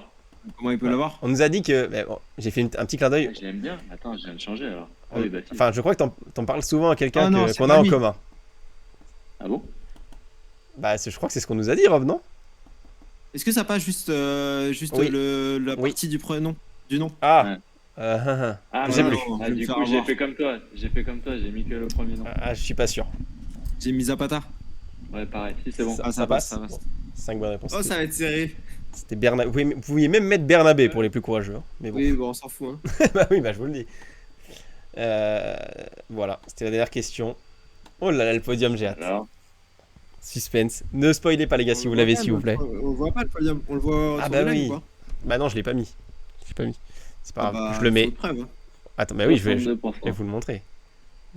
Comment il peut l'avoir?
On nous a dit que. Bon, j'ai fait un petit clin d'œil.
Je l'aime bien. Attends, je viens de changer alors. Ah oui, bah si.
Enfin, je crois que t'en parles souvent à quelqu'un
non,
qu'on a en
Mamie.
commun.
Ah bon?
Bah, je crois que c'est ce qu'on nous a dit, Rob, non?
Est-ce que ça passe juste
Oui.
la
Oui.
partie du prénom, du nom?
Ah.
Ouais. Ah,
J'ai
non,
plus.
non, je
Ah,
vais me
du
faire
coup, j'ai
avoir.
fait comme toi. J'ai mis que le premier nom.
Ah, je suis pas sûr.
J'ai mis Zapata.
Ouais, pareil. Si, c'est bon.
Ça-
Ah, ça passe,
passe.
ça passe.
Bon, 5 bonnes réponses.
Oh, ça va être serré.
C'était Bernabé. Vous pouviez même mettre Bernabé pour les plus courageux. Hein. Mais bon.
Oui, bon, on s'en fout. Hein.
Bah oui, bah je vous le dis. Voilà, c'était la dernière question. Oh là là, le podium, j'ai hâte.
Alors,
Suspense. Ne spoilez pas, les gars, si
On
vous
le
l'avez,
voit
s'il
pas,
vous plaît.
On le voit pas le podium. On le voit
Ah
sur
bah
le live
oui.
ou pas?
Bah non, je l'ai pas mis. Je l'ai pas mis. C'est pas
Ah
grave.
bah,
Je le mets.
faut de preuve, hein.
Attends, bah oui, je vais
62%.
vous le montrer.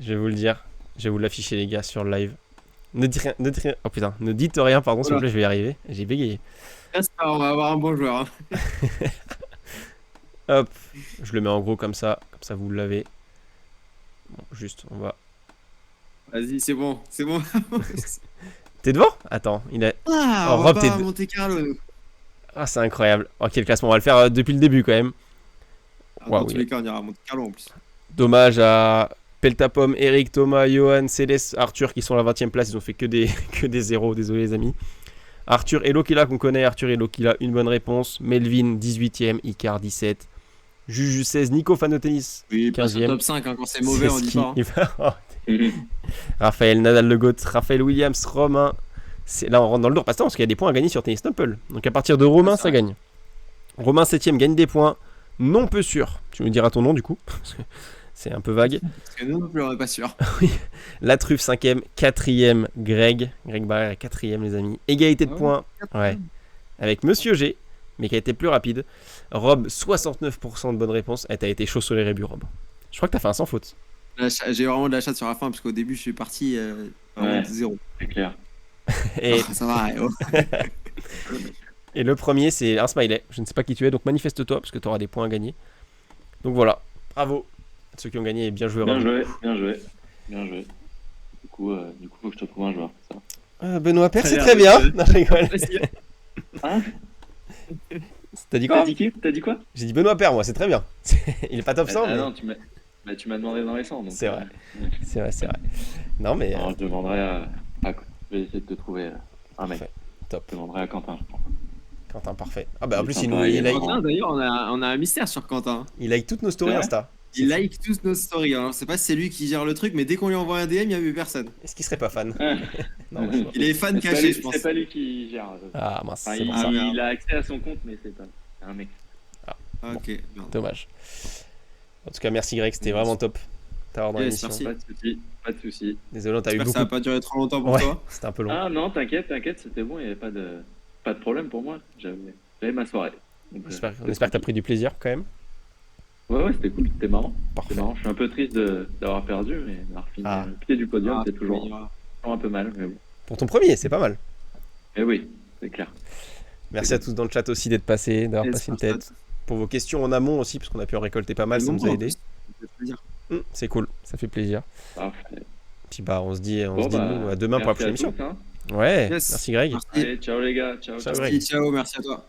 Je vais vous le dire. Je vais vous l'afficher, les gars, sur le live. Ne dites rien. Oh putain, ne dites rien, pardon, s'il vous
Voilà.
plaît, je vais y arriver. J'ai bégayé.
J'espère, on va avoir un bon joueur. Hein.
Hop, je le mets en gros comme ça vous l'avez. Bon, juste, on va.
Vas-y, c'est bon, c'est bon.
T'es devant? Attends, il a.
Ah,
Oh,
on
Rob,
va
t'es
pas à
de-
Monte Carlo. Nous.
Ah, c'est incroyable. Ok, le classement, on va le faire depuis le début quand même.
Ah,
Waouh,
dans tous
oui.
les cas, on ira à Monte Carlo en plus.
Dommage à Peltapom, Eric, Thomas, Johan, Céleste, Arthur qui sont à la 20ème place. Ils ont fait que des, que des zéros, désolé les amis. Arthur et Lokila qu'on connaît. Arthur et Lokila, une bonne réponse. Melvin, 18ème. Icar, 17. Juju, 16. Nico, fan de tennis.
Oui, pas sur
15e.
top 5, hein, quand c'est mauvais, on
C'est
dit
ce
pas. Hein.
qui- Raphaël, Nadal, Le Goat, Raphaël Williams, Romain. Là, on rentre dans le lourd parce qu'il y a des points à gagner sur Tennis Temple. Donc à partir de Romain,
c'est
ça
vrai.
gagne. Romain, 7ème, gagne des points. Non peu sûr. Tu me diras ton nom du coup. Parce que c'est un peu vague.
Parce que nous non plus, on est pas sûr.
La Truffe, 5ème. 4ème, Greg. Greg Barrère, 4ème, les amis. Égalité de
Ah ouais,
points. Ouais. Avec Monsieur G, mais qui a été plus rapide. Rob, 69% de bonnes réponses. Et t'as été chaud sur les rébus, Rob. Je crois que t'as fait un sans faute.
J'ai vraiment de la chatte sur la fin, parce qu'au début, je suis parti vraiment
Ouais.
de zéro.
C'est clair.
Et,
Ah, ça va, oh.
et le premier, c'est un smiley. Je ne sais pas qui tu es, donc manifeste-toi, parce que tu auras des points à gagner. Donc voilà. Bravo. Ceux qui ont gagné, et bien joué,
Bien
Rob.
joué, bien joué. Bien joué. Du coup, faut que je te trouve un joueur. C'est ça.
Benoît Père,
Ça a
c'est
l'air
très bien.
de-
Non, je rigole.
Vas-y.
Hein?
T'as dit quoi
T'as dit qui? T'as dit quoi?
J'ai dit Benoît Père, moi, c'est très bien. Il est pas top 100,
Ah
mais
non, tu m'as demandé dans les 100. donc,
C'est vrai. c'est vrai, c'est vrai. Non, mais
Alors, je demanderai à. Je vais essayer de te trouver un mec.
Parfait. Top.
Je demanderai à Quentin, je pense.
Quentin, parfait. Ah bah en
Il est
plus,
sympa, il est
like,
marrant.
D'ailleurs, on a un mystère sur Quentin.
il like toutes nos stories
C'est vrai
Insta.
Il like tous nos stories. Alors, je sais pas si c'est lui qui gère le truc, mais dès qu'on lui envoie un DM, il n'y a plus personne.
Est-ce qu'il serait pas fan
Ah.
Non, moi, je sais pas.
Il est fan
C'est pas
caché,
lui-
je pense.
C'est pas lui qui gère.
Ah mince,
Enfin,
c'est pour
Ah,
ça.
merde.
il a accès à son compte, mais c'est pas un mec.
Ah, ok, merde.
Dommage. En tout cas, merci Greg, c'était vraiment top. T'avoir dans
Yes,
l'émission.
merci.
Pas de soucis, pas de soucis.
Désolé, on t'a eu
J'espère que
beaucoup.
ça va pas durer trop longtemps pour
Ouais,
toi.
c'était un peu long.
Ah non, t'inquiète, c'était bon, il n'y avait pas de problème pour moi. J'avais ma soirée. Donc,
On
c'était
espère que t'as pris du plaisir quand même.
Ouais, c'était cool, c'était marrant.
Parfait.
C'est marrant. Je suis un peu triste d'avoir perdu, mais d'avoir fini
Ah.
au pied du podium,
Ah,
c'est toujours
il y aura-
un peu mal. Mais bon.
Pour ton premier, c'est pas mal.
Mais oui, c'est clair.
Merci à tous dans le chat aussi d'être passés, d'avoir
Yes,
passé une
merci à
tête. Pour vos questions en amont aussi, parce qu'on a pu en récolter pas mal, ça nous a
En
aidé.
plus, ça fait plaisir.
C'est cool, ça fait plaisir.
Parfait.
Puis bah, on se dit,
Bon,
nous, à demain pour la
merci
prochaine
à
émission.
tous, hein.
Ouais,
Yes.
merci Greg.
Merci.
Allez, ciao les gars. Ciao.
Ciao,
ciao.
Greg.
Ciao, merci à toi.